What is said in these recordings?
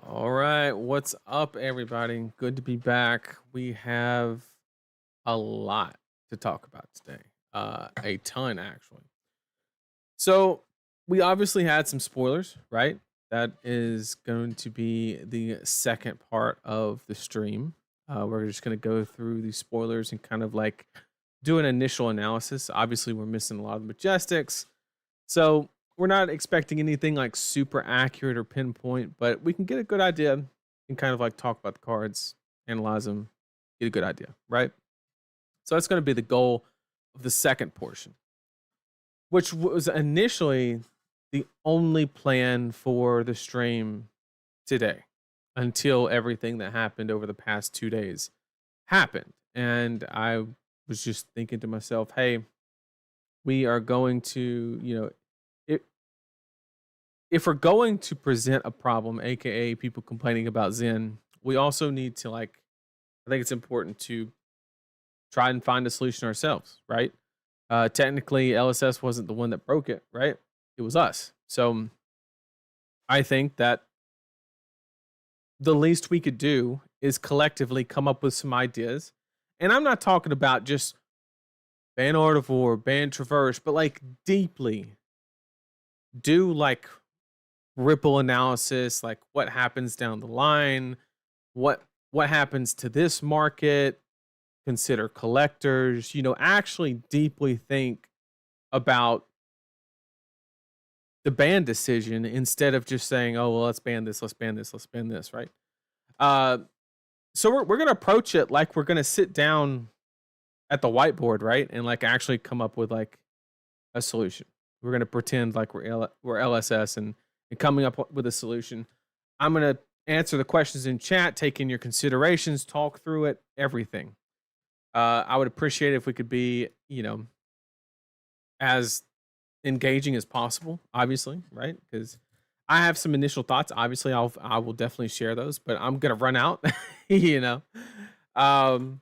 All right, what's up, everybody? Good to be back. We have a lot to talk about today, a ton actually. So, we obviously had some spoilers, right? That is going to be the second part of the stream. We're just going to go through these spoilers and kind of like do an initial analysis. Obviously, we're missing a lot of the majestics, so we're not expecting anything like super accurate or pinpoint, but we can get a good idea and kind of like talk about the cards, analyze them, get a good idea, right? So that's going to be the goal of the second portion, which was initially the only plan for the stream today until everything that happened over the past 2 days happened. And I was just thinking to myself, hey, we are going to, if we're going to present a problem, aka people complaining about Zen, we also need to I think it's important to try and find a solution ourselves, right? Technically, LSS wasn't the one that broke it, right? It was us. So I think that the least we could do is collectively come up with some ideas. And I'm not talking about just ban Artivore, ban Traverse, but like deeply do like ripple analysis, like what happens down the line, what happens to this market, consider collectors, actually deeply think about the ban decision instead of just saying, "Oh, well, let's ban this, let's ban this, let's ban this," right? Uh so we're going to approach it like we're going to sit down at the whiteboard, right? And like actually come up with like a solution. We're going to pretend like we're LSS and coming up with a solution. I'm going to answer the questions in chat, take in your considerations, talk through it, everything. I would appreciate it if we could be, as engaging as possible, obviously, right? Because I have some initial thoughts. Obviously, I will definitely share those, but I'm gonna run out, you know. Um,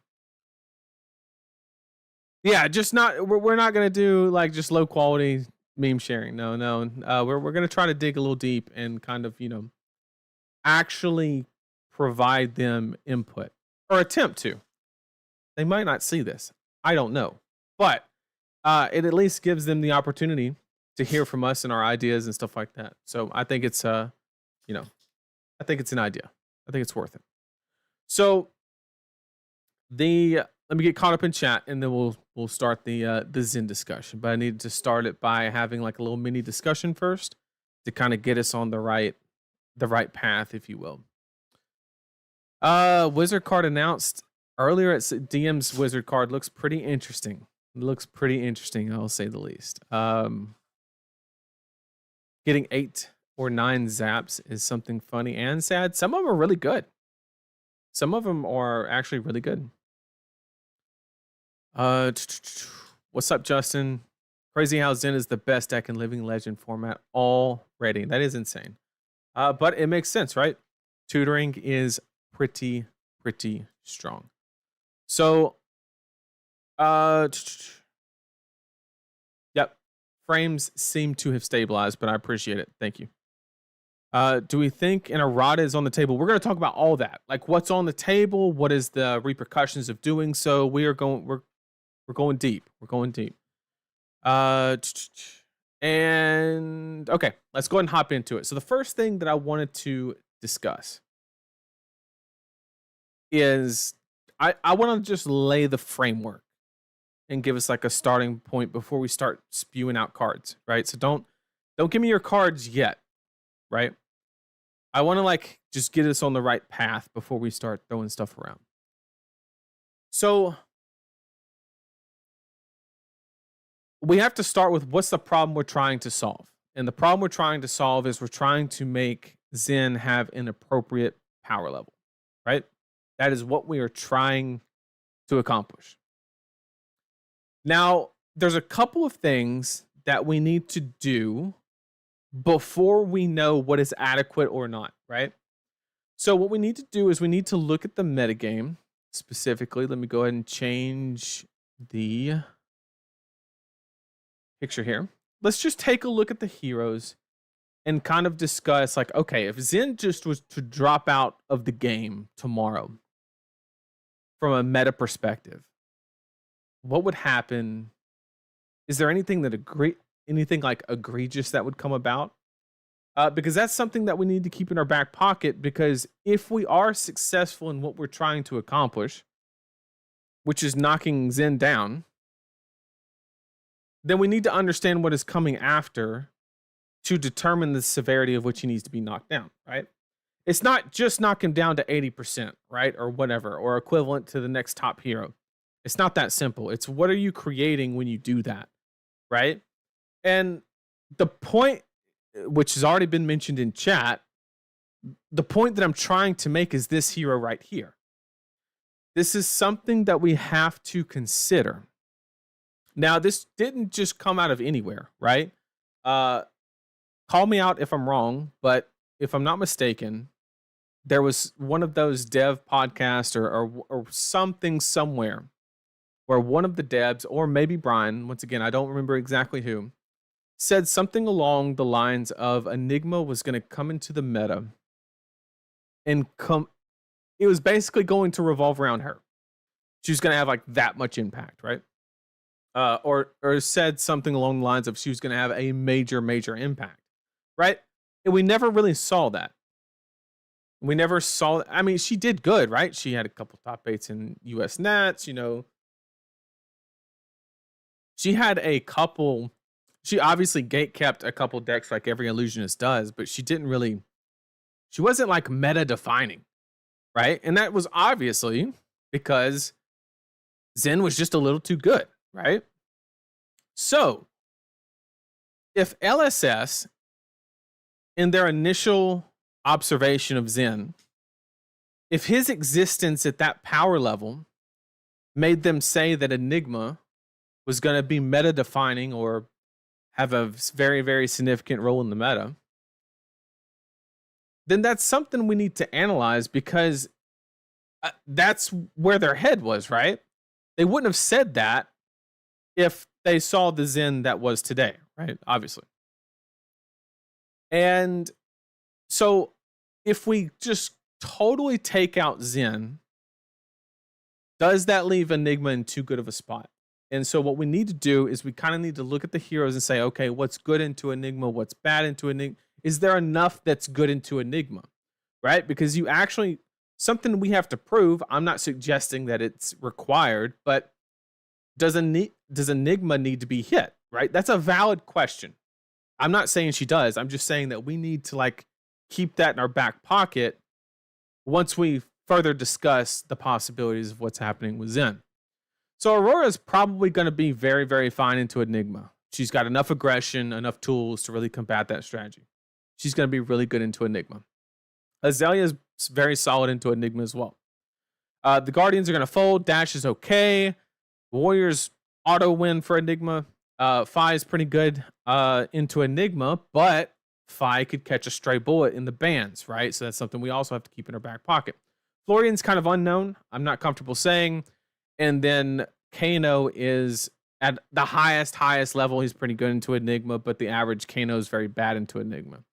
yeah, just not. We're not gonna do like just low quality meme sharing. No, no. We're gonna try to dig a little deep and kind of actually provide them input or attempt to. They might not see this. I don't know, but it at least gives them the opportunity to hear from us and our ideas and stuff like that. So I think it's you know, I think it's an idea. I think it's worth it. So the let me get caught up in chat and then we'll start the Zen discussion. But I needed to start it by having like a little mini discussion first to kind of get us on the right path, if you will. Wizard card announced earlier at DM's wizard card looks pretty interesting. Looks pretty interesting, I'll say the least. Getting 8 or 9 zaps is something funny and sad. Some of them are really good. Some of them are actually really good. What's up, Justin? Crazy how Zen is the best deck in Living Legend format already. That is insane. But it makes sense, right? Tutoring is pretty strong. So, yep. Frames seem to have stabilized, but I appreciate it. Thank you. Do we think an errata is on the table? We're going to talk about all that. Like what's on the table, what is the repercussions of doing so? We're going deep. We're going deep. And okay, let's go ahead and hop into it. So the first thing that I wanted to discuss is I want to just lay the framework and give us like a starting point before we start spewing out cards, right? So don't give me your cards yet, right? I want to like just get us on the right path before we start throwing stuff around. So we have to start with what's the problem we're trying to solve. And the problem we're trying to solve is we're trying to make Zen have an appropriate power level, right? That is what we are trying to accomplish. Now, there's a couple of things that we need to do before we know what is adequate or not, right? So what we need to do is we need to look at the metagame specifically. Let me go ahead and change the picture here. Let's just take a look at the heroes and kind of discuss like, okay, if Zen just was to drop out of the game tomorrow from a meta perspective, what would happen? Is there anything anything like egregious that would come about? Because that's something that we need to keep in our back pocket. Because if we are successful in what we're trying to accomplish, which is knocking Zen down, then we need to understand what is coming after to determine the severity of which he needs to be knocked down, right? It's not just knock him down to 80%, right? Or whatever, or equivalent to the next top hero. It's not that simple. It's what are you creating when you do that, right? And the point, which has already been mentioned in chat, the point that I'm trying to make is this hero right here. This is something that we have to consider. Now, this didn't just come out of anywhere, right? Call me out if I'm wrong, but if I'm not mistaken, there was one of those dev podcasts or something somewhere where one of the devs, or maybe Brian, once again, I don't remember exactly who, said something along the lines of Enigma was going to come into the meta and it was basically going to revolve around her. She was going to have like that much impact, right? Or said something along the lines of she was going to have a major impact, right? And we never really saw that. We never saw. I mean, she did good, right? She had a couple top 8s in US Nats. She had a couple. She obviously gate kept a couple decks like every illusionist does, but she didn't really. She wasn't like meta defining, right? And that was obviously because Zen was just a little too good, right? So, if LSS, in their initial observation of Zen, if his existence at that power level made them say that Enigma was going to be meta defining or have a very significant role in the meta, then that's something we need to analyze, because that's where their head was, right? They wouldn't have said that if they saw the Zen that was today, right? Obviously. And so if we just totally take out Zen, does that leave Enigma in too good of a spot? And so what we need to do is we kind of need to look at the heroes and say, okay, what's good into Enigma? What's bad into Enigma? Is there enough that's good into Enigma, right? Because you actually, something we have to prove, I'm not suggesting that it's required, but does Enigma need to be hit, right? That's a valid question. I'm not saying she does. I'm just saying that we need to like keep that in our back pocket once we further discuss the possibilities of what's happening with Zen. So Aurora is probably going to be very fine into Enigma. She's got enough aggression, enough tools to really combat that strategy. She's going to be really good into Enigma. Azalea is very solid into Enigma as well. The Guardians are going to fold. Dash is okay. Warriors auto win for Enigma. Fi is pretty good into Enigma, but Fi could catch a stray bullet in the bans, right? So that's something we also have to keep in our back pocket. Florian's kind of unknown. I'm not comfortable saying. And then Kano is at the highest level. He's pretty good into Enigma, but the average Kano is very bad into Enigma.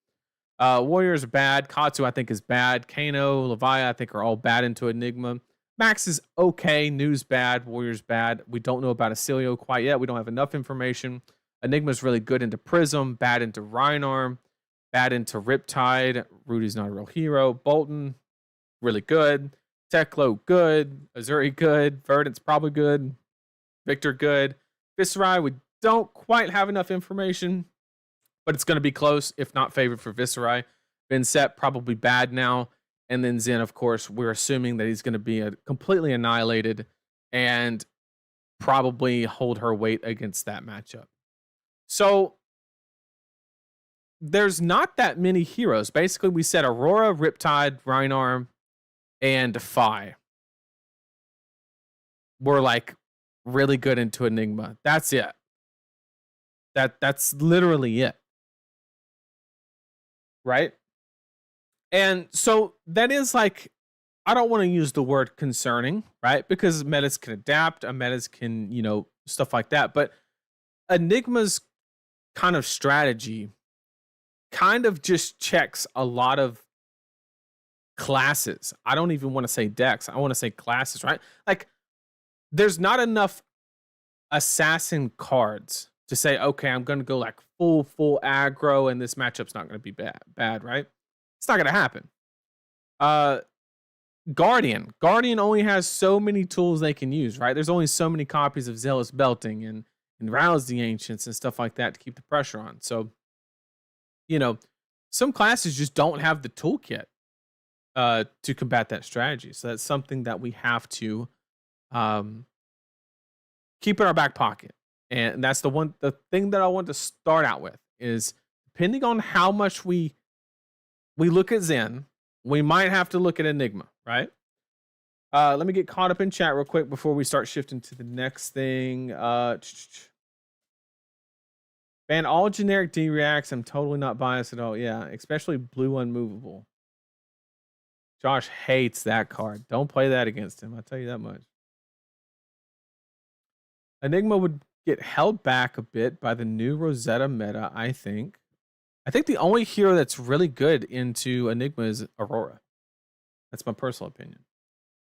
Warriors are bad. Katsu, I think, is bad. Kano, Leviah, I think, are all bad into Enigma. Max is okay. News bad. Warriors bad. We don't know about Acilio quite yet. We don't have enough information. Enigma's really good into Prism, bad into Rhinearm, bad into Riptide. Rudy's not a real hero. Bolton, really good. Teklo, good. Azuri, good. Verdant's probably good. Victor, good. Viserai, we don't quite have enough information, but it's going to be close, if not favored for Viserai. Vincent, probably bad now. And then Zen, of course, we're assuming that he's going to be completely annihilated and probably hold her weight against that matchup. So there's not that many heroes. Basically, we said Aurora, Riptide, Rhinearm, and Fi were like really good into Enigma. That's it. That's literally it. Right? And so that is like, I don't want to use the word concerning, right? Because metas can adapt, metas can, stuff like that. But Enigma's kind of strategy kind of just checks a lot of classes. I don't even want to say decks. I want to say classes, right? Like there's not enough assassin cards to say, okay, I'm going to go like full aggro and this matchup's not going to be bad, right? It's not going to happen. Guardian only has so many tools they can use, right? There's only so many copies of Zealous Belting and Rouse the Ancients and stuff like that to keep the pressure on. So, some classes just don't have the toolkit to combat that strategy. So that's something that we have to keep in our back pocket. And that's the thing that I want to start out with is depending on how much we look at Zen, we might have to look at Enigma, right? Let me get caught up in chat real quick before we start shifting to the next thing. Ban all generic D-reacts. I'm totally not biased at all. Yeah, especially blue unmovable. Josh hates that card. Don't play that against him. I'll tell you that much. Enigma would get held back a bit by the new Rosetta meta, I think. I think the only hero that's really good into Enigma is Aurora. That's my personal opinion.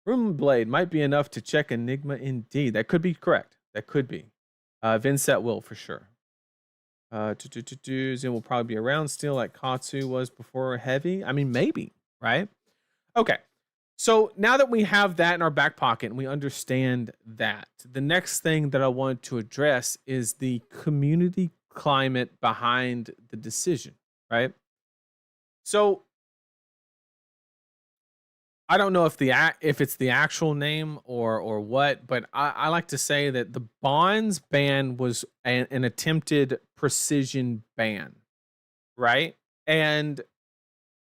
Room Blade might be enough to check Enigma indeed. That could be correct. That could be. Vincent will for sure. Zen will probably be around still like Katsu was before Heavy. I mean, maybe, right? Okay. So now that we have that in our back pocket and we understand that, the next thing that I want to address is the community climate behind the decision, right? So I don't know if it's the actual name or what, but I like to say that the Bonds ban was an attempted precision ban, right? And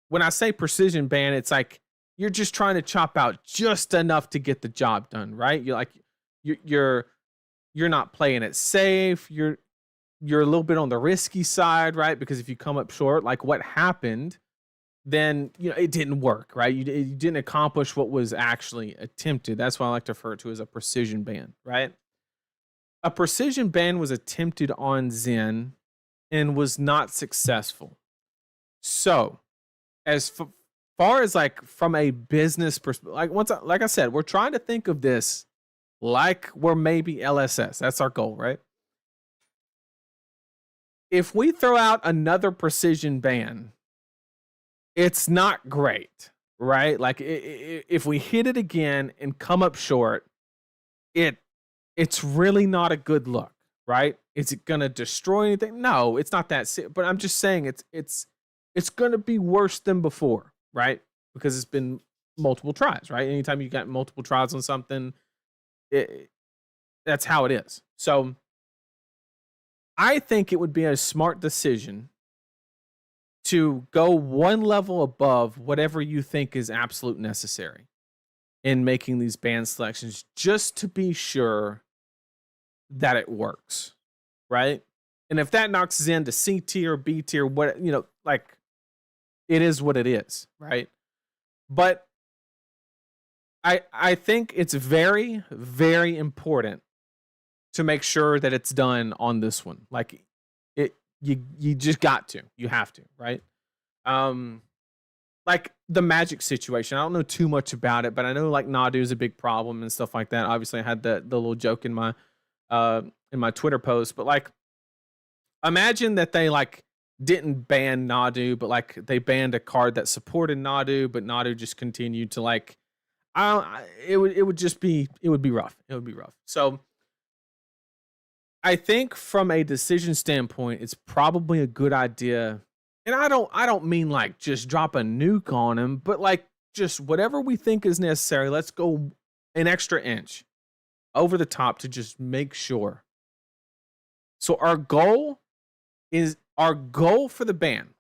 when I say precision ban, it's like you're just trying to chop out just enough to get the job done, right? You're not playing it safe. You're a little bit on the risky side, right? Because if you come up short, like what happened, then it didn't work, right? You didn't accomplish what was actually attempted. That's what I like to refer to as a precision ban, right? A precision ban was attempted on Zen and was not successful. So, as far as like from a business perspective, like I said, we're trying to think of this like we're maybe LSS. That's our goal, right? If we throw out another precision ban, it's not great, right? Like if we hit it again and come up short, it's really not a good look, right? Is it gonna destroy anything? No, it's not that. But I'm just saying it's gonna be worse than before, right? Because it's been multiple tries, right? Anytime you got multiple tries on something, that's how it is. So I think it would be a smart decision to go one level above whatever you think is absolute necessary in making these band selections, just to be sure that it works, right? And if that knocks Zen to C tier, B tier, what like it is what it is, right? But I think it's very, very important to make sure that it's done on this one. Like you just got to. You have to, right? Like the Magic situation. I don't know too much about it, but I know like Nadu is a big problem and stuff like that. Obviously, I had the little joke in my Twitter post, but like imagine that they like didn't ban Nadu, but like they banned a card that supported Nadu, but Nadu just continued to like it would be rough. It would be rough. So I think from a decision standpoint, it's probably a good idea. And I don't mean like just drop a nuke on him, but like just whatever we think is necessary. Let's go an extra inch over the top to just make sure. So our goal for the ban.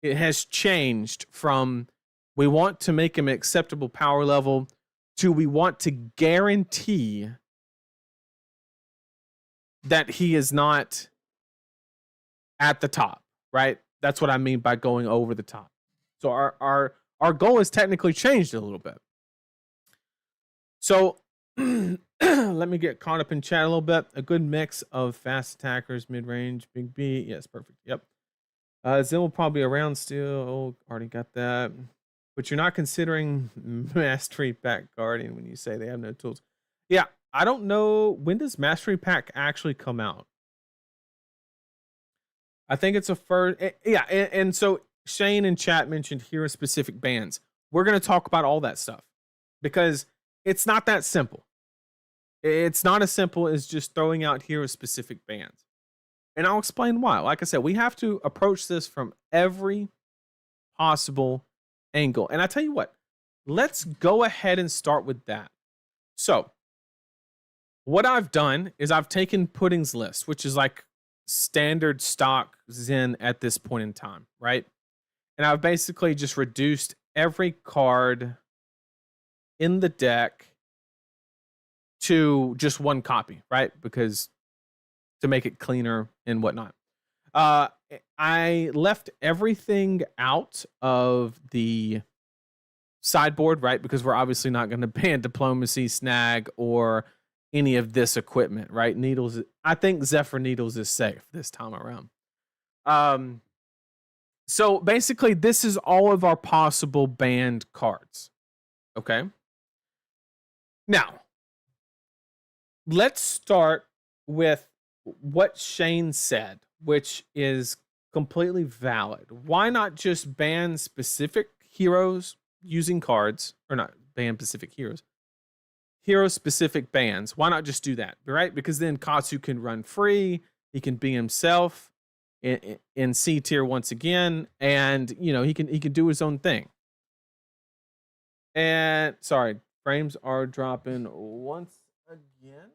It has changed from we want to make him acceptable power level to we want to guarantee that he is not at the top, right? That's what I mean by going over the top. So our goal has technically changed a little bit. So let me get caught up in chat a little bit. A good mix of fast attackers, mid-range, big B. Yes, perfect. Yep. Zen will probably be around still. Oh, already got that. But you're not considering Mastery Pack Guardian when you say they have no tools. Yeah, I don't know. When does Mastery Pack actually come out? I think it's a first. Yeah, and so Shane in chat mentioned hero specific bans. We're going to talk about all that stuff because it's not that simple. It's not as simple as just throwing out hero specific bans. And I'll explain why. Like I said, we have to approach this from every possible angle. And I tell you what, let's go ahead and start with that. So, what I've done is I've taken Pudding's list, which is like standard stock Zen at this point in time, right? And I've basically just reduced every card in the deck to just one copy, right? Because to make it cleaner and whatnot. I left everything out of the sideboard, right? Because we're obviously not going to ban Diplomacy, Snag, or any of this equipment, right? Needles. I think Zephyr Needles is safe this time around. So basically, this is all of our possible banned cards. Okay. Now, let's start with what Shane said, which is completely valid. Why not just ban specific heroes using cards, or not ban specific heroes, hero specific bans? Why not just do that, right? Because then Katsu can run free, he can be himself in C tier once again, and you know he can do his own thing. And sorry, frames are dropping once again.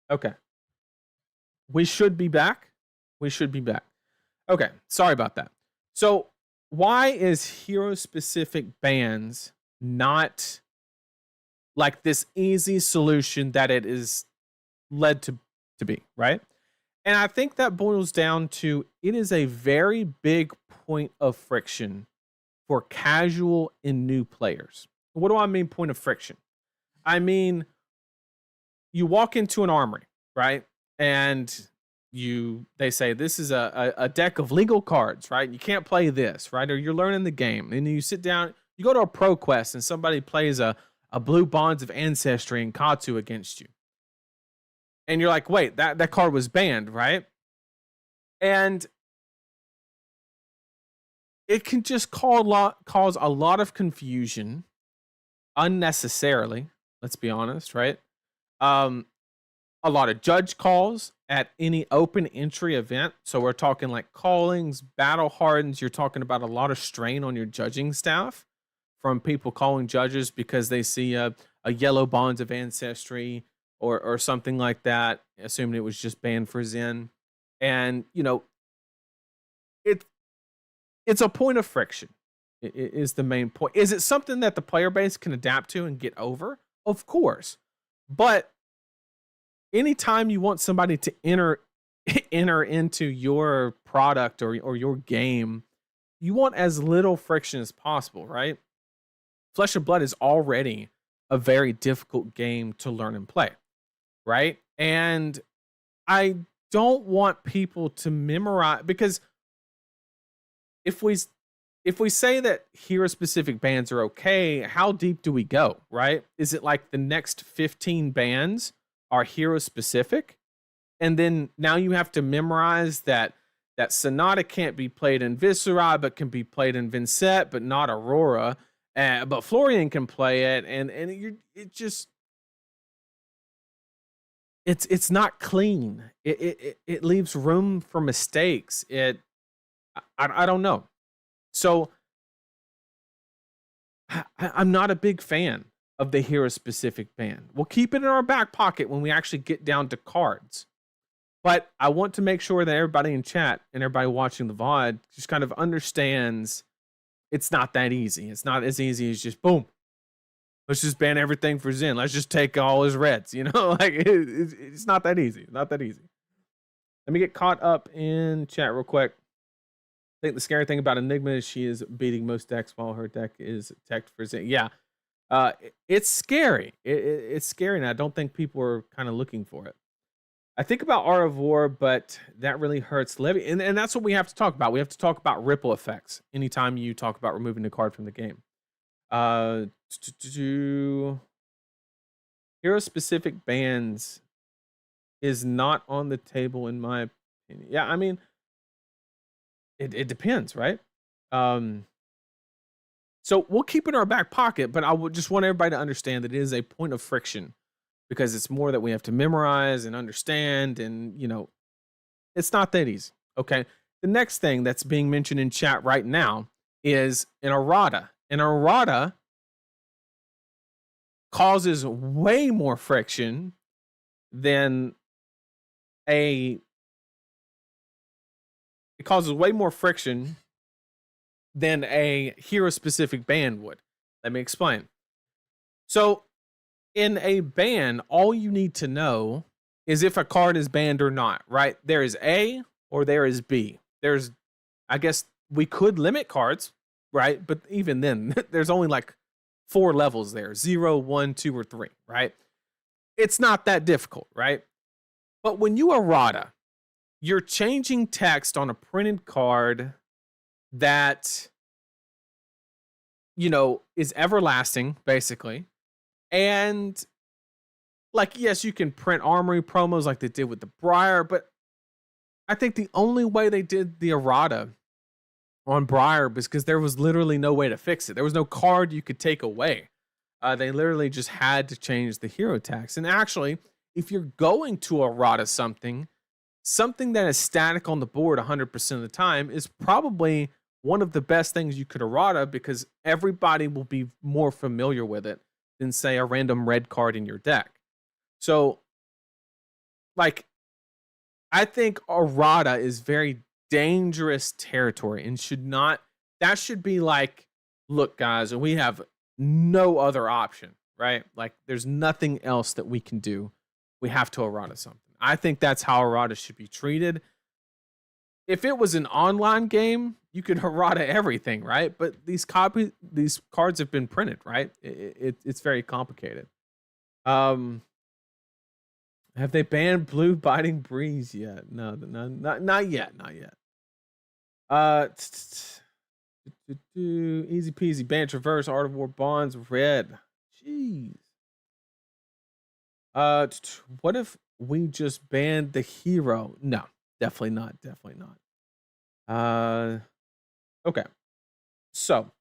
Okay. We should be back. We should be back. Okay. Sorry about that. So, why is hero specific bans not like this easy solution that it is led to be, right? And I think that boils down to it is a very big point of friction for casual and new players. What do I mean point of friction? I mean, you walk into an armory, right? And they say this is a deck of legal cards, right? You can't play this, right? Or you're learning the game. And you sit down, you go to a pro quest and somebody plays a blue Bonds of Ancestry and Katsu against you. And you're like, wait, that card was banned, right? And it can just cause a lot of confusion unnecessarily, let's be honest, right? A lot of judge calls at any open entry event. So we're talking like callings, battle hardens. You're talking about a lot of strain on your judging staff from people calling judges because they see a yellow Bonds of Ancestry or something like that, assuming it was just banned for Zen. And, you know, it's a point of friction is the main point. Is it something that the player base can adapt to and get over? Of course. But anytime you want somebody to enter into your product or your game, you want as little friction as possible, right? Flesh and Blood is already a very difficult game to learn and play, right? And I don't want people to memorize, because if we say that hero specific bans are okay, how deep do we go, right? Is it like the next 15 bans are hero specific? And then now you have to memorize that Sonata can't be played in Viscera, but can be played in Vincent, but not Aurora. But Florian can play it, and it's not clean. It leaves room for mistakes. I don't know. So I'm not a big fan of the hero specific ban. We'll keep it in our back pocket when we actually get down to cards. But I want to make sure that everybody in chat and everybody watching the VOD just kind of understands it's not that easy. It's not as easy as just boom. Let's just ban everything for Zen. Let's just take all his reds. You know, like it's not that easy. Not that easy. Let me get caught up in chat real quick. I think the scary thing about Enigma is she is beating most decks while her deck is teched for Zen. Yeah. It's scary. It's scary, and I don't think people are kind of looking for it. I think about Art of War, but that really hurts Levy. And that's what we have to talk about. We have to talk about ripple effects anytime you talk about removing the card from the game. Hero specific bans is not on the table in my opinion. Yeah, I mean, it depends, right? So we'll keep it in our back pocket, but I would just want everybody to understand that it is a point of friction because it's more that we have to memorize and understand, and it's not that easy. Okay. The next thing that's being mentioned in chat right now is an errata. An errata causes way more friction than it causes way more friction than a hero specific ban would. Let me explain. So in a ban, all you need to know is if a card is banned or not, right? There is A or there is B. I guess we could limit cards, right? But even then, there's only like 4 levels there: 0, 1, 2, or 3, right? It's not that difficult, right? But when you errata, you're changing text on a printed card that is everlasting, basically. And like, yes, you can print armory promos like they did with the Briar, but I think the only way they did the errata on Briar was because there was literally no way to fix it. There was no card you could take away. They literally just had to change the hero tax. And actually, if you're going to errata something that is static on the board 100% of the time is probably one of the best things you could errata, because everybody will be more familiar with it than, say, a random red card in your deck. So, like, I think errata is very dangerous territory and that should be like, look, guys, we have no other option, right? Like, there's nothing else that we can do. We have to errata something. I think that's how errata should be treated. If it was an online game, you could errata everything, right? But these cards have been printed, right? It's very complicated. Have they banned Blue Biting Breeze yet? No, not yet, not yet. Easy peasy. Ban Traverse, Art of War, Bonds, Red. Jeez. What if we just banned the hero? No, definitely not. Okay. So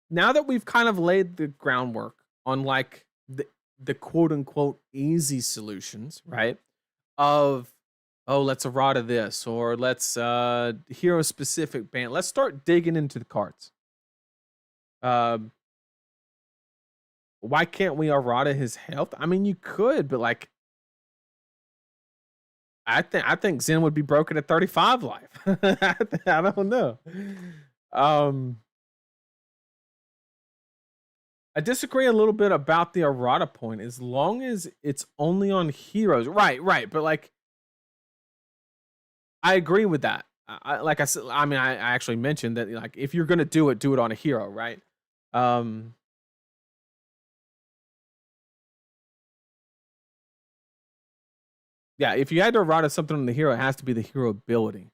now that we've kind of laid the groundwork on like the quote unquote easy solutions, right? Of, oh, let's errata this, or let's hero specific ban. Let's start digging into the cards. Why can't we errata his health? I mean, you could, but like, I think Zen would be broken at 35 life. I don't know. I disagree a little bit about the errata point. As long as it's only on heroes, right? But like, I agree with that. Like I said, I mean, I actually mentioned that, like, if you're gonna do it on a hero, right? Yeah, if you had to errata something on the hero, it has to be the hero ability.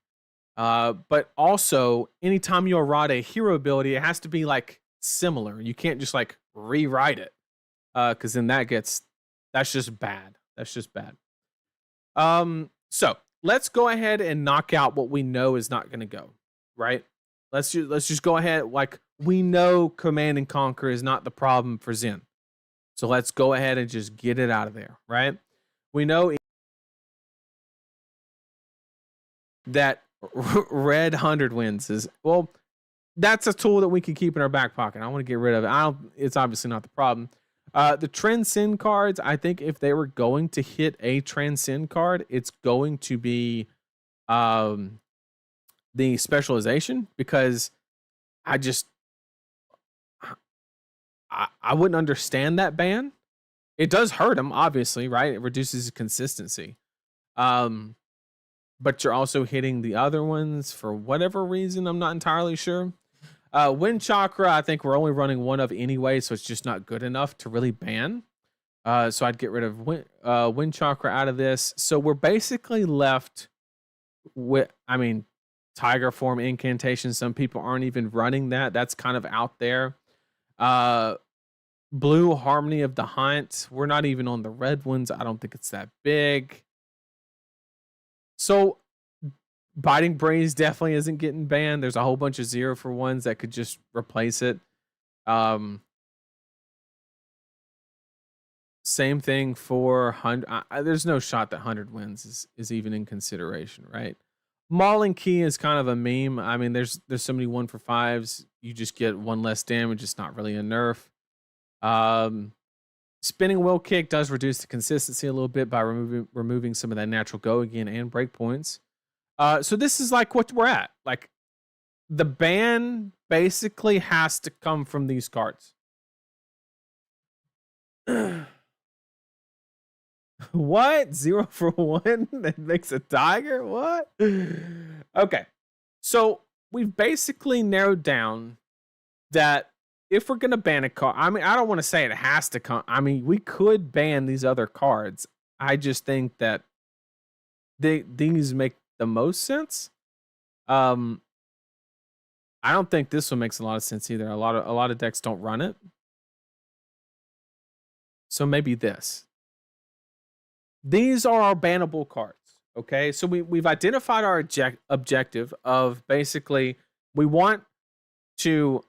But also, anytime you errata a hero ability, it has to be like similar. You can't just like rewrite it, because then that's just bad. That's just bad. So let's go ahead and knock out what we know is not going to go, right? Let's just go ahead. Like, we know Command and Conquer is not the problem for Zen, so let's go ahead and just get it out of there, right? We know that red 100 wins is, well, that's a tool that we can keep in our back pocket. I want to get rid of it. It's obviously not the problem. The Transcend cards, I think if they were going to hit a Transcend card, it's going to be the specialization, because I wouldn't understand that ban. It does hurt him, obviously, right? It reduces consistency. But you're also hitting the other ones for whatever reason. I'm not entirely sure. Wind Chakra, I think we're only running one of anyway, so it's just not good enough to really ban. So I'd get rid of Wind Chakra out of this. So we're basically left with, I mean, Tiger Form Incantation. Some people aren't even running that. That's kind of out there. Blue Harmony of the Hunt. We're not even on the red ones. I don't think it's that big. So Biting Breeze definitely isn't getting banned. There's a whole bunch of 0 for ones that could just replace it. Same thing for 100. There's no shot that 100 wins is even in consideration, right? Mauling Key is kind of a meme. I mean, there's so many 1 for 5s. You just get 1 less damage. It's not really a nerf. Spinning Wheel Kick does reduce the consistency a little bit by removing some of that natural go again and breakpoints. So this is like what we're at. Like the ban basically has to come from these cards. What? 0 for 1 that makes a tiger? What? Okay. So we've basically narrowed down that if we're going to ban a card, I mean, I don't want to say it has to come. I mean, we could ban these other cards. I just think that these make the most sense. I don't think this one makes a lot of sense either. A lot of decks don't run it. So maybe this. These are our bannable cards. Okay, so we've identified our objective of basically we want to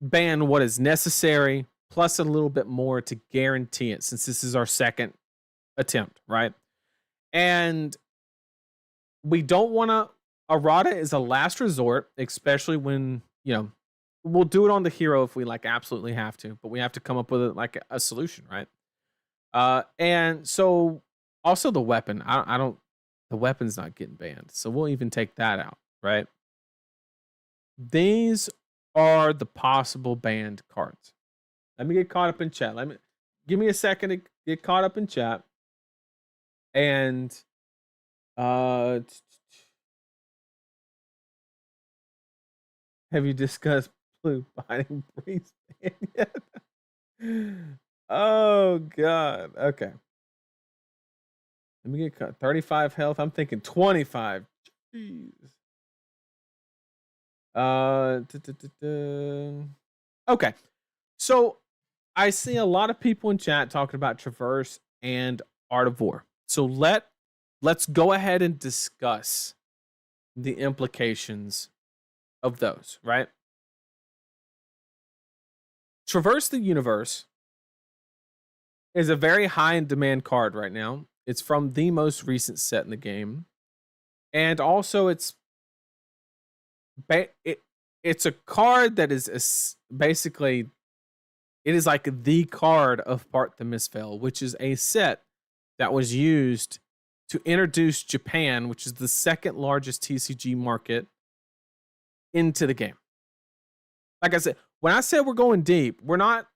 ban what is necessary plus a little bit more to guarantee it, since this is our second attempt, right? And we don't want to. Errata is a last resort, especially when, you know, we'll do it on the hero if we like absolutely have to, but we have to come up with like a solution, right? And so also the weapon, the weapon's not getting banned, so we'll even take that out, right? These are the possible banned cards. Let me get caught up in chat. Give me a second to get caught up in chat. And have you discussed Blue Biting Breeze ban yet? Oh god. Okay. Let me get 35 health. I'm thinking 25. Jeez. Okay. So I see a lot of people in chat talking about Traverse and Art of War. So let's go ahead and discuss the implications of those, right? Traverse the Universe is a very high in demand card right now. It's from the most recent set in the game. And also it's a card that is basically, it is like the card of Part the Misfell, which is a set that was used to introduce Japan, which is the second largest TCG market, into the game. Like I said, when I said we're going deep, we're not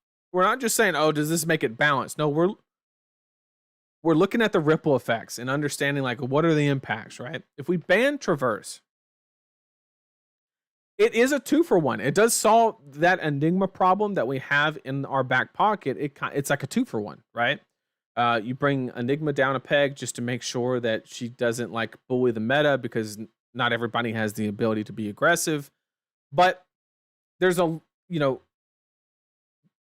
just saying, oh, does this make it balanced? No, we're looking at the ripple effects and understanding like what are the impacts, right? If we ban Traverse, it is a 2 for 1. It does solve that Enigma problem that we have in our back pocket. It's like a 2 for 1, right? You bring Enigma down a peg just to make sure that she doesn't like bully the meta, because not everybody has the ability to be aggressive. But there's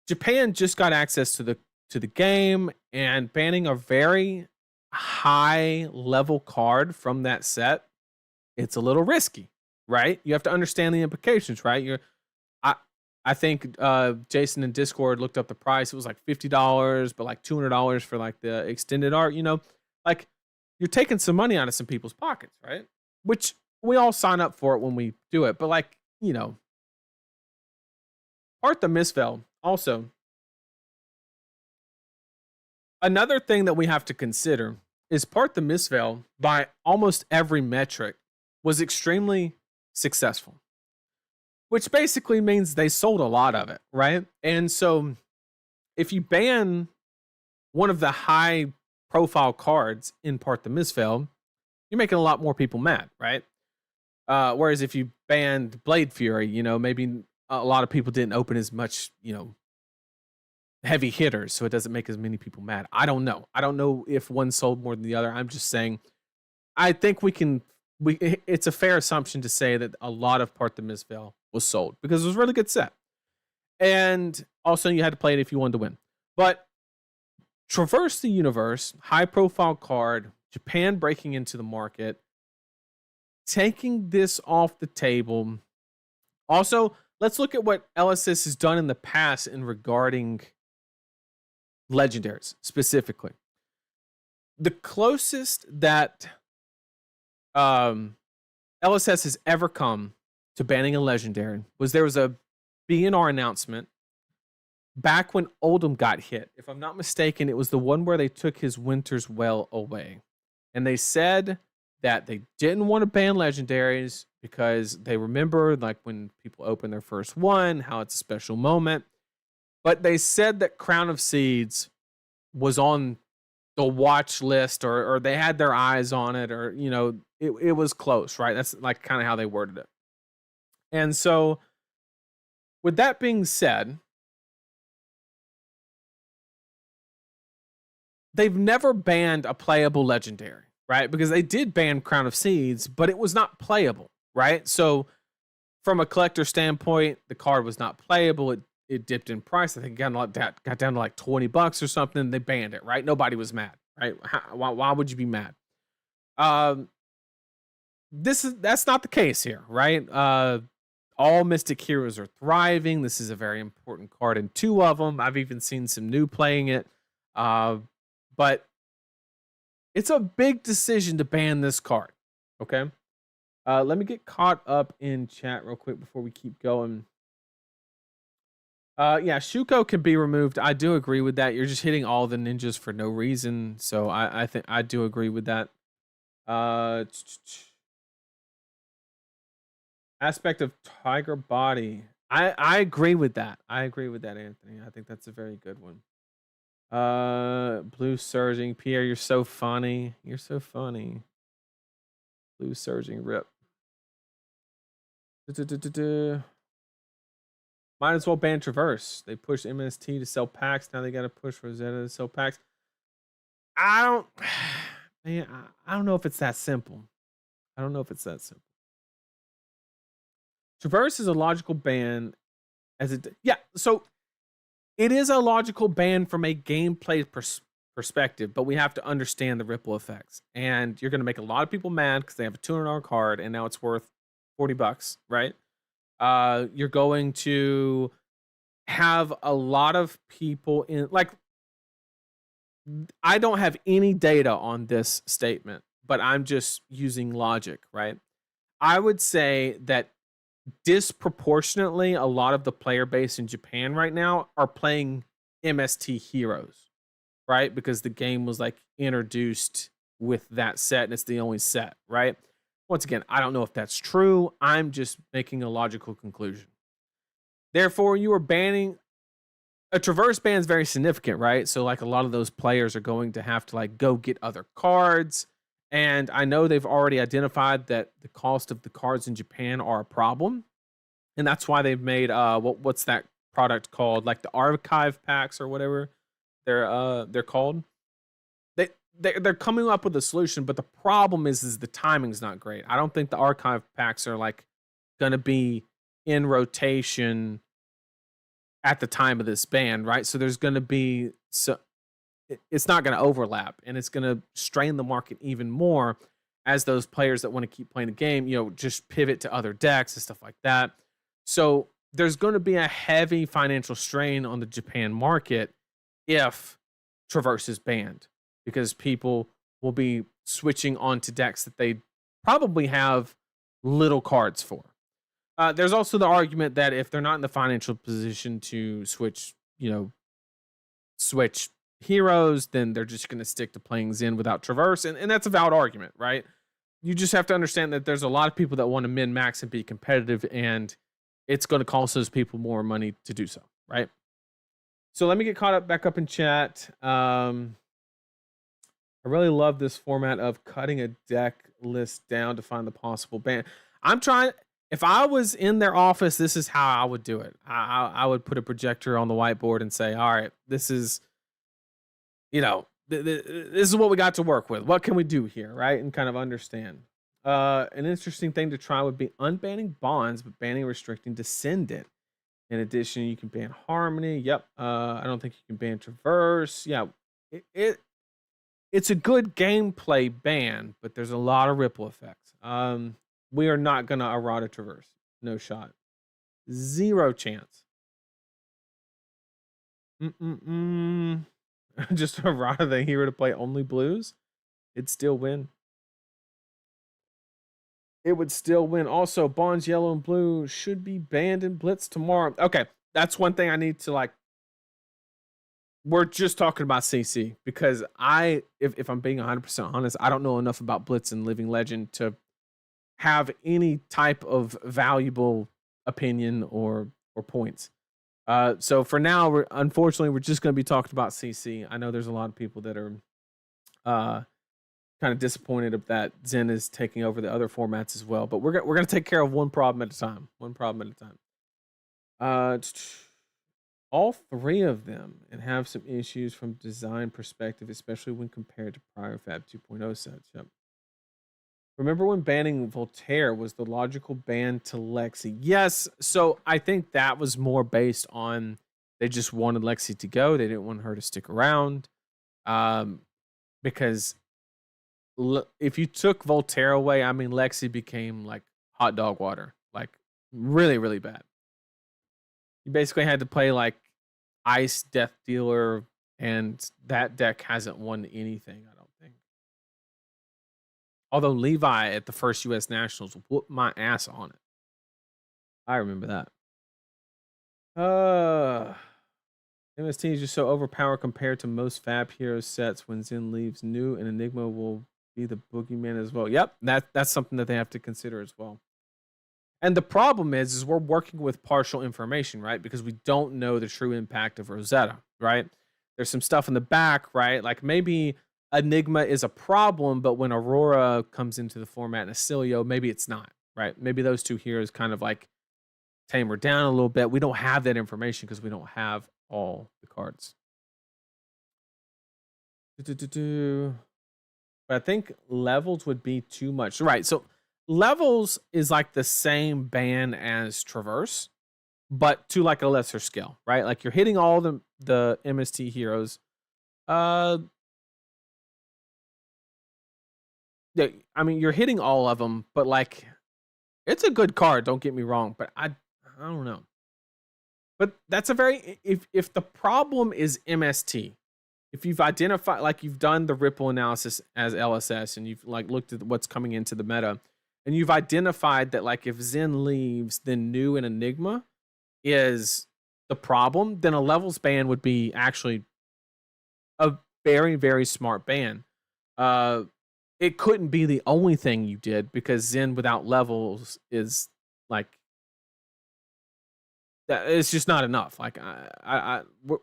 Japan just got access to the game, and banning a very high level card from that set, it's a little risky, right? You have to understand the implications, right? I think Jason in Discord looked up the price. It was like $50, but like $200 for like the extended art, like you're taking some money out of some people's pockets, right? Which we all sign up for it when we do it. But like, Part the Misfell also. Another thing that we have to consider is Part the Misfell, by almost every metric, was extremely successful, which basically means they sold a lot of it, right? And so if you ban one of the high profile cards in Part the Misfell, you're making a lot more people mad, right? Whereas if you banned Blade Fury, maybe a lot of people didn't open as much, heavy hitters, so it doesn't make as many people mad. I don't know. I don't know if one sold more than the other. I'm just saying I think it's a fair assumption to say that a lot of Part the Misvale was sold because it was a really good set. And also you had to play it if you wanted to win. But Traverse the Universe, high profile card, Japan breaking into the market, taking this off the table. Also, let's look at what LSS has done in the past in regarding legendaries specifically. The closest that LSS has ever come to banning a legendary was there was a BNR announcement back when Oldham got hit. If I'm not mistaken, it was the one where they took his Winter's Well away. And they said that they didn't want to ban legendaries because they remember like when people open their first one, how it's a special moment. But they said that Crown of Seeds was on the watch list or they had their eyes on it or, it was close, right? That's like kind of how they worded it. And so with that being said, they've never banned a playable legendary, right? Because they did ban Crown of Seeds, but it was not playable, right? So from a collector standpoint, the card was not playable. It dipped in price. I think it got down to like $20 or something. They banned it, right? Nobody was mad, right? Why would you be mad? That's not the case here, right? All Mystic Heroes are thriving. This is a very important card in 2 of them. I've even seen some new playing it. But it's a big decision to ban this card. Okay. Let me get caught up in chat real quick before we keep going. Yeah, Shuko can be removed. I do agree with that. You're just hitting all the ninjas for no reason. So I think I do agree with that. Aspect of Tiger Body. I agree with that. I agree with that, Anthony. I think that's a very good one. Blue Surging. Pierre, you're so funny. You're so funny. Blue Surging rip. Might as well ban Traverse. They pushed MST to sell packs. Now they got to push Rosetta to sell packs. I don't know if it's that simple. I don't know if it's that simple. Traverse is a logical ban so it is a logical ban from a gameplay perspective, but we have to understand the ripple effects. And you're going to make a lot of people mad because they have a $200 card and now it's worth $40, right? You're going to have a lot of people in like, I don't have any data on this statement, but I'm just using logic, right? I would say that disproportionately a lot of the player base in Japan right now are playing MST Heroes, right? Because the game was like introduced with that set and it's the only set, right? Once again, I don't know if that's true. I'm just making a logical conclusion. Therefore, you are banning a Traverse ban is very significant, right? So like a lot of those players are going to have to like go get other cards. And I know they've already identified that the cost of the cards in Japan are a problem. And that's why they've made what's that product called? Like the archive packs or whatever they're called. They're coming up with a solution, but the problem is the timing's not great. I don't think the archive packs are like gonna be in rotation at the time of this ban, right? So there's gonna be it's not going to overlap and it's going to strain the market even more as those players that want to keep playing the game, just pivot to other decks and stuff like that. So there's going to be a heavy financial strain on the Japan market if Traverse is banned because people will be switching onto decks that they probably have little cards for. There's also the argument that if they're not in the financial position to switch heroes, then they're just going to stick to playing Zen without Traverse. And that's a valid argument, right? You just have to understand that there's a lot of people that want to min-max and be competitive, and it's going to cost those people more money to do so, right? So let me get back up in chat. I really love this format of cutting a deck list down to find the possible ban. I'm trying. if I was in their office, this is how I would do it. I would put a projector on the whiteboard and say, all right, this is, this is what we got to work with. What can we do here, right? And kind of understand. An interesting thing to try would be unbanning bonds, but banning and restricting descendant. In addition, you can ban harmony. Yep. I don't think you can ban traverse. Yeah. It's a good gameplay ban, but there's a lot of ripple effects. We are not gonna errata traverse. No shot. Zero chance. Just errata the hero to play only blues. It'd still win. It would still win. Also, bonds yellow and blue should be banned in Blitz tomorrow. Okay, that's one thing I need to like. We're just talking about CC because if I'm being 100% honest, I don't know enough about Blitz and Living Legend to have any type of valuable opinion or points. So for now, unfortunately, we're just going to be talking about CC. I know there's a lot of people that are kind of disappointed that Zen is taking over the other formats as well. But we're going to take care of one problem at a time. One problem at a time. All three of them and have some issues from design perspective, especially when compared to prior Fab 2.0 sets. Yep. Remember when banning Voltaire was the logical ban to Lexi? Yes. So I think that was more based on they just wanted Lexi to go. They didn't want her to stick around. Because if you took Voltaire away, I mean, Lexi became like hot dog water, like really, really bad. You basically had to play like Ice Death Dealer, and that deck hasn't won anything, I don't think. Although Levi at the first US Nationals whooped my ass on it. I remember that. MST is just so overpowered compared to most Fab Hero sets. When Zen leaves, New and Enigma will be the boogeyman as well. Yep, that's something that they have to consider as well. And the problem is we're working with partial information, right? Because we don't know the true impact of Rosetta, right? There's some stuff in the back, right? Like maybe Enigma is a problem, but when Aurora comes into the format and Acilio, maybe it's not, right? Maybe those two heroes kind of like tame her down a little bit. We don't have that information because we don't have all the cards. But I think levels would be too much. Right, so levels is like the same ban as traverse, but to like a lesser scale, right? Like you're hitting all the MST heroes. Yeah, I mean you're hitting all of them, but like it's a good card, don't get me wrong, but I don't know. But that's a very if the problem is MST, if you've identified like you've done the ripple analysis as LSS and you've like looked at what's coming into the meta and you've identified that like if Zen leaves, then New and Enigma is the problem, then a levels ban would be actually a very, very smart ban. It couldn't be the only thing you did because Zen without levels is like that. It's just not enough. Like I don't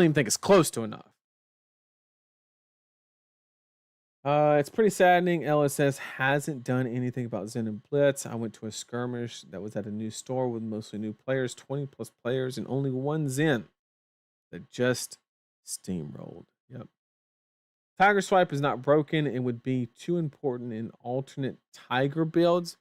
even think it's close to enough. It's pretty saddening. LSS hasn't done anything about Zen and Blitz. I went to a skirmish that was at a new store with mostly new players, 20 plus players, and only one Zen that just steamrolled. Yep. Tiger Swipe is not broken and would be too important in alternate Tiger builds.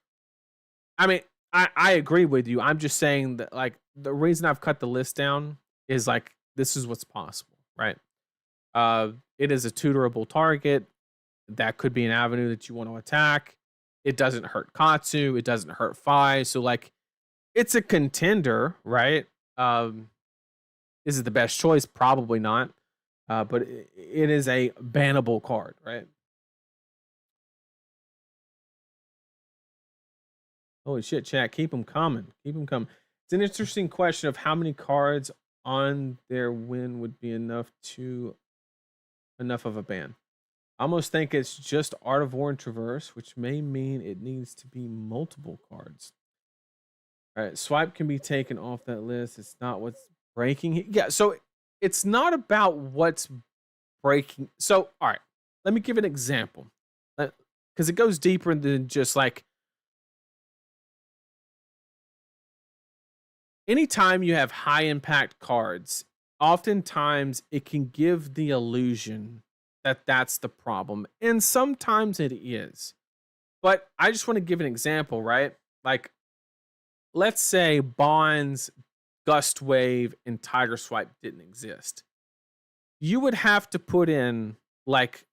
I mean, I agree with you. I'm just saying that like the reason I've cut the list down is like this is what's possible, right? It is a tutorable target. That could be an avenue that you want to attack. It doesn't hurt Katsu. It doesn't hurt Phi. So like it's a contender, right? Is it the best choice? Probably not. But it is a bannable card, right? Holy shit, chat. Keep them coming. Keep them coming. It's an interesting question of how many cards on their win would be enough of a ban. I almost think it's just Art of War and Traverse, which may mean it needs to be multiple cards. All right, Swipe can be taken off that list. It's not what's breaking. Yeah, so it's not about what's breaking. So, all right, let me give an example. Because it goes deeper than just like anytime you have high impact cards, oftentimes it can give the illusion that that's the problem. And sometimes it is. But I just want to give an example, right? Like, let's say Bonds, Gust Wave, and Tiger Swipe didn't exist. You would have to put in, like,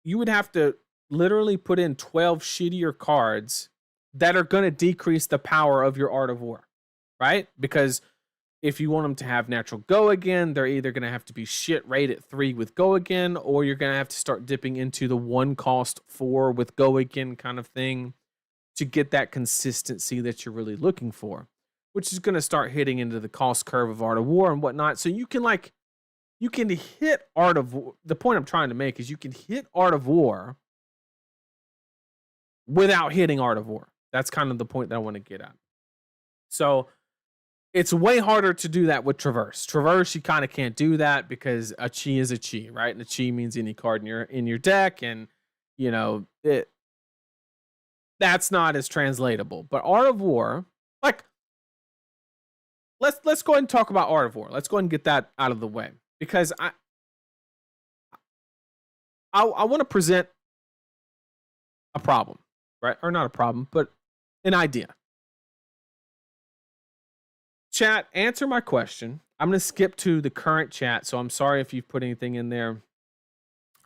you would have to literally put in 12 shittier cards that are going to decrease the power of your Art of War, right? Because if you want them to have natural go again, they're either going to have to be shit rate at 3 with go again, or you're going to have to start dipping into the 1 cost 4 with go again kind of thing to get that consistency that you're really looking for, which is going to start hitting into the cost curve of Art of War and whatnot. So you can hit Art of War. The point I'm trying to make is you can hit Art of War without hitting Art of War. That's kind of the point that I want to get at. So it's way harder to do that with Traverse. Traverse, you kind of can't do that because a chi is a chi, right? And a chi means any card in your deck, and that's not as translatable. But Art of War, like, let's go ahead and talk about Art of War. Let's go ahead and get that out of the way, because I want to present a problem, right? Or not a problem, but an idea. Chat, answer my question. I'm going to skip to the current chat, so I'm sorry if you've put anything in there.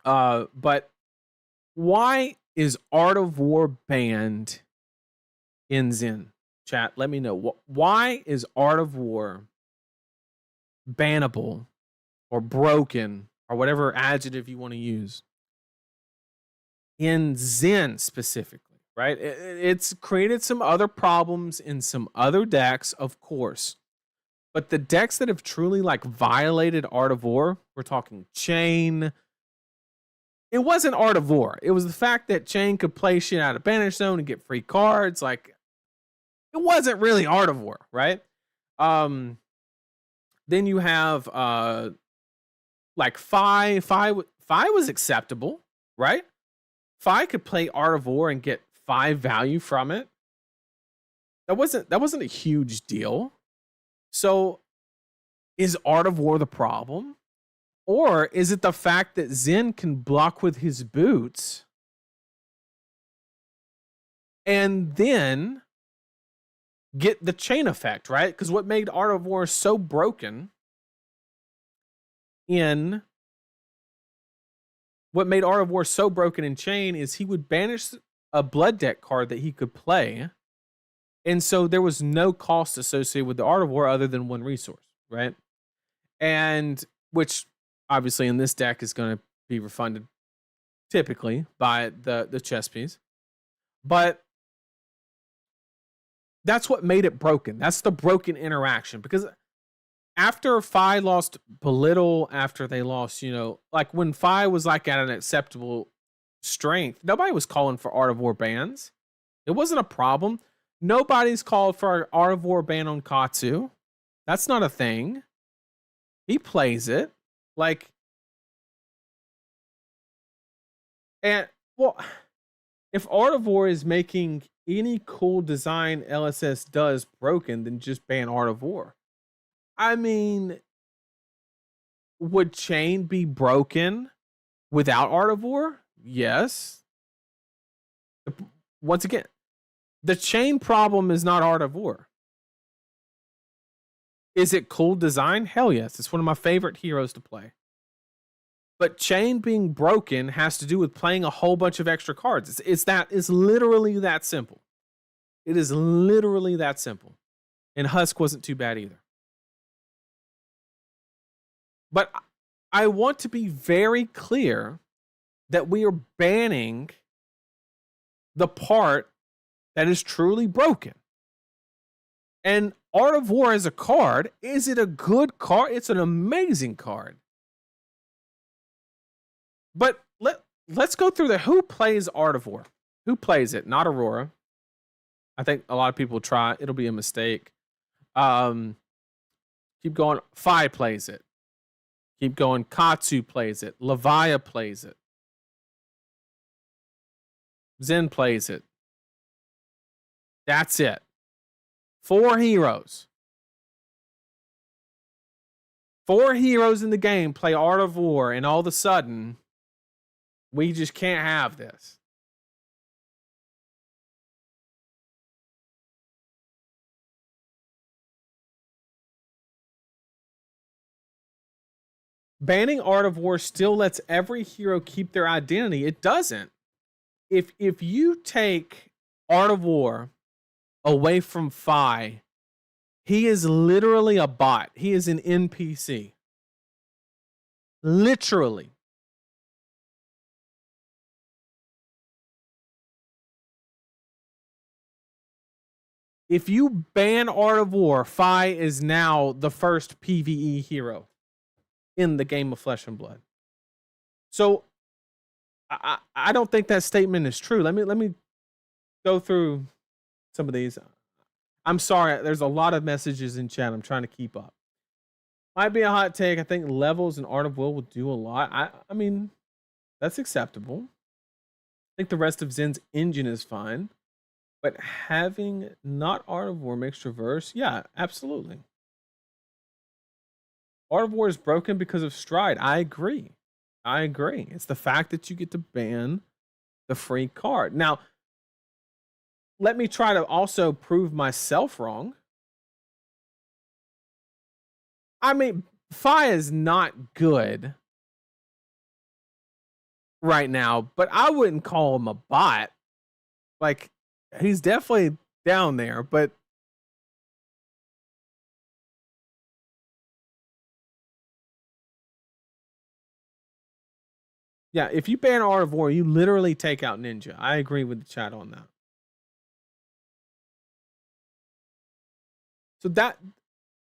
But why is Art of War banned in Zen? Chat, let me know. Why is Art of War bannable or broken or whatever adjective you want to use in Zen specifically? Right? It's created some other problems in some other decks, of course. But the decks that have truly violated Art of War, we're talking Chain. It wasn't Art of War. It was the fact that Chain could play shit out of Banish Zone and get free cards. It wasn't really Art of War, right? Then you have Fi. Fi was acceptable, right? Fi could play Art of War and get 5 value from it. That wasn't a huge deal. So is Art of War the problem? Or is it the fact that Zen can block with his boots and then get the chain effect, right? Because what made Art of War so broken in Chain is he would banish a blood deck card that he could play. And so there was no cost associated with the Art of War other than 1 resource, right? And which obviously in this deck is going to be refunded typically by the chess piece. But that's what made it broken. That's the broken interaction. Because after Fi lost Belittle, after they lost, when Fi was at an acceptable strength, nobody was calling for Art of War bans. It wasn't a problem. Nobody's called for an Art of War ban on Katsu. That's not a thing. He plays it. And, well, if Art of War is making any cool design LSS does broken, then just ban Art of War. I mean, would Chain be broken without Art of War? Yes. Once again, the Chain problem is not Art of War. Is it cool design? Hell yes. It's one of my favorite heroes to play. But Chain being broken has to do with playing a whole bunch of extra cards. It's literally that simple. It is literally that simple. And Husk wasn't too bad either. But I want to be very clear that we are banning the part that is truly broken. And Art of War as a card, is it a good card? It's an amazing card. But let's go through who plays Art of War. Who plays it? Not Aurora. I think a lot of people try. It'll be a mistake. Keep going. Fi plays it. Keep going. Katsu plays it. Levia plays it. Zen plays it. That's it. 4 heroes. 4 heroes in the game play Art of War, and all of a sudden, we just can't have this. Banning Art of War still lets every hero keep their identity. It doesn't. If you take Art of War away from Fi, he is literally a bot. He is an NPC. Literally. If you ban Art of War, Fi is now the first PvE hero in the game of Flesh and Blood. So I don't think that statement is true. Let me go through some of these. I'm sorry, there's a lot of messages in chat. I'm trying to keep up. Might be a hot take. I think levels in Art of Will do a lot. I mean, that's acceptable. I think the rest of Zen's engine is fine. But having not Art of War makes traverse, yeah, absolutely. Art of War is broken because of Stride. I agree. It's the fact that you get to ban the free card. Now, let me try to also prove myself wrong. I mean, Fi is not good right now, but I wouldn't call him a bot. Like, he's definitely down there, but yeah, if you ban Art of War, you literally take out Ninja. I agree with the chat on that. So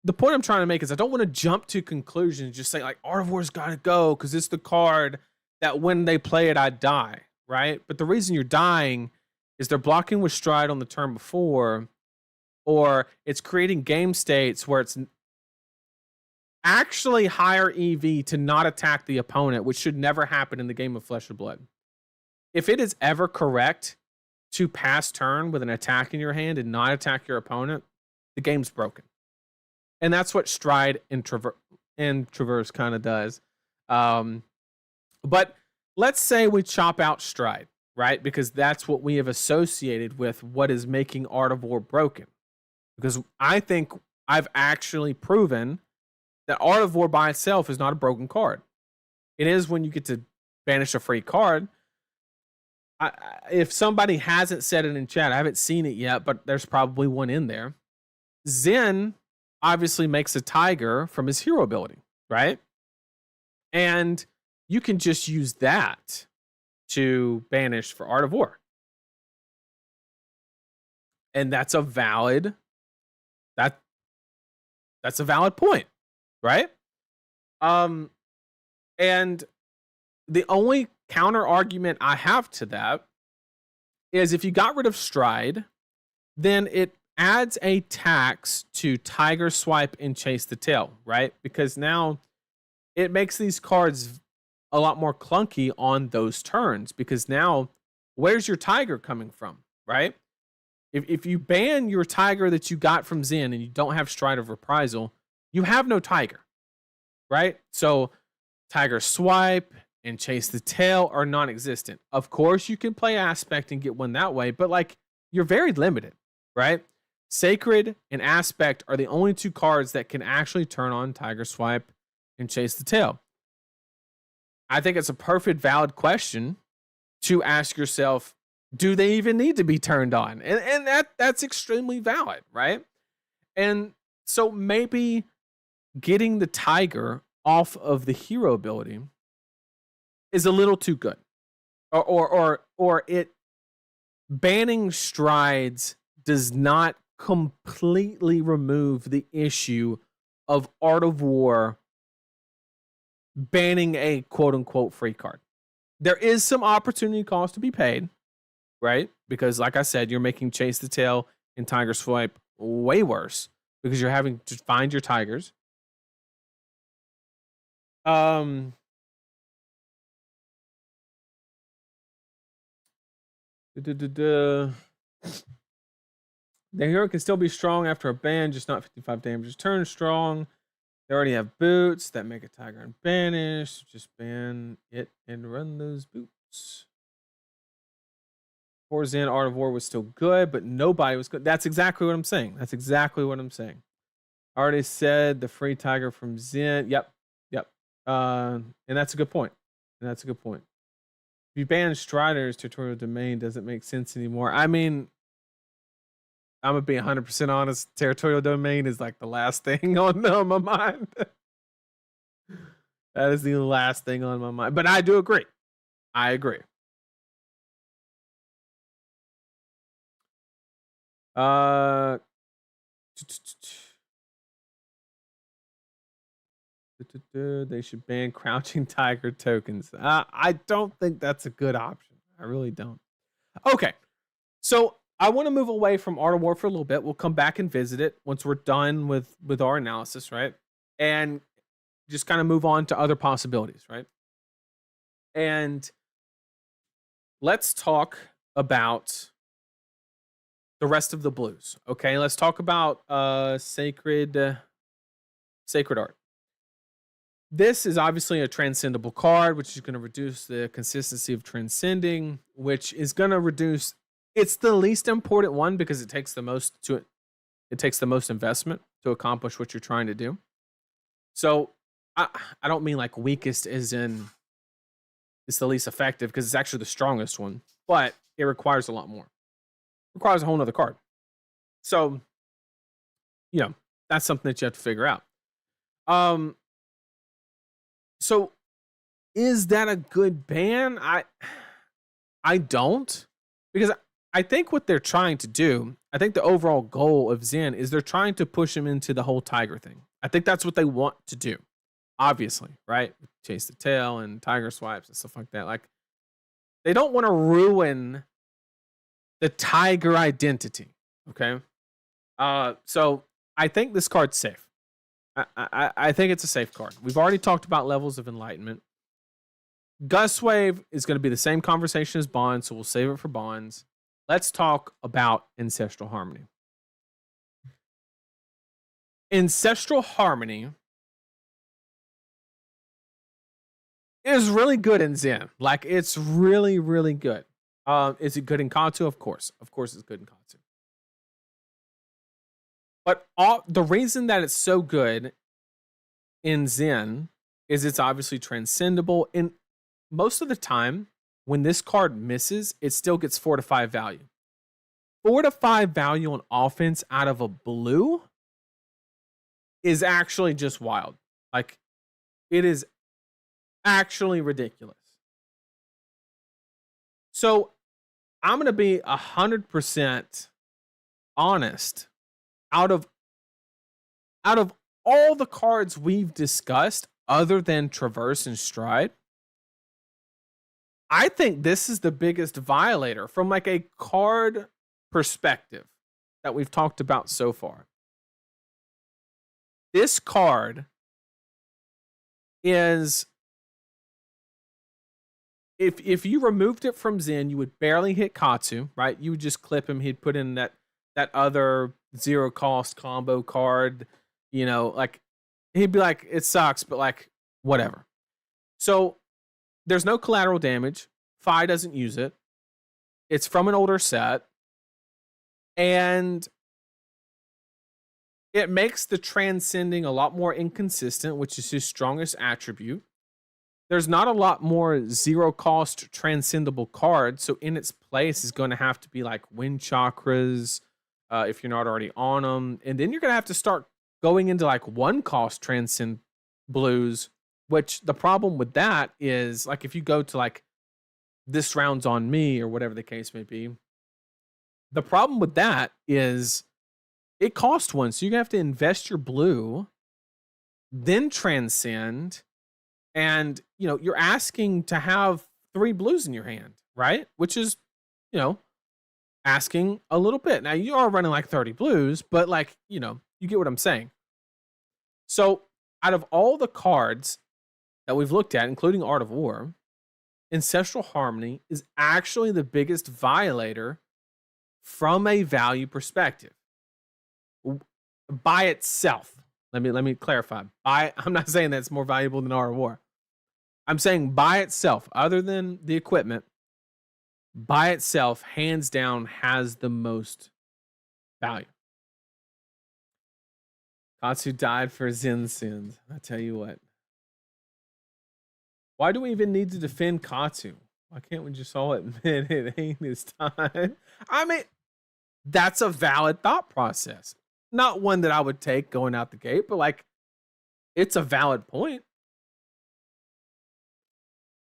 the point I'm trying to make is I don't want to jump to conclusions and just say like Art of War's gotta go because it's the card that when they play it, I die, right? But the reason you're dying is they're blocking with Stride on the turn before, or it's creating game states where it's actually higher EV to not attack the opponent, which should never happen in the game of Flesh and Blood. If it is ever correct to pass turn with an attack in your hand and not attack your opponent, the game's broken. And that's what Stride and Traverse kind of does. But let's say we chop out Stride, right? Because that's what we have associated with what is making Art of War broken. Because I think I've actually proven that Art of War by itself is not a broken card. It is when you get to banish a free card. If somebody hasn't said it in chat, I haven't seen it yet, but there's probably one in there. Zen obviously makes a tiger from his hero ability, right? And you can just use that to banish for Art of War. And that's a valid that's a valid point, right? And the only counter argument I have to that is if you got rid of Stride, then it adds a tax to Tiger Swipe and Chase the Tail, right? Because now it makes these cards a lot more clunky on those turns because now where's your Tiger coming from, right? If you ban your Tiger that you got from Zen and you don't have Stride of Reprisal, you have no Tiger, right? So Tiger Swipe and Chase the Tail are non-existent. Of course, you can play Aspect and get one that way, but like you're very limited, right? Sacred and Aspect are the only 2 cards that can actually turn on Tiger Swipe and Chase the Tail. I think it's a perfect valid question to ask yourself, do they even need to be turned on? And that's extremely valid, right? And so maybe getting the Tiger off of the hero ability is a little too good. Or it banning Strides does not completely remove the issue of Art of War banning a quote unquote free card. There is some opportunity cost to be paid, right? Because like I said, you're making Chase the Tail and Tiger Swipe way worse because you're having to find your tigers. The hero can still be strong after a ban, just not 55 damage turn strong. They already have boots that make a tiger and banish. Just ban it and run those boots. Zen Art of War was still good, but nobody was good. That's exactly what I'm saying. That's exactly what I'm saying. I already said the free tiger from Zen. Yep. And that's a good point. If you ban Strider's territorial domain, doesn't make sense anymore. I mean, I'm gonna be 100% honest. Territorial domain is like the last thing on my mind. That is the last thing on my mind. But I do agree. I agree. They should ban crouching tiger tokens. I don't think that's a good option. I really don't. Okay, so I want to move away from Art of War for a little bit. We'll come back and visit it once we're done with our analysis, right? And just kind of move on to other possibilities, right? And let's talk about the rest of the blues. Okay, let's talk about sacred art. This is obviously a transcendable card, which is going to reduce the consistency of transcending, which is going to reduce. It's the least important one because it takes the most investment to accomplish what you're trying to do. So I don't mean like weakest as in it's the least effective, because it's actually the strongest one, but it requires a lot more. It requires a whole nother card. So, that's something that you have to figure out. So is that a good ban? I don't, because I think what they're trying to do, I think the overall goal of Zen is they're trying to push him into the whole tiger thing. I think that's what they want to do, obviously, right? Chase the tail and tiger swipes and stuff like that. Like, they don't want to ruin the tiger identity, okay? So I think this card's safe. I think it's a safe card. We've already talked about levels of enlightenment. Gust Wave is going to be the same conversation as Bonds, so we'll save it for Bonds. Let's talk about Ancestral Harmony. Ancestral Harmony is really good in Zen. Like, it's really, really good. Is it good in Katsu? Of course. Of course it's good in Katsu. But the reason that it's so good in Zen is it's obviously transcendable. And most of the time, when this card misses, it still gets 4 to 5 value. 4 to 5 value on offense out of a blue is actually just wild. Like, it is actually ridiculous. So I'm going to be 100% honest. Out of all the cards we've discussed, other than Traverse and Stride, I think this is the biggest violator from like a card perspective that we've talked about so far. This card is, if you removed it from Zen, you would barely hit Katsu, right? You would just clip him. He'd put in that other 0 cost combo card, like, he'd be like, it sucks, but like, whatever. So there's no collateral damage. Phi doesn't use it. It's from an older set. And it makes the transcending a lot more inconsistent, which is his strongest attribute. There's not a lot more 0 cost transcendable cards. So in its place is going to have to be like Wind Chakras, if you're not already on them. And then you're going to have to start going into like 1 cost transcend blues, which the problem with that is, like, if you go to like This Round's on Me or whatever the case may be, the problem with that is it costs 1. So you're going to have to invest your blue, then transcend. And, you're asking to have 3 blues in your hand, right? Which is, asking a little bit. Now, you are running like 30 blues, but like, you get what I'm saying. So out of all the cards that we've looked at, including Art of War, Ancestral Harmony is actually the biggest violator from a value perspective. by itself. Let me clarify. I'm not saying that's more valuable than Art of War. I'm saying by itself, other than the equipment, by itself, hands down, has the most value. Katsu died for Zen's sins. I tell you what. Why do we even need to defend Katsu? Why can't we just all admit it ain't his time? I mean, that's a valid thought process. Not one that I would take going out the gate, but like, it's a valid point.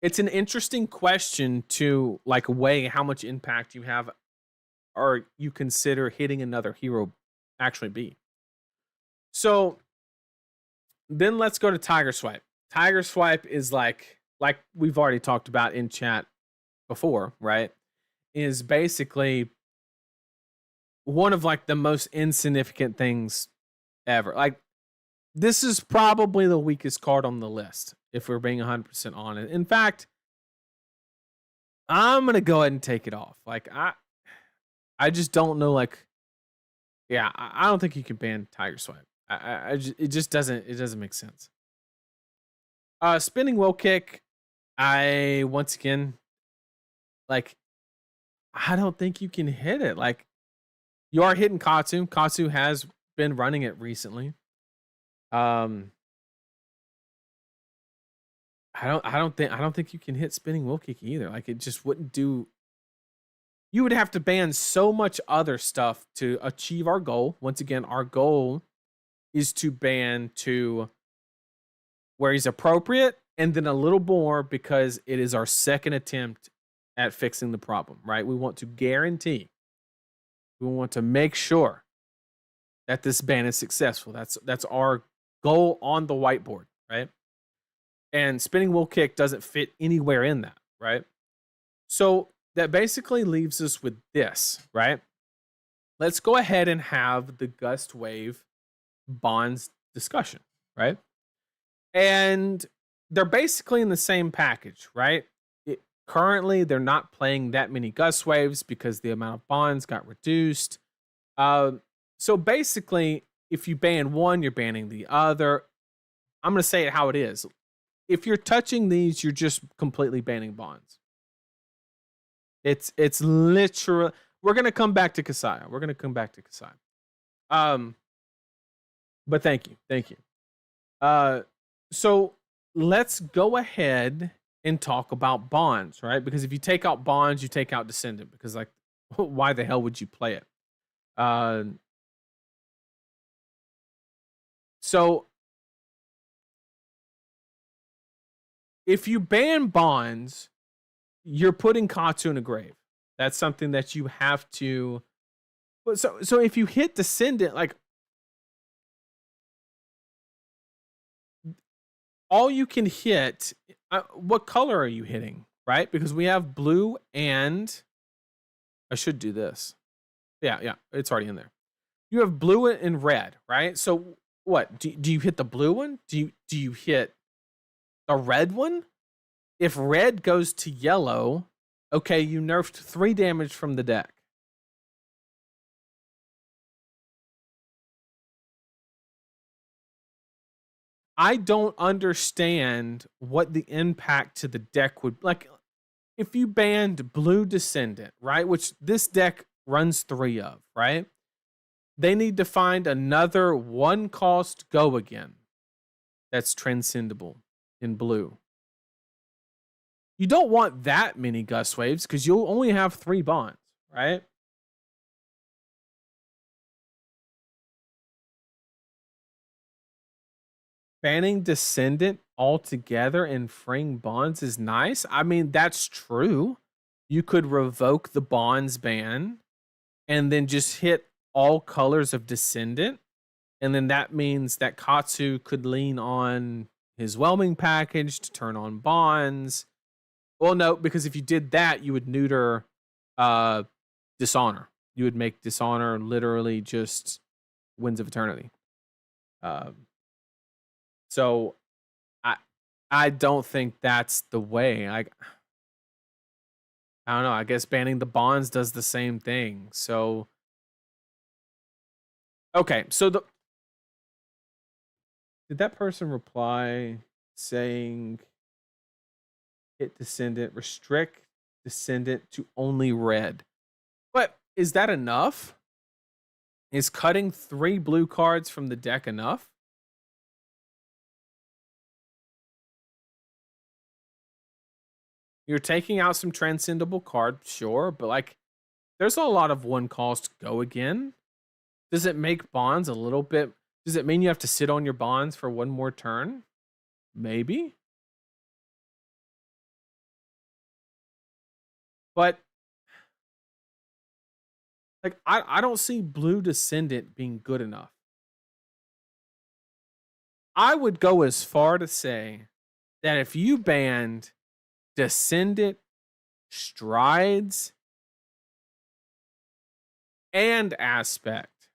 It's an interesting question to like weigh how much impact you have or you consider hitting another hero actually be. So then let's go to Tiger Swipe. Tiger Swipe is like we've already talked about in chat before, right? Is basically one of like the most insignificant things ever. Like, this is probably the weakest card on the list, if we're being 100% honest. In fact, I'm gonna go ahead and take it off. Like, I just don't know. Like, yeah, I don't think you can ban Tiger Swipe. It just doesn't make sense. Spinning Will Kick, I once again, like, I don't think you can hit it. Like, you are hitting Katsu. Katsu has been running it recently. I don't think you can hit Spinning Will Kick either. Like, it just wouldn't do. You would have to ban so much other stuff to achieve our goal. Once again, our goal is to ban to where he's appropriate, and then a little more because it is our second attempt at fixing the problem, right? We want to guarantee, we want to make sure that this ban is successful. That's our goal on the whiteboard, right? And Spinning Will Kick doesn't fit anywhere in that, right? So that basically leaves us with this, right? Let's go ahead and have the Gust Wave bonds discussion, right? And they're basically in the same package, right? Currently, they're not playing that many Gust Waves because the amount of bonds got reduced. So basically, if you ban one, you're banning the other. I'm going to say it how it is. If you're touching these, you're just completely banning bonds. It's literal. We're going to come back to Kasaya. But thank you. So let's go ahead and talk about bonds, right? Because if you take out bonds, you take out Descendant. Because like, why the hell would you play it? So if you ban bonds, you're putting Katsu in a grave. That's something that you have to. So if you hit Descendant, like, all you can hit, what color are you hitting, right? Because we have blue and I should do this. Yeah, it's already in there. You have blue and red, right? So what? Do you hit the blue one? Do you hit the red one? If red goes to yellow, okay, you nerfed 3 damage from the deck. I don't understand what the impact to the deck would like. If you banned Blue Descendant, right, which this deck runs 3 of, right? They need to find another 1-cost go again that's transcendable in blue. You don't want that many Gust Waves because you'll only have 3 bonds, right? Banning Descendant altogether and freeing bonds is nice. I mean, that's true. You could revoke the bonds ban and then just hit all colors of Descendant. And then that means that Katsu could lean on his Whelming package to turn on bonds. Well, no, because if you did that, you would neuter Dishonor. You would make Dishonor literally just Winds of Eternity. So I don't think that's the way. I don't know. I guess banning the bonds does the same thing. So okay, so Did that person reply saying hit descendant, restrict descendant to only red? But is that enough? Is cutting 3 blue cards from the deck enough? You're taking out some transcendable card, sure, but like there's a lot of one cost go again. Does it make bonds a little bit? Does it mean you have to sit on your bonds for one more turn? Maybe. But like I don't see blue descendant being good enough. I would go as far to say that if you banned descendant, strides, and aspect,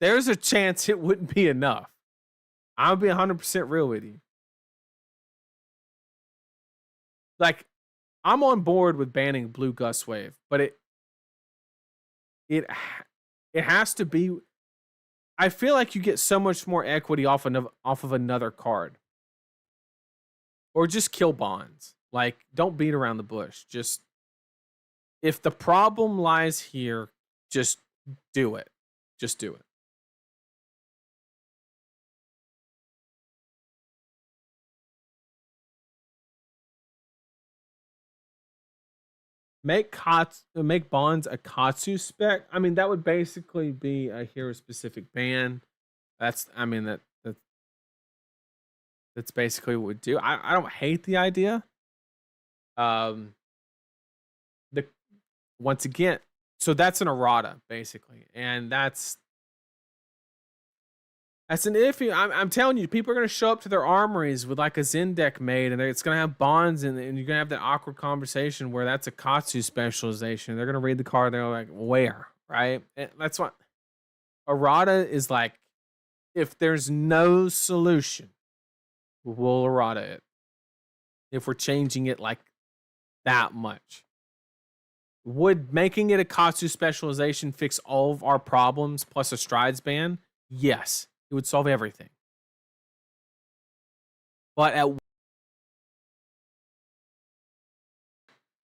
there's a chance it wouldn't be enough. I'll be 100% real with you. Like, I'm on board with banning blue gust wave, but it has to be. I feel like you get so much more equity off of another card, or just kill bonds. Like, don't beat around the bush. Just if the problem lies here, just do it. Just do it. Make bonds a Katsu spec. I mean, that would basically be a hero specific ban. That's that's basically what we'd do. I don't hate the idea. The once again, so that's an errata basically, and that's an iffy. I'm telling you, people are gonna show up to their armories with like a Zen deck made, and it's gonna have bonds, and you're gonna have that awkward conversation where that's a Katsu specialization. They're gonna read the card, they're like, where, right? And that's what errata is like. If there's no solution, we'll errata it. If we're changing it like that much. Would making it a Katsu specialization fix all of our problems plus a strides ban? Yes, it would solve everything. But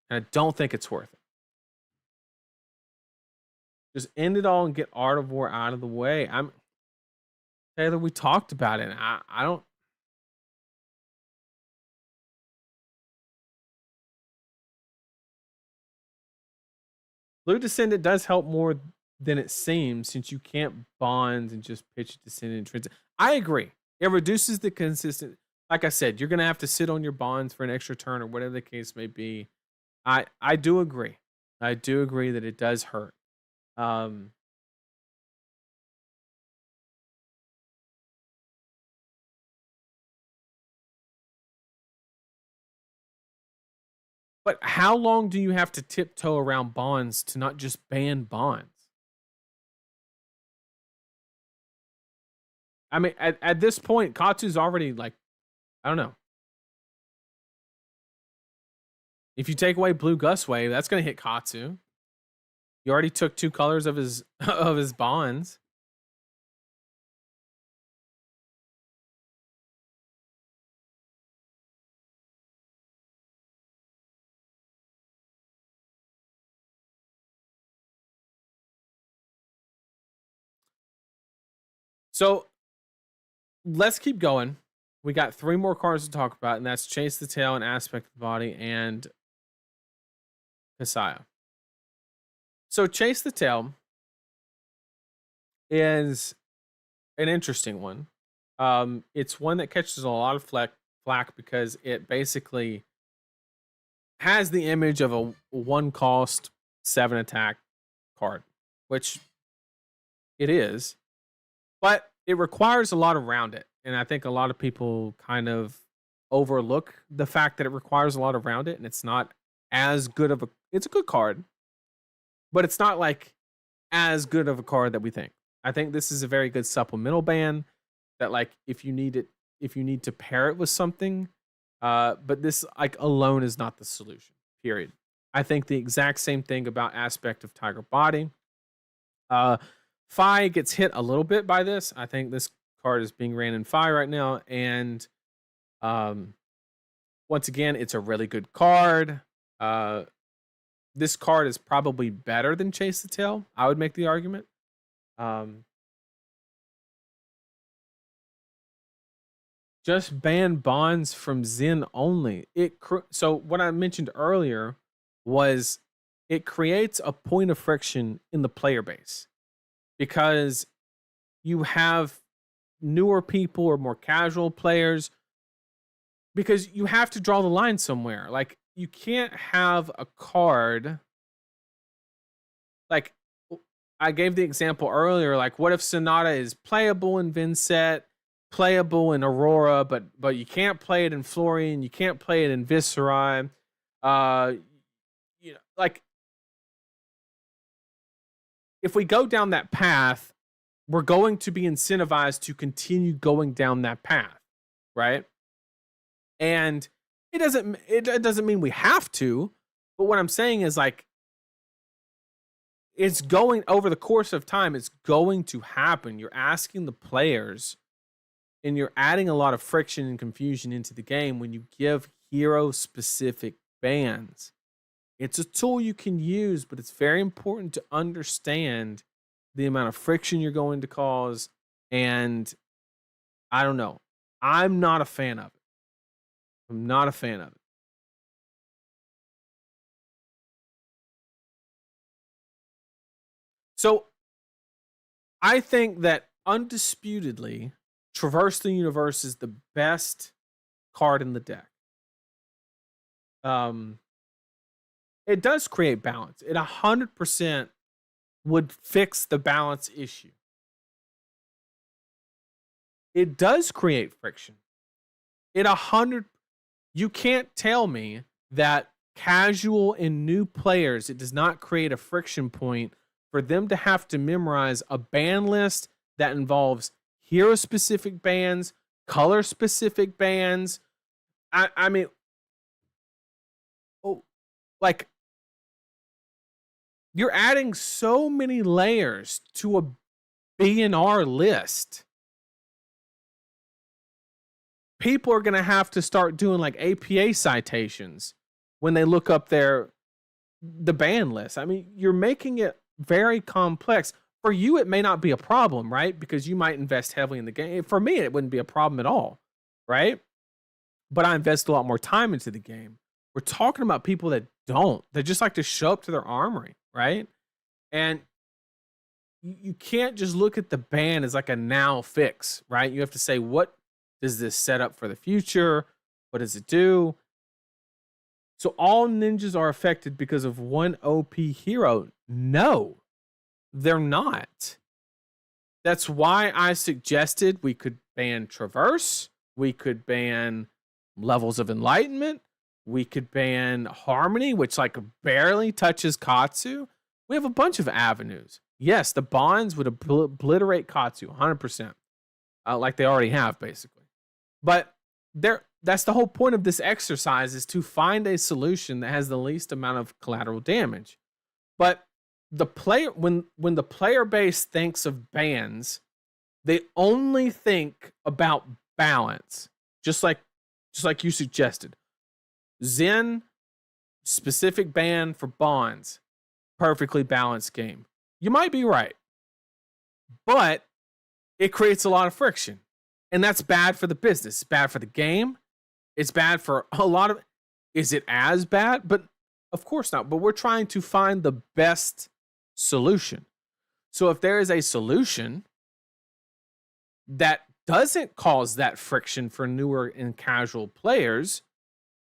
I don't think it's worth it. Just end it all and get Art of War out of the way. Taylor, we talked about it. I don't. Blue Descendant does help more than it seems, since you can't bond and just pitch Descendant. I agree. It reduces the consistent. Like I said, you're gonna have to sit on your bonds for an extra turn or whatever the case may be. I do agree. I do agree that it does hurt. Um, but how long do you have to tiptoe around bonds to not just ban bonds? I mean, at this point, Katsu's already like, I don't know. If you take away Blue Gust Wave, that's gonna hit Katsu. You already took 2 colors of his of his bonds. So let's keep going. We got 3 more cards to talk about, and that's Chase the Tail and Aspect of the Body and Kasaya. So Chase the Tail is an interesting one. It's one that catches a lot of flack because it basically has the image of a 1 cost 7 attack card, which it is, but it requires a lot around it. And I think a lot of people kind of overlook the fact that it requires a lot around it, and it's not as good of a. It's a good card, but it's not like as good of a card that we think. I think this is a very good supplemental ban that, like, if you need it, if you need to pair it with something, but this like alone is not the solution. Period. I think the exact same thing about Aspect of Tiger Body. Fi gets hit a little bit by this. I think this card is being ran in Fi right now, and um, once again, it's a really good card. This card is probably better than Chase the Tail. I would make the argument. Just ban bonds from Zen only. So what I mentioned earlier was it creates a point of friction in the player base because you have newer people or more casual players, because you have to draw the line somewhere. Like, you can't have a card like, I gave the example earlier, like, what if Sonata is playable in Vincent, playable in Aurora, but you can't play it in Florian, you can't play it in Viscerai. Like, if we go down that path, we're going to be incentivized to continue going down that path, right? And it doesn't mean we have to, but what I'm saying is, like, it's going over the course of time, it's going to happen. You're asking the players, and you're adding a lot of friction and confusion into the game when you give hero specific bans. It's a tool you can use, but it's very important to understand the amount of friction you're going to cause. And I don't know. I'm not a fan of it. I'm not a fan of it. So I think that undisputedly, Traverse the Universe is the best card in the deck. It does create balance. It 100% would fix the balance issue. It does create friction. You can't tell me that casual and new players, it does not create a friction point for them to have to memorize a ban list that involves hero specific bans, color specific bans. I mean, like, you're adding so many layers to a BNR list. People are going to have to start doing like APA citations when they look up the ban list. I mean, you're making it very complex. For you, it may not be a problem, right? Because you might invest heavily in the game. For me, it wouldn't be a problem at all, right? But I invest a lot more time into the game. We're talking about people that don't. They just like to show up to their armory, right? And you can't just look at the ban as like a now fix, right? You have to say, what does this set up for the future? What does it do? So all ninjas are affected because of one OP hero? No, they're not. That's why I suggested we could ban Traverse. We could ban Levels of Enlightenment. We could ban Harmony, which like barely touches Katsu. We have a bunch of avenues. Yes, the bonds would obliterate Katsu 100%, like they already have, basically. But that's the whole point of this exercise, is to find a solution that has the least amount of collateral damage. But the player, when the player base thinks of bans, they only think about balance, just like you suggested. Zen specific ban for bonds, perfectly balanced game. You might be right, but it creates a lot of friction, and that's bad for the business. It's bad for the game. It's bad for a lot of. Is it as bad? But of course not. But we're trying to find the best solution. So if there is a solution that doesn't cause that friction for newer and casual players,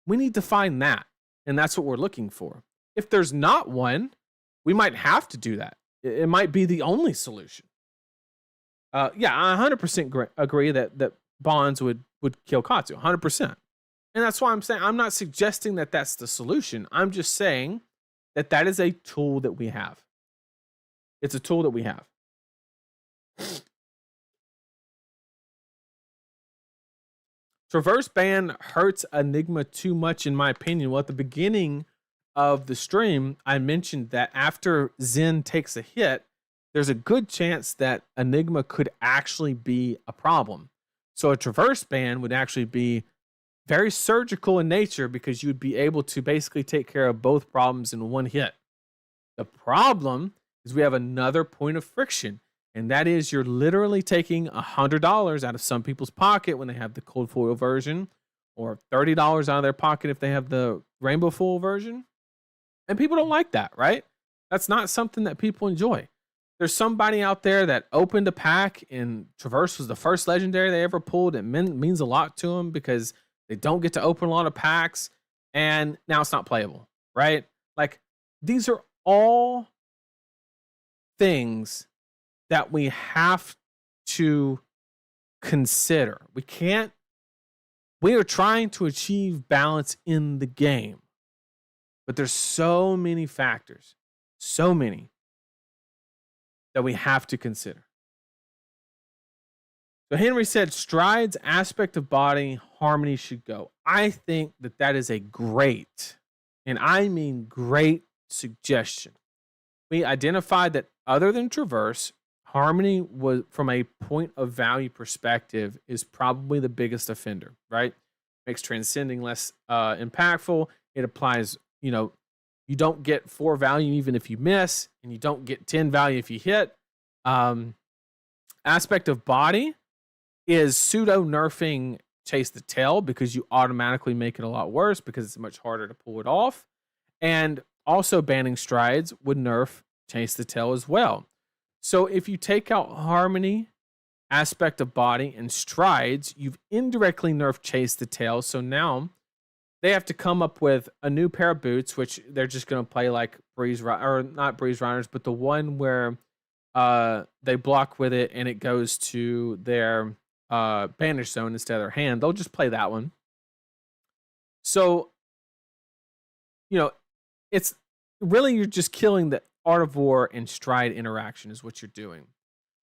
we need to find that. And that's what we're looking for. If there's not one, we might have to do that. It might be the only solution. Yeah, I 100% agree that bonds would kill Katsu, 100%. And that's why I'm saying, I'm not suggesting that that's the solution. I'm just saying that is a tool that we have. It's a tool that we have. Traverse ban hurts Enigma too much, in my opinion. Well, at the beginning of the stream, I mentioned that after Zen takes a hit, there's a good chance that Enigma could actually be a problem. So a traverse ban would actually be very surgical in nature because you would be able to basically take care of both problems in one hit. The problem is we have another point of friction, and that is you're literally taking $100 out of some people's pocket when they have the cold foil version, or $30 out of their pocket if they have the rainbow foil version. And people don't like that, right? That's not something that people enjoy. There's somebody out there that opened a pack and Traverse was the first legendary they ever pulled. It means a lot to them because they don't get to open a lot of packs, and now it's not playable, right? Like, these are all things that we have to consider. We are trying to achieve balance in the game, but there's so many factors, so many that we have to consider. So Henry said strides, aspect of body, harmony should go. I think that is a great, and I mean great, suggestion. We identified that other than traverse, harmony was, from a point of value perspective, is probably the biggest offender, right? Makes transcending less impactful. It applies, you don't get 4 value even if you miss, and you don't get 10 value if you hit. Aspect of body is pseudo nerfing chase the tail because you automatically make it a lot worse because it's much harder to pull it off. And also banning strides would nerf chase the tail as well. So if you take out harmony, aspect of body, and strides, you've indirectly nerfed chase the tail. So now they have to come up with a new pair of boots, which they're just going to play like not Breeze Riders, but the one where they block with it and it goes to their banish zone instead of their hand. They'll just play that one. So, it's really, you're just killing the Art of War and stride interaction is what you're doing.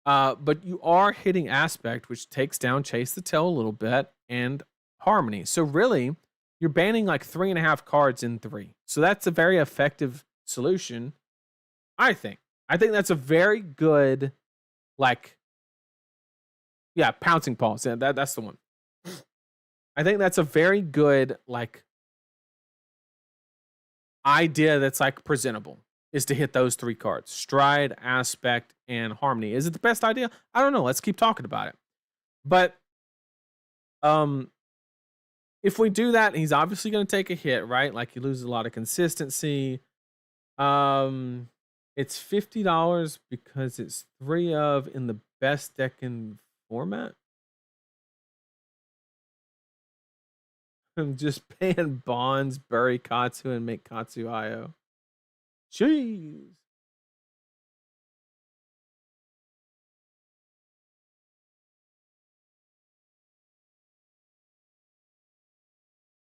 But you are hitting aspect, which takes down chase the tail a little bit, and harmony. So really, you're banning like 3.5 cards in 3. So that's a very effective solution, I think. I think that's a very good, pouncing paws. Yeah, that's the one. I think that's a very good, idea that's presentable, is to hit those 3 cards: stride, aspect, and harmony. Is it the best idea? I don't know. Let's keep talking about it. But if we do that, he's obviously going to take a hit, right? Like, he loses a lot of consistency. It's $50 because it's 3 of in the best deck in format. I'm just paying bonds, bury Katsu, and make Katsu IO. Jeez.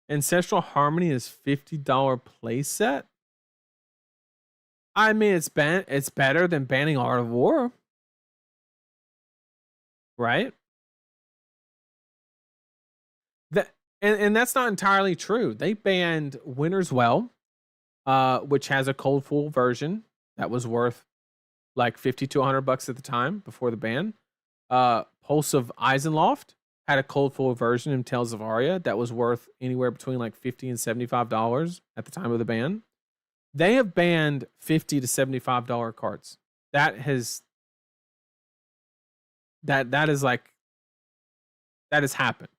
Ancestral Harmony is $50 playset. I mean, it's better than banning Art of War, right? And that's not entirely true. They banned Winter's Well, which has a cold full version that was worth like $50 to $100 at the time before the ban. Pulse of Eisenloft had a cold full version in Tales of Aria that was worth anywhere between like $50 and $75 at the time of the ban. They have banned $50 to $75 cards. That has happened.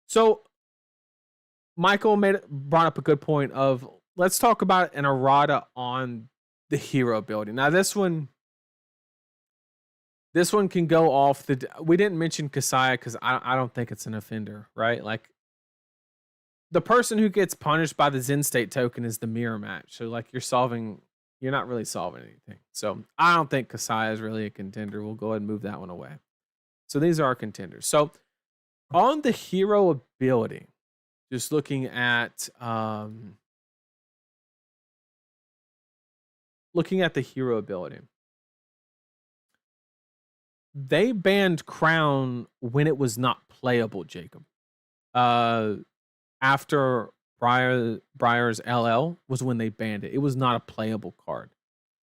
So Michael brought up a good point of, let's talk about an errata on the hero ability. Now this one can go off the. We didn't mention Kasaya because I don't think it's an offender, right? Like, the person who gets punished by the Zen State token is the mirror match. So like, you're not really solving anything. So I don't think Kasaya is really a contender. We'll go ahead and move that one away. So these are our contenders. So on the hero ability, just looking at the hero ability, they banned Crown when it was not playable, Jacob. After Briar's LL was when they banned it. It was not a playable card.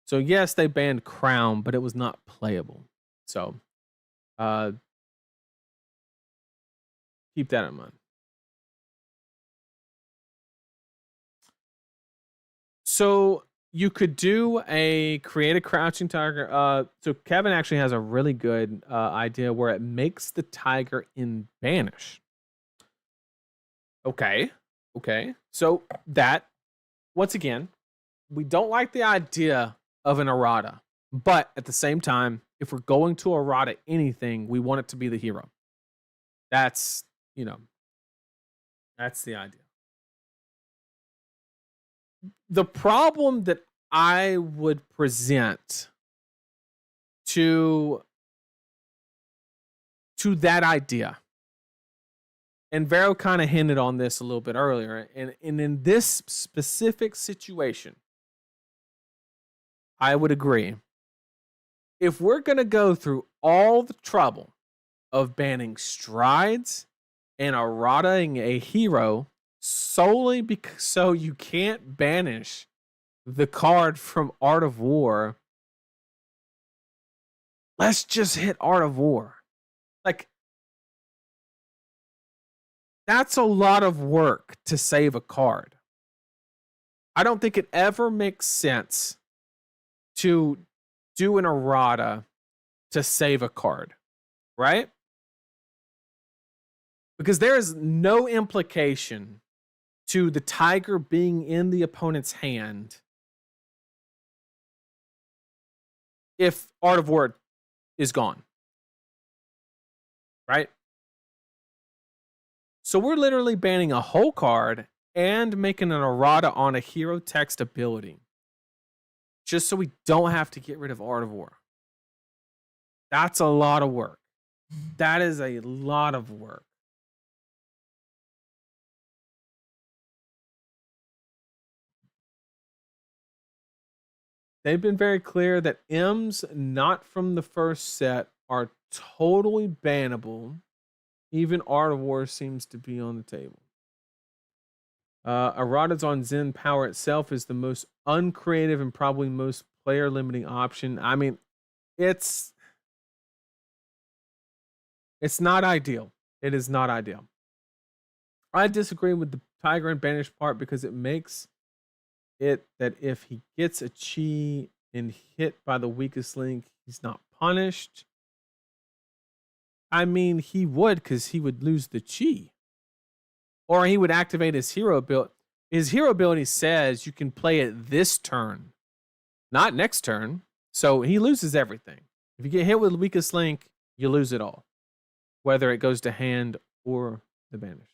So yes, they banned Crown, but it was not playable. So keep that in mind. So you could create a crouching tiger. So Kevin actually has a really good idea where it makes the tiger in banish. Okay. So that, once again, we don't like the idea of an errata, but at the same time, if we're going to errata anything, we want it to be the hero. That's that's the idea. The problem that I would present to that idea, and Vero kind of hinted on this a little bit earlier, and in this specific situation, I would agree. If we're going to go through all the trouble of banning strides and errataing a hero solely because so you can't banish the card from Art of War, let's just hit Art of War. Like, that's a lot of work to save a card. I don't think it ever makes sense to do an errata to save a card, right? Because there is no implication to the tiger being in the opponent's hand if Art of War is gone, right? So we're literally banning a whole card and making an errata on a hero text ability just so we don't have to get rid of Art of War. That's a lot of work. That is a lot of work. They've been very clear that M's not from the first set are totally bannable. Even Art of War seems to be on the table. Erratas on Zen Power itself is the most uncreative and probably most player limiting option. I mean, it's not ideal. It is not ideal. I disagree with the Tiger and Banish part because it makes it that if he gets a chi and hit by the weakest link, he's not punished. I mean, he would, because he would lose the chi. Or he would activate his hero ability. His hero ability says you can play it this turn, not next turn. So he loses everything. If you get hit with the weakest link, you lose it all, whether it goes to hand or the banish.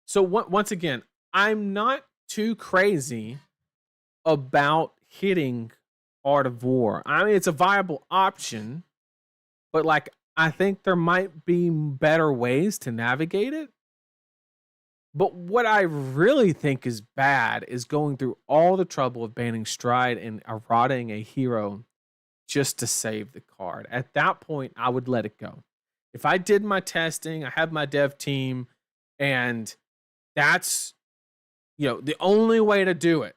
So once again, I'm not too crazy about hitting Art of War. I mean, it's a viable option, but like, I think there might be better ways to navigate it. But what I really think is bad is going through all the trouble of banning Stride and errataing a hero just to save the card. At that point, I would let it go. If I did my testing, I had my dev team, and that's, the only way to do it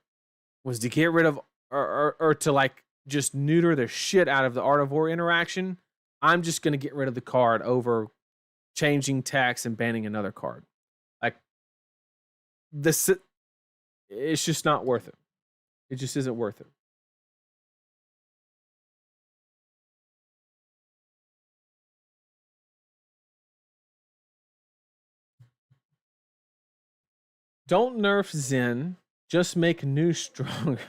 was to get rid of or to like just neuter the shit out of the Art of War interaction, I'm just going to get rid of the card over changing text and banning another card. Like, it's just not worth it. It just isn't worth it. Don't nerf Zen. Just make new stronger.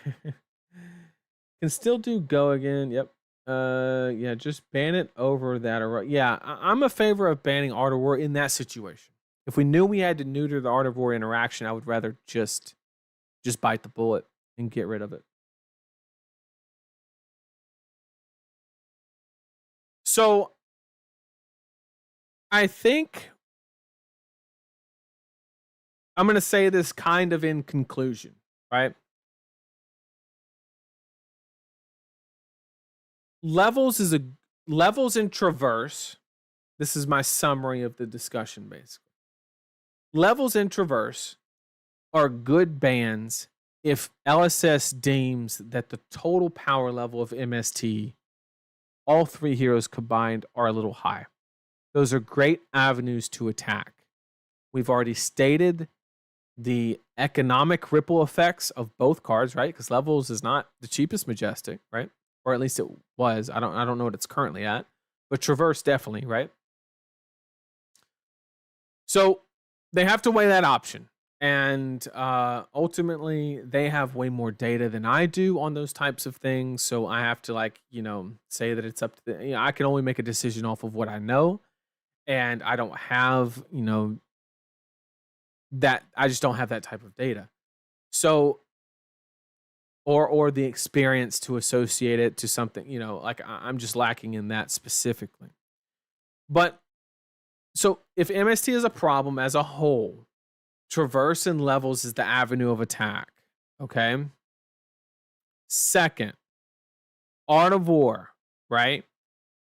Can still do go again. Yep. Yeah, just ban it over that. Yeah, I'm a favor of banning Art of War in that situation. If we knew we had to neuter the Art of War interaction, I would rather just bite the bullet and get rid of it. So I think I'm going to say this kind of in conclusion, right? Levels is levels and traverse. This is my summary of the discussion, basically. Levels and traverse are good bans if LSS deems that the total power level of MST, all three heroes combined, are a little high. Those are great avenues to attack. We've already stated the economic ripple effects of both cards, right? Because levels is not the cheapest Majestic, right? Or at least it was. I don't know what it's currently at, but Traverse definitely, right? So they have to weigh that option, and ultimately they have way more data than I do on those types of things. So I have to say that it's up to the. I can only make a decision off of what I know, and I don't have that. I just don't have that type of data. So or the experience to associate it to something, I'm just lacking in that specifically. But so if MST is a problem as a whole, traverse and levels is the avenue of attack. Okay. Second, Art of War, right?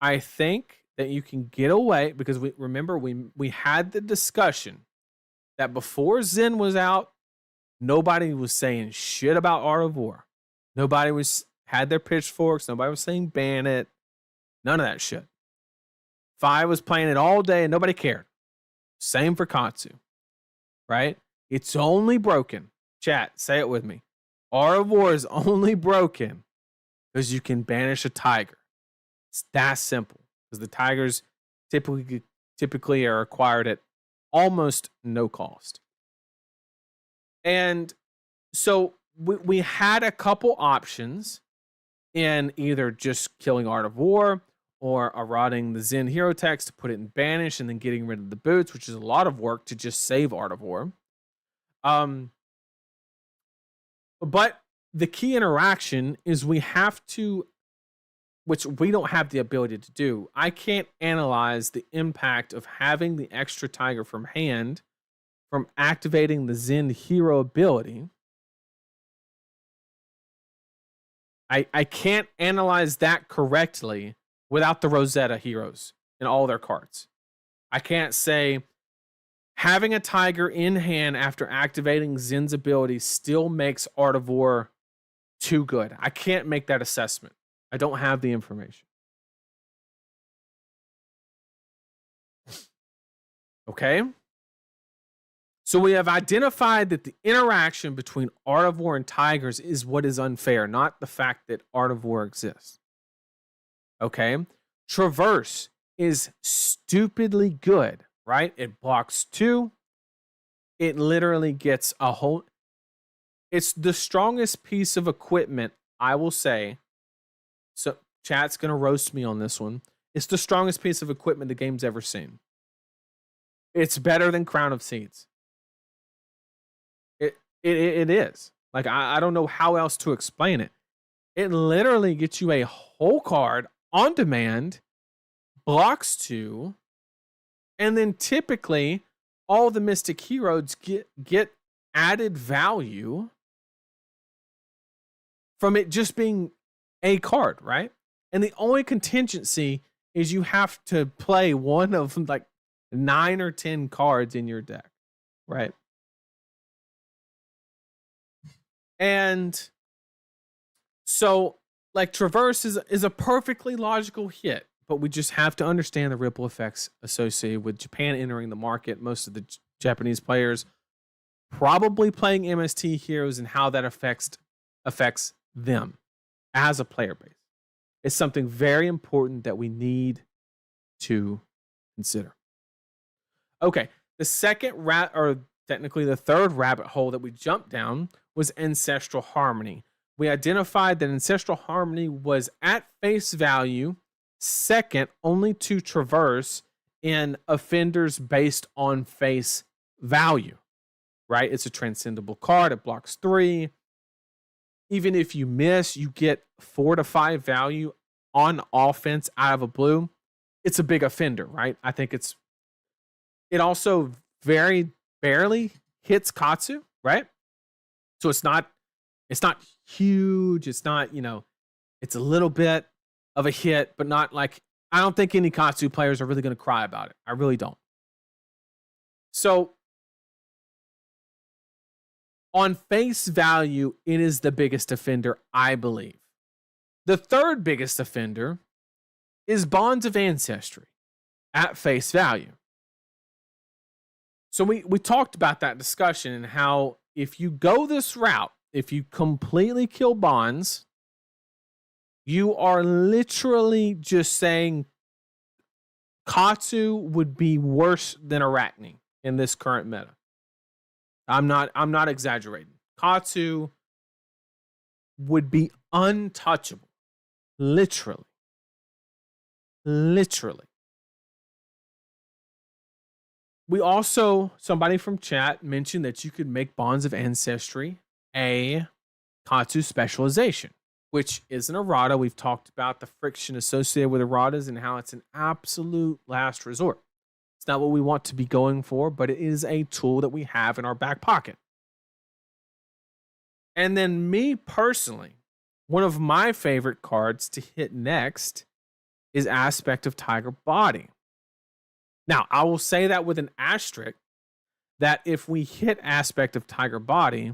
I think that you can get away because we had the discussion that before Zen was out, nobody was saying shit about Art of War. Nobody had their pitchforks. Nobody was saying ban it. None of that shit. Fi was playing it all day and nobody cared. Same for Katsu, right? It's only broken. Chat, say it with me. Art of War is only broken because you can banish a tiger. It's that simple. Because the tigers typically are acquired at almost no cost. And so we had a couple options in either just killing Art of War or eroding the Zen hero text to put it in banish and then getting rid of the boots, which is a lot of work to just save Art of War. But the key interaction is we have to, which we don't have the ability to do. I can't analyze the impact of having the extra tiger from hand from activating the Zen hero ability. I can't analyze that correctly without the Rosetta heroes in all their cards. I can't say having a tiger in hand after activating Zen's ability still makes Art of War too good. I can't make that assessment. I don't have the information. Okay? So we have identified that the interaction between Art of War and Tigers is what is unfair, not the fact that Art of War exists. Okay? Traverse is stupidly good, right? It blocks 2. It literally gets a whole... It's the strongest piece of equipment, I will say. So chat's going to roast me on this one. It's the strongest piece of equipment the game's ever seen. It's better than Crown of Seeds. It is. Like, I don't know how else to explain it. It literally gets you a whole card on demand, blocks 2, and then typically all the Mystic Heroes get added value from it just being a card, right? And the only contingency is you have to play one of like 9 or 10 cards in your deck, right? And so, like, Traverse is a perfectly logical hit, but we just have to understand the ripple effects associated with Japan entering the market. Most of the Japanese players probably playing MST heroes and how that affects them as a player base. It's something very important that we need to consider. Okay, the second technically the third rabbit hole that we jumped down was Ancestral Harmony. We identified that Ancestral Harmony was at face value second only to Traverse in offenders based on face value, right? It's a transcendable card. It blocks 3. Even if you miss, you get 4 to 5 value on offense out of a blue. It's a big offender, right? I think it also very barely hits Katsu, right? So it's not huge. It's not, it's a little bit of a hit, but not like I don't think any Katsu players are really going to cry about it. I really don't. So, on face value, it is the biggest offender, I believe. The third biggest offender is bonds of ancestry at face value. So we talked about that discussion and how if you go this route, if you completely kill bonds, you are literally just saying Katsu would be worse than Arachne in this current meta. I'm not exaggerating. Katsu would be untouchable. Literally. We also, somebody from chat mentioned that you could make bonds of ancestry a Katsu specialization, which is an errata. We've talked about the friction associated with erratas and how it's an absolute last resort. It's not what we want to be going for, but it is a tool that we have in our back pocket. And then me personally, one of my favorite cards to hit next is Aspect of Tiger Body. Now, I will say that with an asterisk that if we hit Aspect of Tiger Body,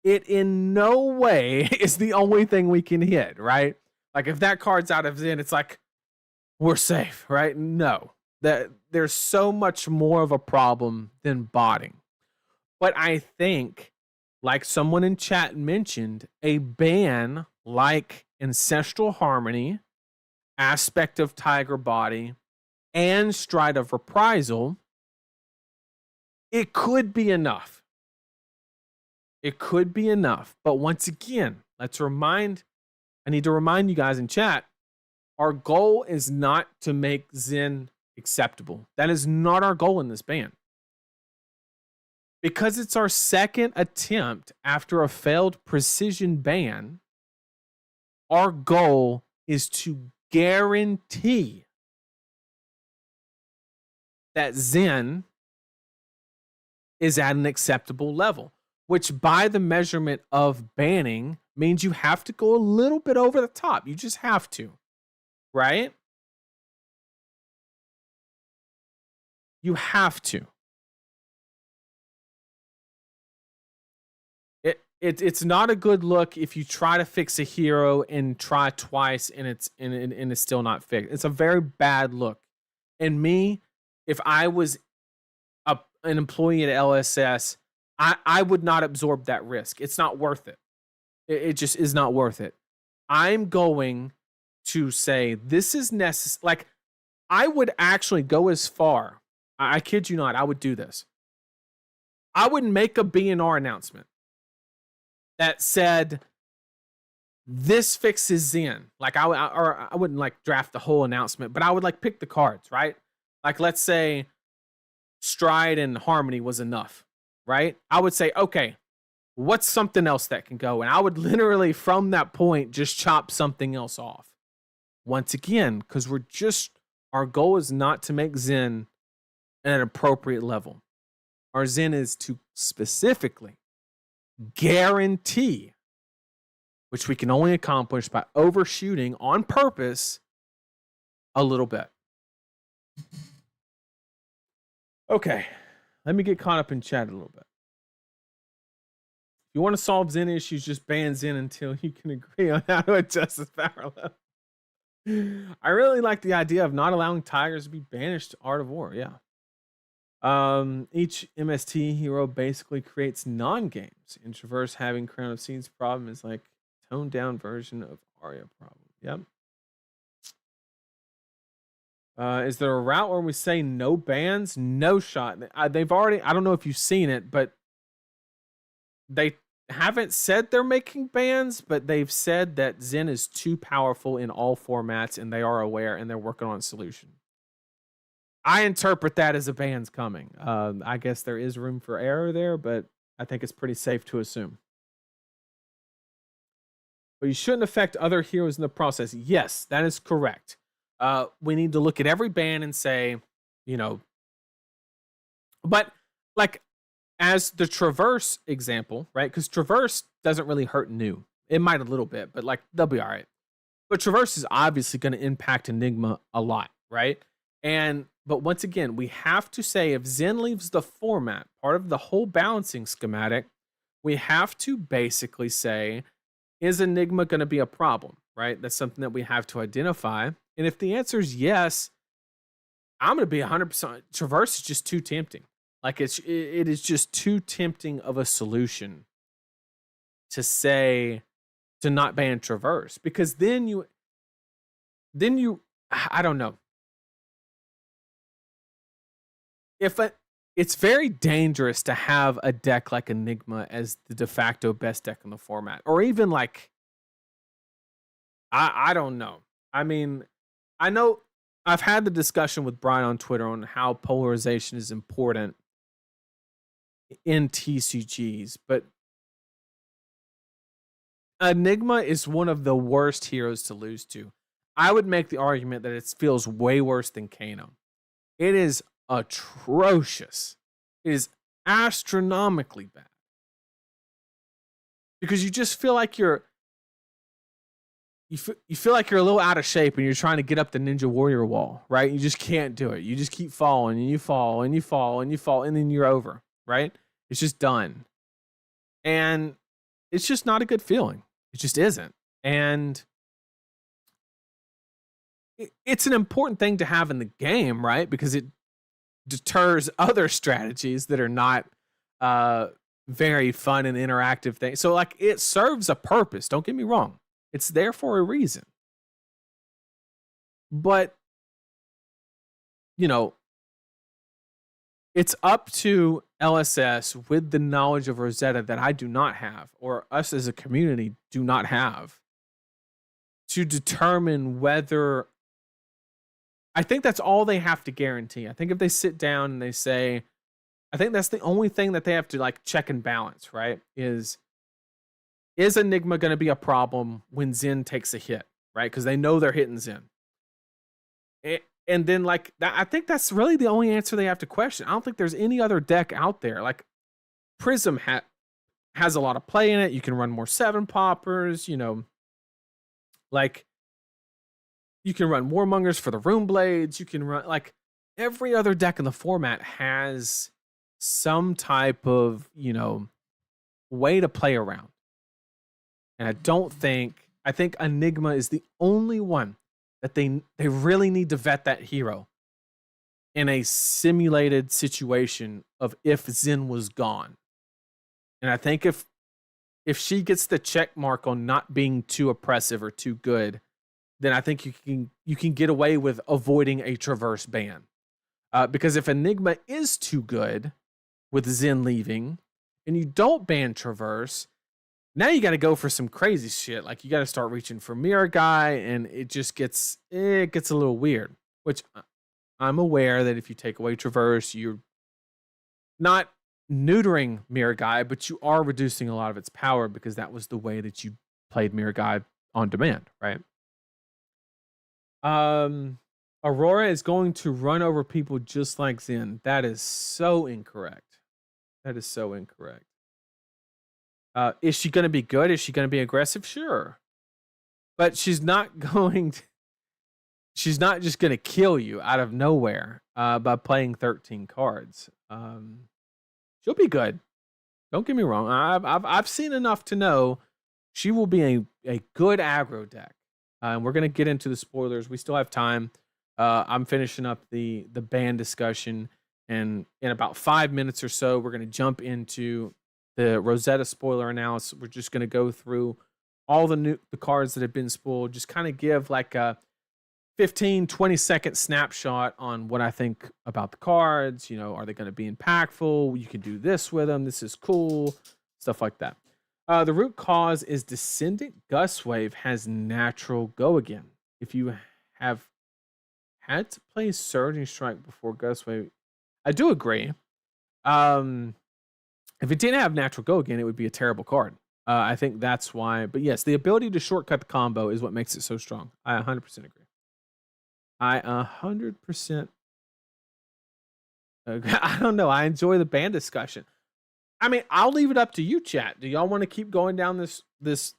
it in no way is the only thing we can hit, right? Like if that card's out of Zen, it's like, we're safe, right? No. That there's so much more of a problem than botting. But I think, like someone in chat mentioned, a ban like Ancestral Harmony, Aspect of Tiger Body, and Stride of Reprisal, it could be enough. It could be enough. But once again, I need to remind you guys in chat, our goal is not to make Zen acceptable. That is not our goal in this ban. Because it's our second attempt after a failed precision ban, our goal is to guarantee that Zen is at an acceptable level, which by the measurement of banning means you have to go a little bit over the top. You just have to, right? You have to. It's not a good look if you try to fix a hero and try twice and it's still not fixed. It's a very bad look. And me, if I was an employee at LSS, I would not absorb that risk. It's not worth it. It just is not worth it. I'm going to say this is necessary. Like, I would actually go as far. I kid you not. I would do this. I would make a BNR announcement that said, this fixes Zen. Like, I wouldn't like draft the whole announcement, but I would like pick the cards, right? Like, let's say Stride and Harmony was enough, right? I would say, okay, what's something else that can go? And I would literally, from that point, just chop something else off. Once again, because our goal is not to make Zen at an appropriate level. Our Zen is to specifically guarantee, which we can only accomplish by overshooting on purpose a little bit. Okay, let me get caught up in chat a little bit. If you want to solve Zen issues, just ban Zen until you can agree on how to adjust this power level. I really like the idea of not allowing tigers to be banished to Art of War. Yeah. Each MST hero basically creates non-games. In Traverse, having Crown of Seeds problem is like toned down version of Arya problem. Yep. Is there a route where we say no bans? No shot. They've already, I don't know if you've seen it, but they haven't said they're making bans, but they've said that Zen is too powerful in all formats and they are aware and they're working on a solution. I interpret that as a ban's coming. I guess there is room for error there, but I think it's pretty safe to assume. But you shouldn't affect other heroes in the process. Yes, that is correct. We need to look at every ban and say, but like as the Traverse example, right? Because Traverse doesn't really hurt new. It might a little bit, but like they'll be all right. But Traverse is obviously going to impact Enigma a lot, right? But once again, we have to say if Zen leaves the format, part of the whole balancing schematic, we have to basically say, is Enigma going to be a problem, right? That's something that we have to identify. And if the answer is yes, I'm going to be 100%. Traverse is just too tempting. Like it is just too tempting of a solution to say to not ban Traverse, because then you I don't know. It's very dangerous to have a deck like Enigma as the de facto best deck in the format, or even like I don't know. I mean, I know I've had the discussion with Brian on Twitter on how polarization is important in TCGs, but Enigma is one of the worst heroes to lose to. I would make the argument that it feels way worse than Kano. It is atrocious. It is astronomically bad. Because you just feel like you feel like you're a little out of shape and you're trying to get up the Ninja Warrior wall, right? You just can't do it. You just keep falling and you fall and you fall and you fall and then you're over, right? It's just done. And it's just not a good feeling. It just isn't. And it's an important thing to have in the game, right? Because it deters other strategies that are not very fun and interactive things. So like it serves a purpose. Don't get me wrong. It's there for a reason. But, you know, it's up to LSS with the knowledge of Rosetta that I do not have, or us as a community do not have, to determine whether. I think that's all they have to guarantee. I think if they sit down and they say, I think that's the only thing that they have to like check and balance, right? Is Enigma going to be a problem when Zen takes a hit, right? Because they know they're hitting Zen. And then like I think that's really the only answer they have to question. I don't think there's any other deck out there. Like Prism has a lot of play in it. You can run more 7-poppers, you know, like you can run Warmongers for the Rune Blades. You can run like every other deck in the format has some type of, you know, way to play around. And I think Enigma is the only one that they really need to vet that hero in a simulated situation of if Zen was gone. And I think if she gets the check mark on not being too oppressive or too good, then I think you can get away with avoiding a Traverse ban. Because if Enigma is too good with Zen leaving and you don't ban Traverse, now you got to go for some crazy shit. Like you got to start reaching for Mirror Guy, and it gets a little weird. Which I'm aware that if you take away Traverse, you're not neutering Mirror Guy, but you are reducing a lot of its power because that was the way that you played Mirror Guy on demand, right? Aurora is going to run over people just like Zen. That is so incorrect. That is so incorrect. Is she going to be good? Is she going to be aggressive? Sure. But she's not going to, she's not just going to kill you out of nowhere by playing 13 cards. She'll be good. Don't get me wrong. I've seen enough to know she will be a good aggro deck. And we're going to get into the spoilers. We still have time. I'm finishing up the ban discussion. And in about 5 minutes or so, we're going to jump into the Rosetta spoiler analysis. We're just going to go through all the cards that have been spoiled. Just kind of give like a 15-20 second snapshot on what I think about the cards. You know, are they going to be impactful? You can do this with them. This is cool. Stuff like that. The root cause is Descendant Gustwave has natural go again. If you have had to play Surging Strike before Gustwave, I do agree. If it didn't have natural go again, it would be a terrible card. I think that's why. But yes, the ability to shortcut the combo is what makes it so strong. I 100% agree. I 100% agree. I don't know. I enjoy the ban discussion. I mean, I'll leave it up to you, chat. Do y'all want to keep going down this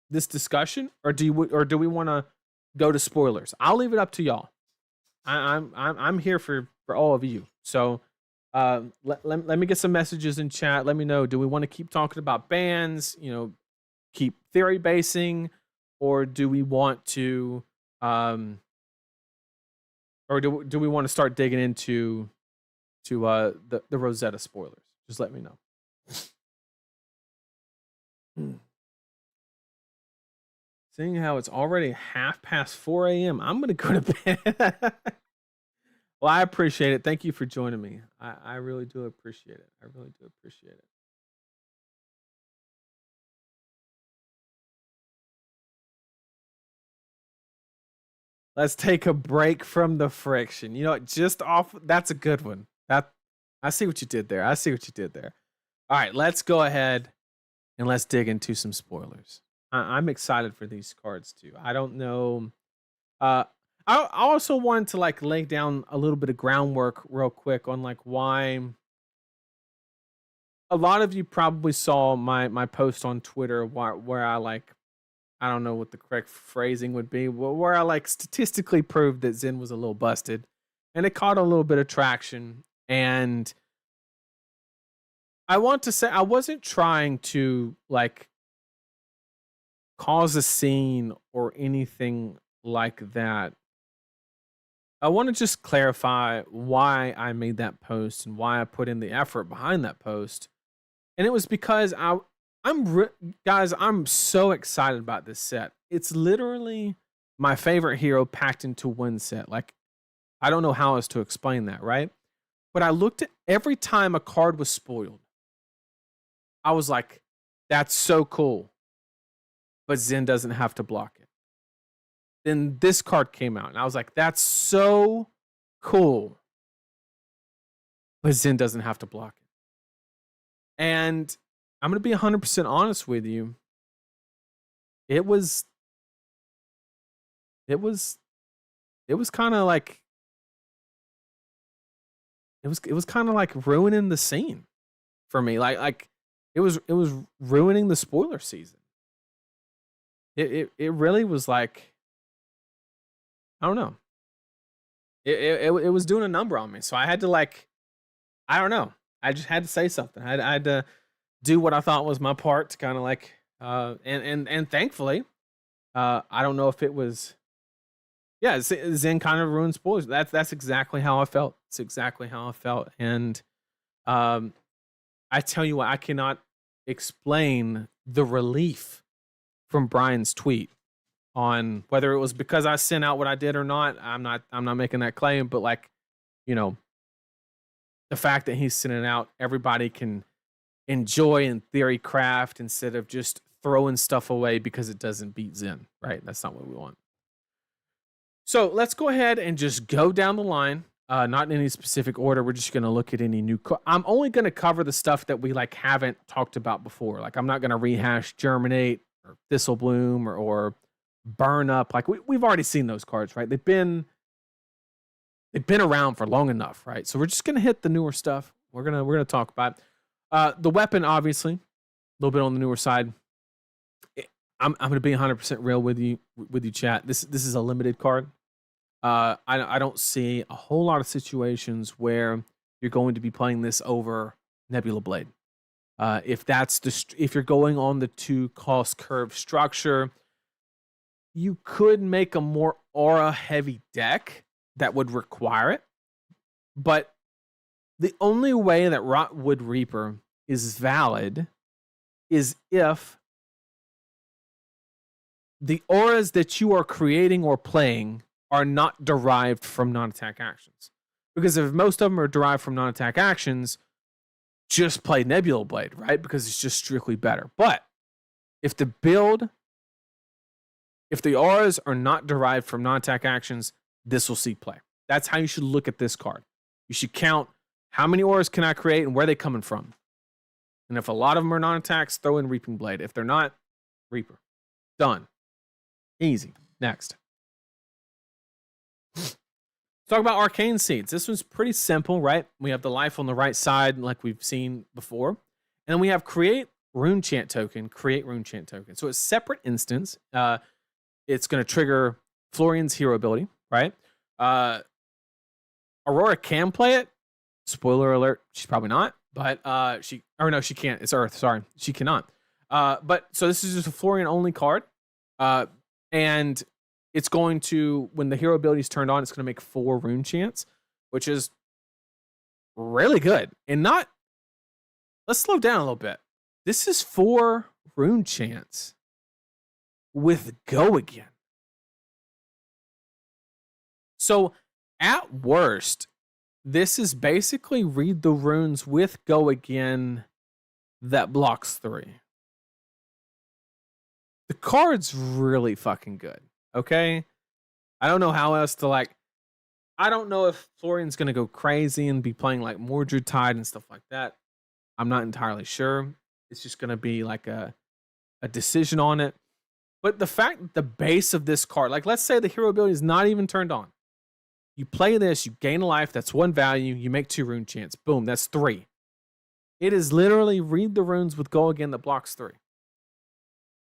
this discussion, or do we want to go to spoilers? I'll leave it up to y'all. I'm here for all of you. So let me get some messages in chat. Let me know. Do we want to keep talking about bands? Keep theory basing, or do we want to or do we want to start digging into the Rosetta spoilers? Just let me know. Seeing how it's already 4:30 a.m., I'm gonna go to bed. Well, I appreciate it. Thank you for joining me. I really do appreciate it. I really do appreciate it. Let's take a break from the friction. You know what? Just off. That's a good one. I see what you did there. All right, let's go ahead and let's dig into some spoilers. I'm excited for these cards too. I don't know. I also wanted to like lay down a little bit of groundwork real quick on like why. A lot of you probably saw my post on Twitter where I don't know what the correct phrasing would be, where I like statistically proved that Zen was a little busted, and it caught a little bit of traction. And I want to say I wasn't trying to like cause a scene or anything like that. I want to just clarify why I made that post and why I put in the effort behind that post. And it was because guys, I'm so excited about this set. It's literally my favorite hero packed into one set. Like, I don't know how else to explain that, right? But I looked at every time a card was spoiled, I was like, that's so cool. But Zen doesn't have to block it. Then this card came out, and I was like, that's so cool. But Zen doesn't have to block it. And I'm going to be 100% honest with you. It was kind of like it was kind of like ruining the scene for me. Like it was ruining the spoiler season. It really was like, I don't know. It was doing a number on me. So I had to like, I don't know. I just had to say something. I had to do what I thought was my part to kind of like, and thankfully, I don't know if it was, yeah, Zen kind of ruined spoilers. That's exactly how I felt. It's exactly how I felt. And I tell you what, I cannot explain the relief from Brian's tweet on whether it was because I sent out what I did or not. I'm not making that claim, but like, the fact that he's sending out, everybody can enjoy and theory craft instead of just throwing stuff away because it doesn't beat Zen, right? That's not what we want. So let's go ahead and just go down the line. Not in any specific order. We're just going to look at any new. I'm only going to cover the stuff that we like haven't talked about before. Like I'm not going to rehash Germinate or Thistle Bloom or Burn Up. Like we've already seen those cards, right? They've been around for long enough, right? So we're just going to hit the newer stuff. We're gonna talk about the weapon, obviously, a little bit on the newer side. I'm going to be 100% real with you, chat. This is a limited card. I don't see a whole lot of situations where you're going to be playing this over Nebula Blade. If you're going on the 2 cost curve structure, you could make a more aura heavy deck that would require it. But the only way that Rotwood Reaper is valid is if the auras that you are creating or playing are not derived from non-attack actions. Because if most of them are derived from non-attack actions, just play Nebula Blade, right? Because it's just strictly better. But if the auras are not derived from non-attack actions, this will see play. That's how you should look at this card. You should count how many auras can I create and where they're coming from. And if a lot of them are non-attacks, throw in Reaping Blade. If they're not, Reaper. Done. Easy. Next. Let's talk about Arcane Seeds. This one's pretty simple, right? We have the life on the right side like we've seen before. And then we have Create rune chant token, create rune chant token. So it's separate instance. It's going to trigger Florian's hero ability, right? Aurora can play it. Spoiler alert, she's probably not. But she can't. It's Earth. Sorry, she cannot. But so this is just a Florian only card, and it's going to, when the hero ability is turned on, it's going to make 4 rune chants, which is really good. And not, let's slow down a little bit. This is 4 rune chants with Go Again. So at worst, this is basically read the runes with Go Again that blocks 3. The card's really fucking good, okay? I don't know how else to I don't know if Florian's going to go crazy and be playing like Mordred Tide and stuff like that. I'm not entirely sure. It's just going to be like a decision on it. But the fact that the base of this card, like let's say the hero ability is not even turned on. You play this, you gain a life, that's 1 value, you make 2 rune chants. Boom, that's 3. It is literally read the runes with Go Again that blocks 3.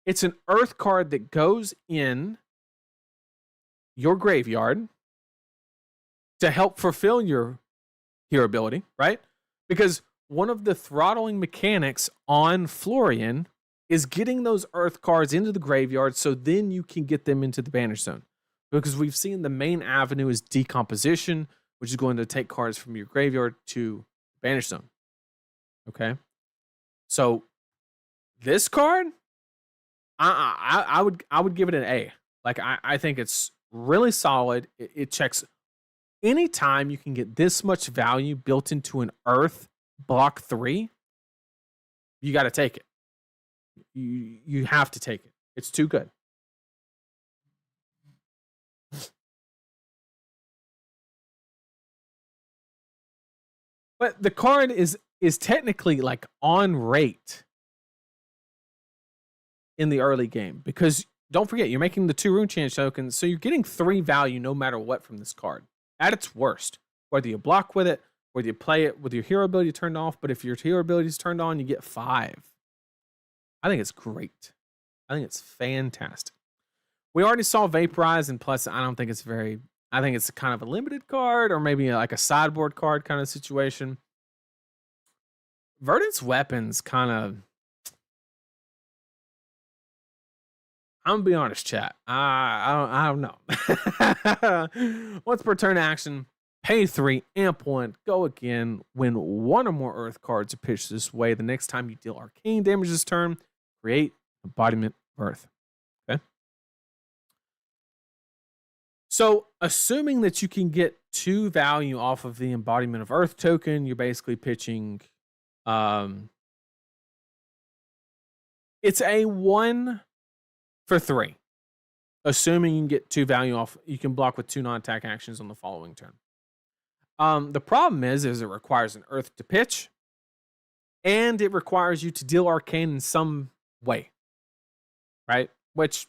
It's an earth card that goes in your graveyard to help fulfill your hero ability, right? Because one of the throttling mechanics on Florian is getting those earth cards into the graveyard so then you can get them into the banish zone. Because we've seen the main avenue is decomposition, which is going to take cards from your graveyard to banish zone. Okay? So this card, I would give it an A. Like I think it's really solid. It checks. Anytime you can get this much value built into an earth block 3, you got to take it. You have to take it. It's too good. But the card is technically like on rate in the early game, because don't forget, you're making the 2 rune chant tokens, so you're getting 3 value no matter what from this card. At its worst, whether you block with it, whether you play it with your hero ability turned off, but if your hero ability is turned on, you get 5. I think it's great. I think it's fantastic. We already saw Vaporize, and plus, I don't think it's very... I think it's kind of a limited card, or maybe like a sideboard card kind of situation. Verdant's Weapons kind of... I'm gonna be honest, chat. I don't know. Once per turn action, pay 3, amp 1, Go Again. When 1 or more Earth cards are pitched this way, the next time you deal arcane damage this turn, create Embodiment of Earth. Okay. So, assuming that you can get 2 value off of the Embodiment of Earth token, you're basically pitching. It's a 1 for 3. Assuming you can get 2 value off, you can block with 2 non-attack actions on the following turn. The problem is it requires an Earth to pitch, and it requires you to deal arcane in some way, right? Which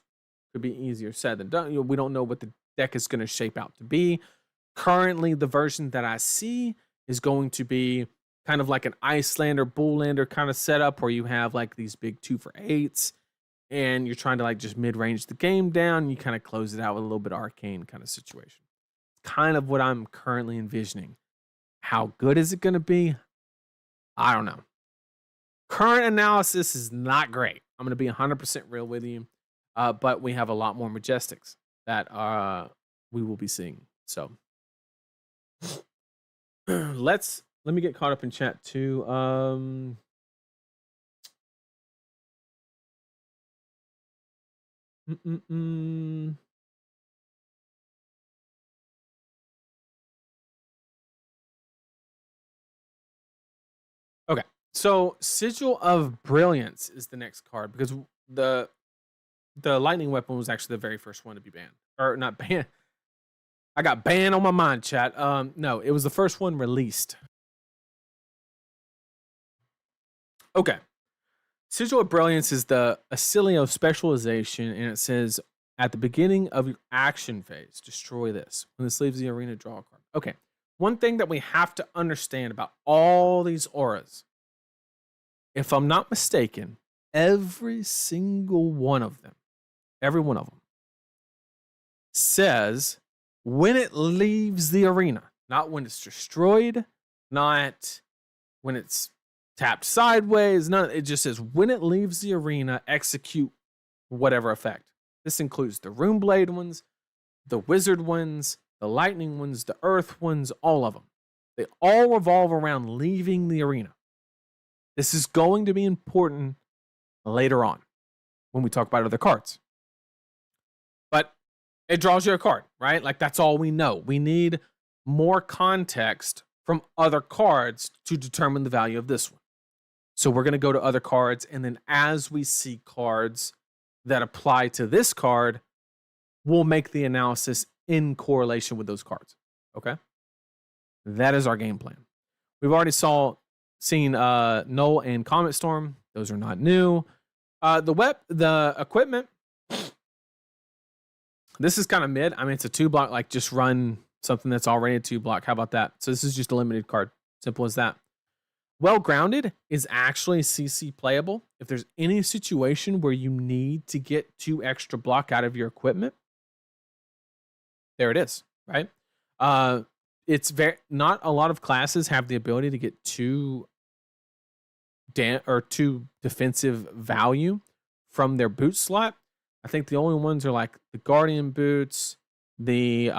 could be easier said than done. We don't know what the deck is going to shape out to be. Currently, the version that I see is going to be kind of like an Icelander, Bullander kind of setup, where you have like these big 2-for-8s, and you're trying to like just mid-range the game down, and you kind of close it out with a little bit of arcane kind of situation. Kind of what I'm currently envisioning. How good is it going to be? I don't know. Current analysis is not great. I'm going to be 100% real with you. But we have a lot more Majestics that we will be seeing. So let me get caught up in chat too. Okay, so Sigil of Brilliance is the next card, because the lightning weapon was actually the very first one to be banned, or not banned. I got banned on my mind, chat. No, it was the first one released. Okay, Sigil of Brilliance is the Acilio specialization, and it says at the beginning of your action phase, destroy this. When this leaves the arena, draw a card. Okay, one thing that we have to understand about all these auras, if I'm not mistaken, every single one of them, every one of them says when it leaves the arena, not when it's destroyed, not when it's tapped sideways, none. It just says when it leaves the arena, execute whatever effect. This includes the Runeblade ones, the Wizard ones, the Lightning ones, the Earth ones, all of them. They all revolve around leaving the arena. This is going to be important later on when we talk about other cards. But it draws you a card, right? Like, that's all we know. We need more context from other cards to determine the value of this one. So we're going to go to other cards, and then as we see cards that apply to this card, we'll make the analysis in correlation with those cards. Okay? That is our game plan. We've already seen Null and Comet Storm. Those are not new. The equipment, this is kind of mid. I mean, it's a 2-block, like just run something that's already a 2-block. How about that? So this is just a limited card. Simple as that. Well Grounded is actually CC playable. If there's any situation where you need to get 2 extra block out of your equipment, there it is, right? It's not a lot of classes have the ability to get 2 defensive value from their boot slot. I think the only ones are like the Guardian boots, the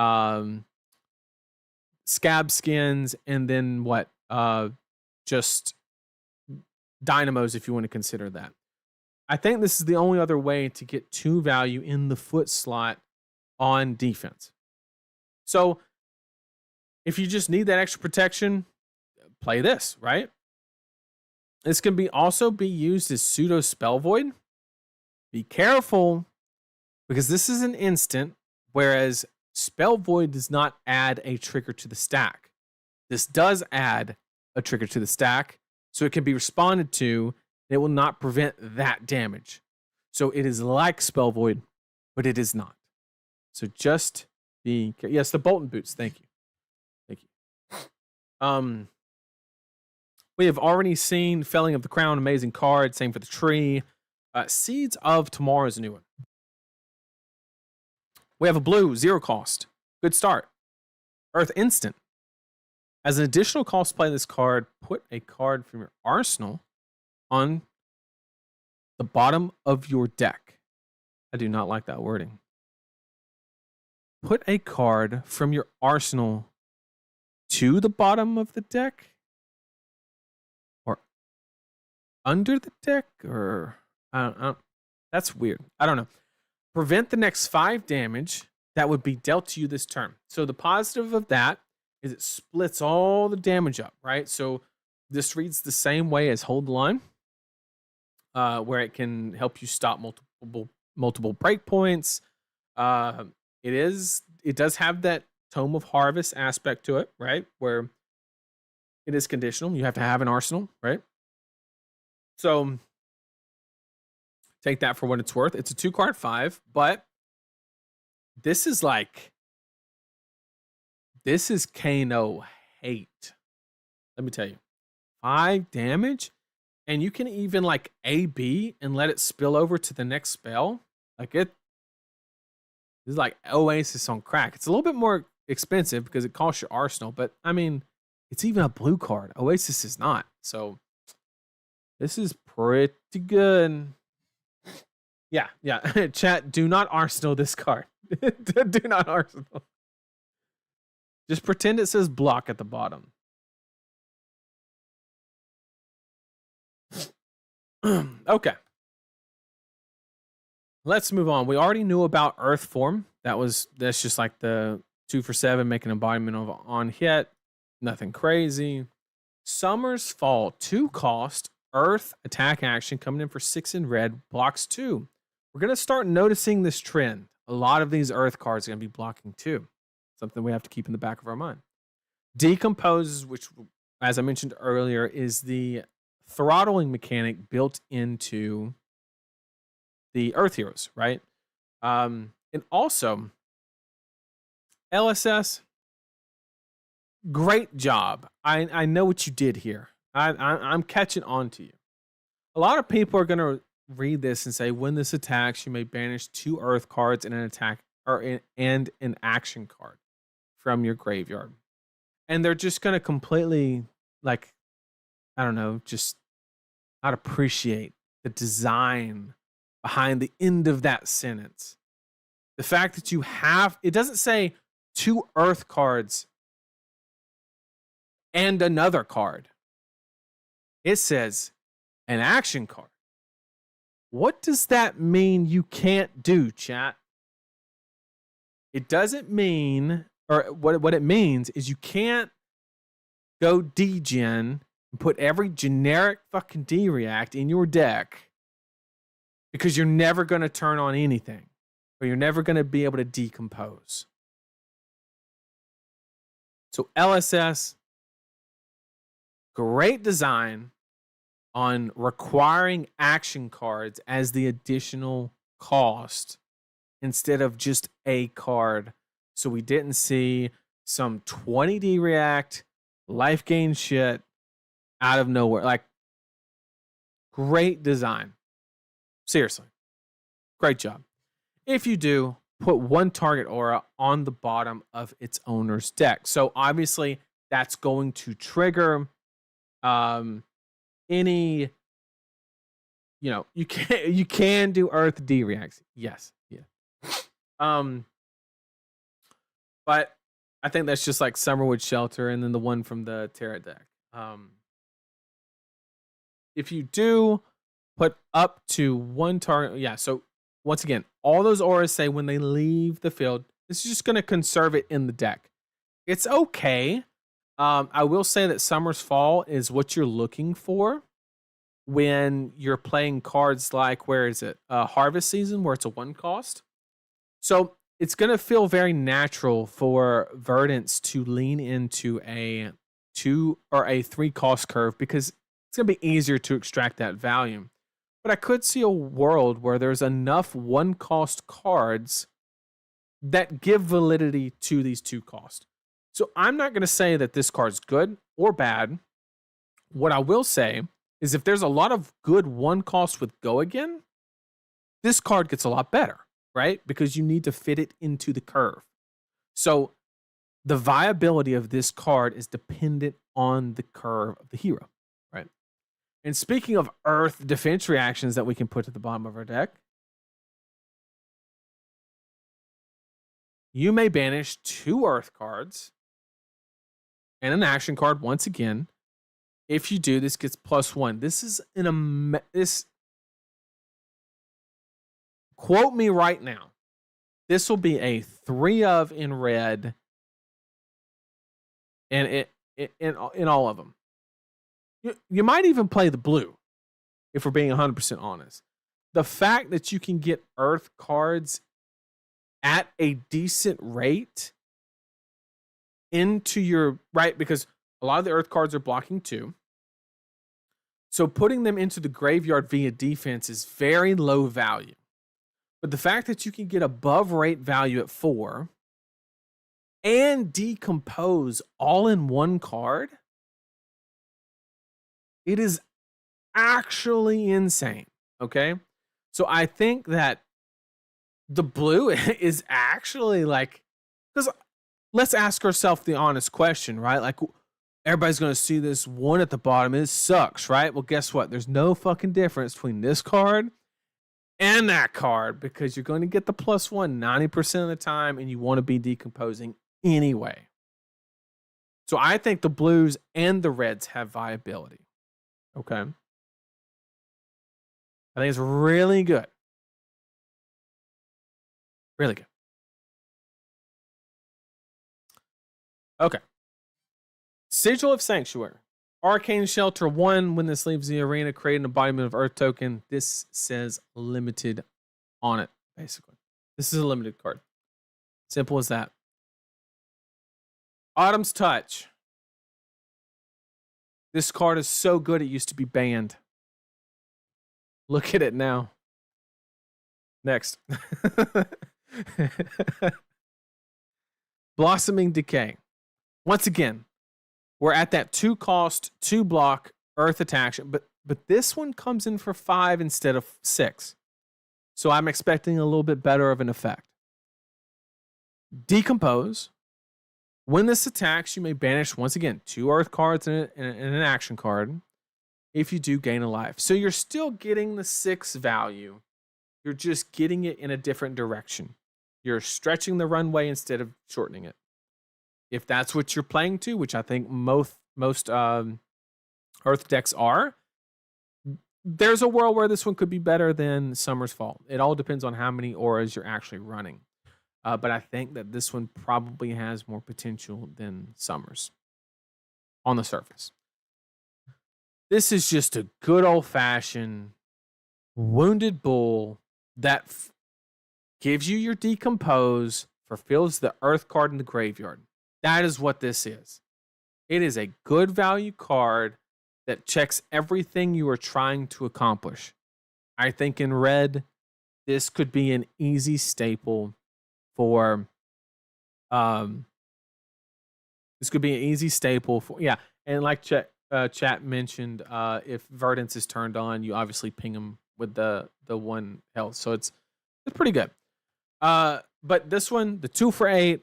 Scab skins, and then what? Just dynamos, if you want to consider that. I think this is the only other way to get 2 value in the foot slot on defense. So if you just need that extra protection, play this, right? This can also be used as pseudo spell void. Be careful, because this is an instant, whereas spell void does not add a trigger to the stack. This does add a trigger to the stack, so it can be responded to. It will not prevent that damage. So it is like spell void, but it is not. So just be careful. Yes, the Bolton boots. Thank you. We have already seen Felling of the Crown, amazing card. Same for the tree. Seeds of Tomorrow is a new one. We have a blue, 0 cost. Good start. Earth Instant. As an additional cost, play this card. Put a card from your arsenal on the bottom of your deck. I do not like that wording. Put a card from your arsenal to the bottom of the deck? Or under the deck? Or I don't, that's weird. I don't know. Prevent the next 5 damage that would be dealt to you this turn. So the positive of that is it splits all the damage up, right? So this reads the same way as Hold the Line, where it can help you stop multiple breakpoints. It does have that Tome of Harvest aspect to it, right? Where it is conditional. You have to have an arsenal, right? So take that for what it's worth. It's a 2-card 5, but this is Kano hate. Let me tell you. 5 damage, and you can even like AB and let it spill over to the next spell. This is like Oasis on crack. It's a little bit more expensive because it costs your arsenal, but I mean, it's even a blue card. Oasis is not. So this is pretty good. Yeah. Chat, do not arsenal this card. Do not arsenal. Just pretend it says block at the bottom. Okay. Let's move on. We already knew about Earth Form. That's just like the 2 for 7, make an embodiment of on hit. Nothing crazy. Summer's Fall, 2 cost, Earth attack action coming in for 6 in red, blocks 2. We're going to start noticing this trend. A lot of these Earth cards are going to be blocking 2. Something we have to keep in the back of our mind. Decomposes, which, as I mentioned earlier, is the throttling mechanic built into the Earth Heroes, right? And also, LSS, great job. I know what you did here. I'm catching on to you. A lot of people are going to read this and say, when this attacks, you may banish 2 earth cards and an attack and an action card from your graveyard. And they're just gonna completely, like, I don't know, just not appreciate the design behind the end of that sentence. The fact that you have, it doesn't say 2 earth cards and another card. It says an action card. What does that mean you can't do, chat? It doesn't mean, or what it means is you can't go degen and put every generic fucking D-React in your deck because you're never going to turn on anything, or you're never going to be able to decompose. So LSS, great design on requiring action cards as the additional cost instead of just a card. So we didn't see some 20D react life gain shit out of nowhere. Like, great design. Seriously. Great job. If you do, put 1 target aura on the bottom of its owner's deck. So obviously that's going to trigger any, you can do earth D reacts. Yes. Yeah. But I think that's just like Summerwood Shelter and then the one from the Terra deck. If you do put up to 1 target, yeah, so once again, all those auras say when they leave the field, this is just going to conserve it in the deck. It's okay. I will say that Summer's Fall is what you're looking for when you're playing cards like, where is it? Harvest Season, where it's a 1 cost. So it's going to feel very natural for Verdance to lean into a 2 or a 3 cost curve because it's going to be easier to extract that value. But I could see a world where there's enough 1 cost cards that give validity to these 2 costs. So I'm not going to say that this card's good or bad. What I will say is if there's a lot of good 1 cost with Go Again, this card gets a lot better, right? Because you need to fit it into the curve. So the viability of this card is dependent on the curve of the hero, right? And speaking of earth defense reactions that we can put at the bottom of our deck, you may banish 2 earth cards and an action card once again. If you do, this gets +1. This is this. Quote me right now. This will be a 3 of in red, and in all of them. You might even play the blue, if we're being 100% honest. The fact that you can get earth cards at a decent rate into your, right, because a lot of the earth cards are blocking too. So putting them into the graveyard via defense is very low value. But the fact that you can get above rate value at 4 and decompose all in 1 card, it is actually insane. Okay. So I think that the blue is actually like, because let's ask ourselves the honest question, right? Like, everybody's going to see this 1 at the bottom. It sucks, right? Well, guess what? There's no fucking difference between this card and that card because you're going to get the +1 90% of the time and you want to be decomposing anyway. So I think the blues and the reds have viability. Okay. I think it's really good. Really good. Okay. Sigil of Sanctuary. Arcane Shelter 1. When this leaves the arena, create an embodiment of Earth token. This says limited on it, basically. This is a limited card. Simple as that. Autumn's Touch. This card is so good it used to be banned. Look at it now. Next. Blossoming Decay. Once again, we're at that 2 cost, 2 block earth attachment, but but this one comes in for 5 instead of 6. So I'm expecting a little bit better of an effect. Decompose. When this attacks, you may banish, once again, 2 earth cards and an action card. If you do, gain a life. So you're still getting the 6 value. You're just getting it in a different direction. You're stretching the runway instead of shortening it. If that's what you're playing to, which I think most Earth decks are, there's a world where this one could be better than Summer's Fall. It all depends on how many auras you're actually running. But I think that this one probably has more potential than Summer's on the surface. This is just a good old-fashioned Wounded Bull that gives you your Decompose, fulfills the Earth card in the graveyard. That is what this is. It is a good value card that checks everything you are trying to accomplish. I think in red, this could be an easy staple for yeah. And like chat mentioned, if Verdance is turned on, you obviously ping him with the 1 health, so it's pretty good. But this one, the 2 for 8,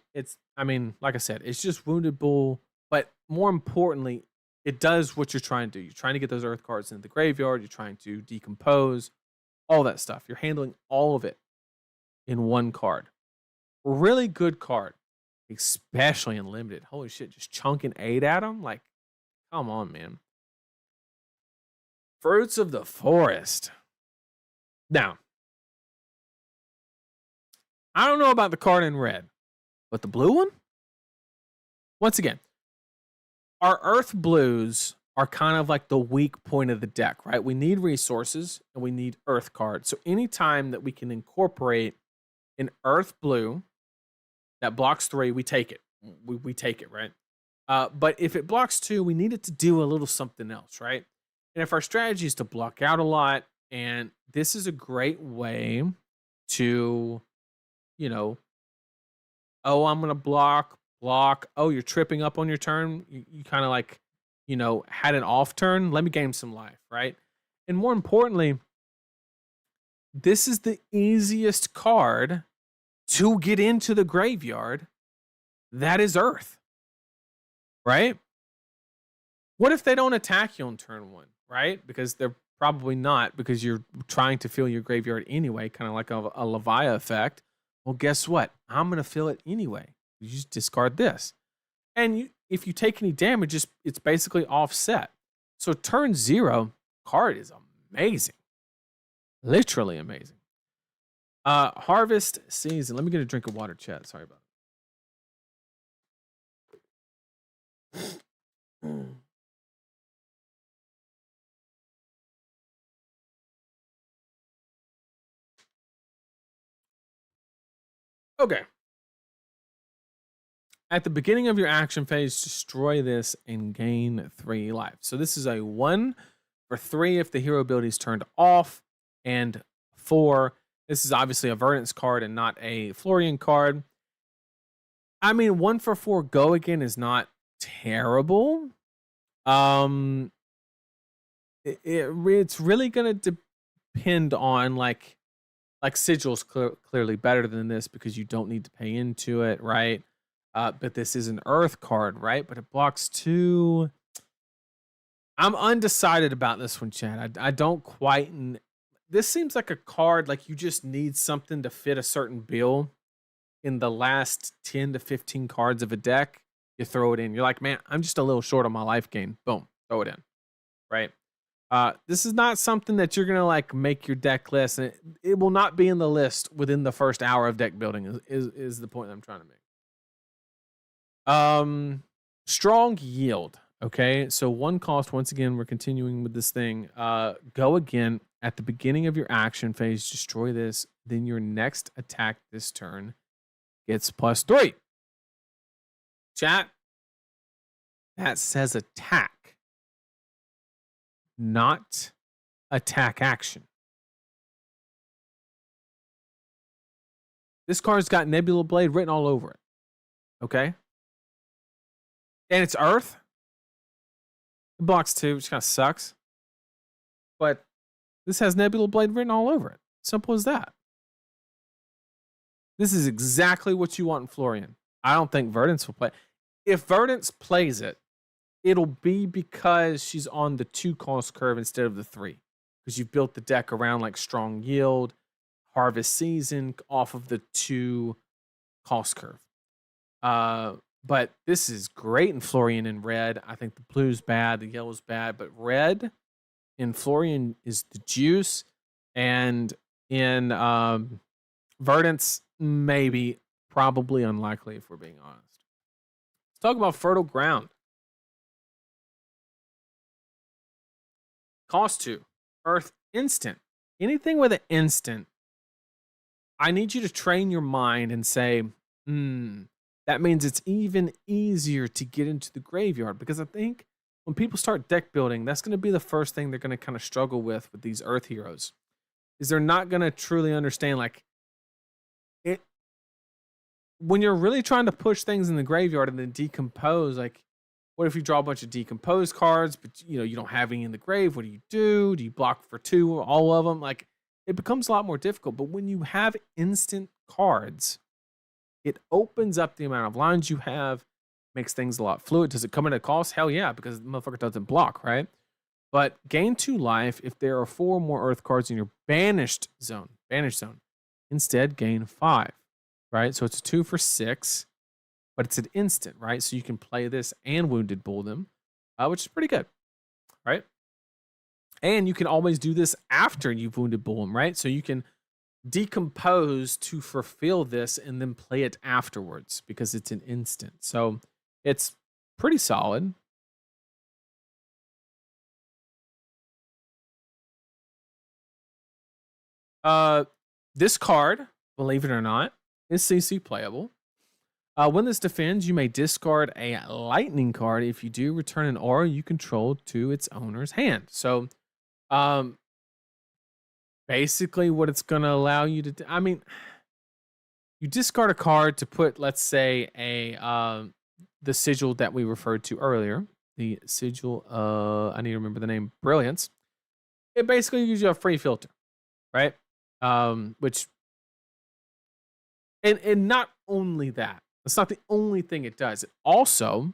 like I said, it's just Wounded Bull, but more importantly, it does what you're trying to do. You're trying to get those Earth cards into the graveyard. You're trying to decompose, all that stuff. You're handling all of it in 1 card. Really good card, especially in limited. Holy shit, just chunking 8 at them? Like, come on, man. Fruits of the Forest. Now, I don't know about the card in red, but the blue one? Once again, our Earth blues are kind of like the weak point of the deck, right? We need resources and we need Earth cards. So anytime that we can incorporate an Earth blue that blocks 3, we take it. We take it, right? But if it blocks 2, we need it to do a little something else, right? And if our strategy is to block out a lot, and this is a great way to, I'm going to block. Oh, you're tripping up on your turn. You kind of like, had an off turn. Let me gain some life, right? And more importantly, this is the easiest card to get into the graveyard. That is Earth, right? What if they don't attack you on turn 1, right? Because they're probably not, because you're trying to fill your graveyard anyway, kind of like a Leviathan effect. Well, guess what? I'm going to fill it anyway. You just discard this. And if you take any damage, it's basically offset. So turn 0 card is amazing. Literally amazing. Harvest season. Let me get a drink of water, chat. Sorry about it. Okay. At the beginning of your action phase, destroy this and gain 3 life. So this is a 1 for 3 if the hero ability is turned off, and 4. This is obviously a Verdance card and not a Florian card. 1 for 4 go again is not terrible. It's really gonna depend on like Sigil's clearly better than this because you don't need to pay into it, right? But this is an Earth card, right? But it blocks 2. I'm undecided about this one, Chad. I don't quite. This seems like a card like you just need something to fit a certain bill in the last 10 to 15 cards of a deck. You throw it in. You're like, man, I'm just a little short on my life gain. Boom, throw it in, right? This is not something that you're gonna like make your deck list, and it will not be in the list within the first hour of deck building. Is the point that I'm trying to make. Strong Yield. Okay, so 1 cost. Once again, we're continuing with this thing. Go again at the beginning of your action phase. Destroy this. Then your next attack this turn gets +3. Chat. That says attack, not attack action. This card's got Nebula Blade written all over it. Okay? And it's Earth. It blocks 2, which kind of sucks. This has Nebula Blade written all over it. Simple as that. This is exactly what you want in Florian. I don't think Verdance will play. If Verdance plays it, it'll be because she's on the 2 cost curve instead of the 3. Because you've built the deck around like Strong Yield, Harvest Season off of the 2 cost curve. But this is great in Florian in red. I think the blue's bad, the yellow's bad, but red in Florian is the juice. And in Verdance, maybe, probably unlikely if we're being honest. Let's talk about Fertile Ground. Cost 2. Earth instant. Anything with an instant, I need you to train your mind and say, that means it's even easier to get into the graveyard. Because I think when people start deck building, that's going to be the first thing they're going to kind of struggle with these Earth heroes. Is they're not going to truly understand, like, it. When you're really trying to push things in the graveyard and then decompose, like, what if you draw a bunch of decomposed cards, but you don't have any in the grave? What do you do? Do you block for 2 or all of them? Like, it becomes a lot more difficult. But when you have instant cards, it opens up the amount of lines you have, makes things a lot fluid. Does it come at a cost? Hell yeah, because the motherfucker doesn't block, right? But gain 2 life if there are 4 more Earth cards in your banished zone. Instead, gain 5, right? So it's a 2 for 6. But it's an instant, right? So you can play this and Wounded Bull them, which is pretty good, right? And you can always do this after you've Wounded Bull them, right? So you can decompose to fulfill this and then play it afterwards because it's an instant. So it's pretty solid. This card, believe it or not, is CC playable. When this defends, you may discard a lightning card. If you do, return an aura you control to its owner's hand. So, basically what it's going to allow you to do, I mean, you discard a card to put, let's say, the sigil that we referred to earlier. The sigil, I need to remember the name, Brilliance. It basically gives you a free filter, right? Which, and not only that, it's not the only thing it does. It also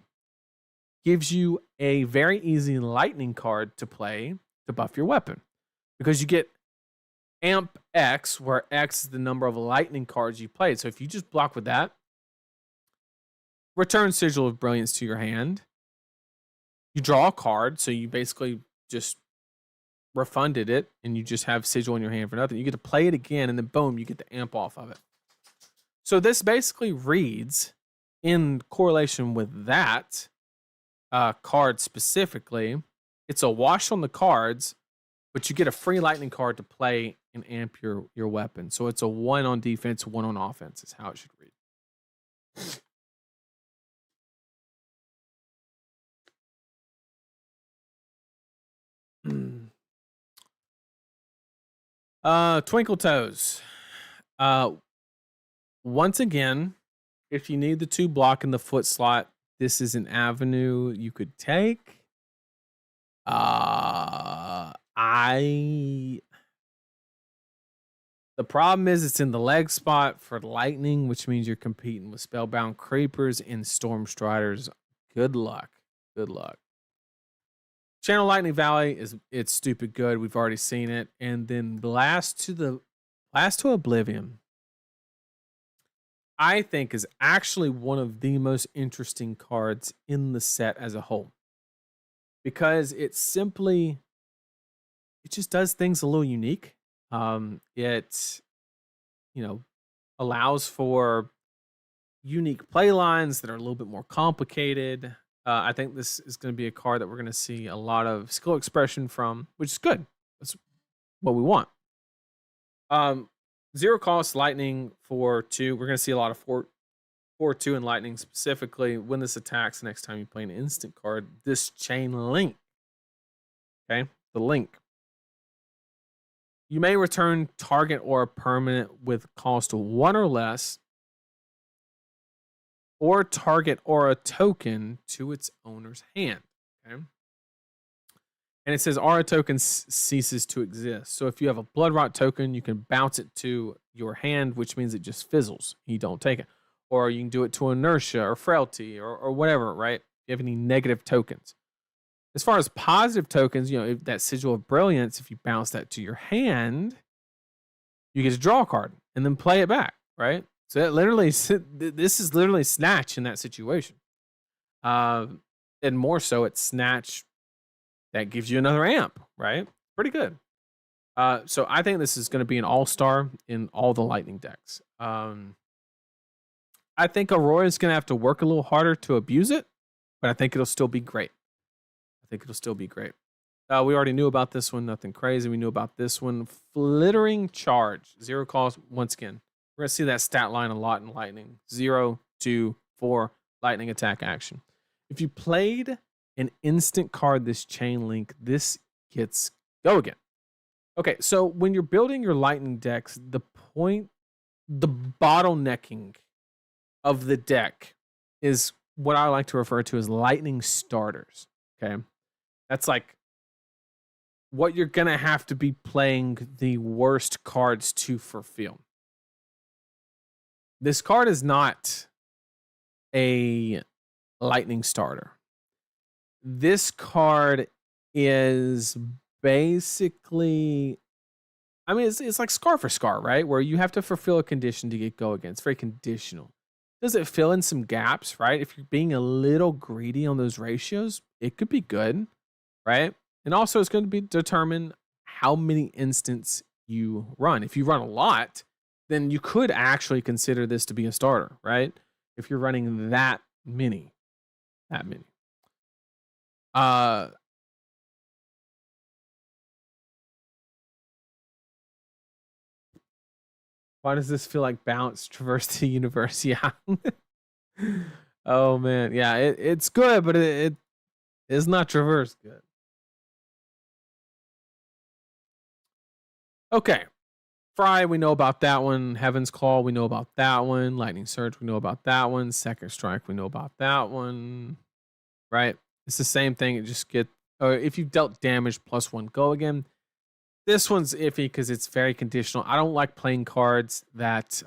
gives you a very easy lightning card to play to buff your weapon. Because you get Amp X, where X is the number of lightning cards you played. So if you just block with that, return Sigil of Brilliance to your hand. You draw a card, so you basically just refunded it, and you just have Sigil in your hand for nothing. You get to play it again, and then boom, you get the amp off of it. So this basically reads, in correlation with that card specifically, it's a wash on the cards, but you get a free lightning card to play and amp your weapon. So it's a 1 on defense, 1 on offense is how it should read. Twinkle Toes. Once again, if you need the 2 block in the foot slot, this is an avenue you could take. The problem is it's in the leg spot for lightning, which means you're competing with Spellbound Creepers and Storm Striders. Good luck. Good luck. Channel Lightning Valley it's stupid good. We've already seen it. And then Blast to Oblivion, I think, is actually one of the most interesting cards in the set as a whole. Because it just does things a little unique. It, allows for unique play lines that are a little bit more complicated. I think this is going to be a card that we're going to see a lot of skill expression from, which is good. That's what we want. 0 cost lightning for 2. We're going to see a lot of 4/2 and lightning specifically. When this attacks, next time you play an instant card, this chain link. Okay, the link. You may return target or a permanent with cost 1 or less, or target or a token to its owner's hand. Okay. and it says aura token ceases to exist. So if you have a blood rot token, you can bounce it to your hand, which means it just fizzles. You don't take it. Or you can do it to inertia or frailty or whatever, right? If you have any negative tokens. As far as positive tokens, if that sigil of brilliance, if you bounce that to your hand, you get to draw a card and then play it back, right? So that literally, this is literally Snatch in that situation. And more so, it's Snatch that gives you another amp, right? Pretty good. So I think this is going to be an all-star in all the Lightning decks. I think Aurora is going to have to work a little harder to abuse it, but I think it'll still be great. We already knew about this one. Nothing crazy. We knew about this one. Flittering Charge. 0 cost. Once again, we're going to see that stat line a lot in Lightning. 0, 2, 4. Lightning attack action. If you played an instant card this chain link, this gets go again. Okay, so when you're building your Lightning decks, the bottlenecking of the deck is what I like to refer to as Lightning starters. Okay, that's like what you're gonna have to be playing the worst cards to fulfill. This card is not a Lightning starter. This card is basically, I mean, it's like Scar for Scar, right? Where you have to fulfill a condition to get go again. It's very conditional. Does it fill in some gaps, right? If you're being a little greedy on those ratios, it could be good, right? And also it's going to be determine how many instants you run. If you run a lot, then you could actually consider this to be a starter, right? If you're running that many. Why does this feel like bounce, traverse the universe? Yeah. Oh man, yeah, it's good, but it is not traverse good. Okay, Fry, we know about that one. Heaven's Claw, we know about that one. Lightning Surge, we know about that one. Second Strike, we know about that one. Right? It's the same thing. It just if you've dealt damage +1 go again. This one's iffy because it's very conditional. I don't like playing cards that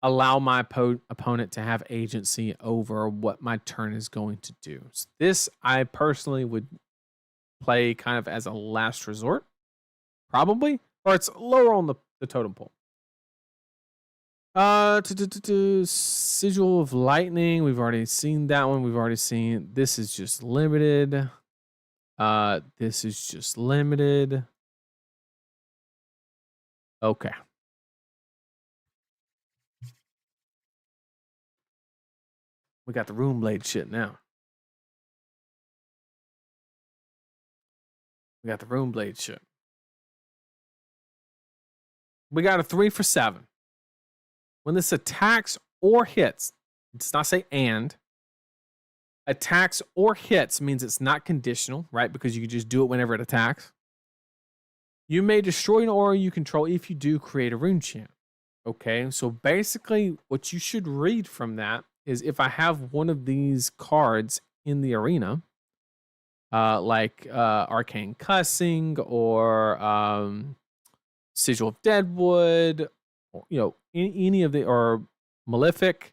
allow my opponent to have agency over what my turn is going to do. So this, I personally would play kind of as a last resort, probably, or it's lower on the totem pole. Sigil of Lightning. We've already seen that one. We've already seen this is just limited. This is just limited. Okay. We got the Rune Blade shit now. We got a 3 for 7. When this attacks or hits, it does not say and. Attacks or hits means it's not conditional, right? Because you can just do it whenever it attacks. You may destroy an aura you control. If you do, create a rune chant. Okay, so basically what you should read from that is if I have one of these cards in the arena, like Arcane Cussing or Sigil of Deadwood, or, any of the, or Malefic,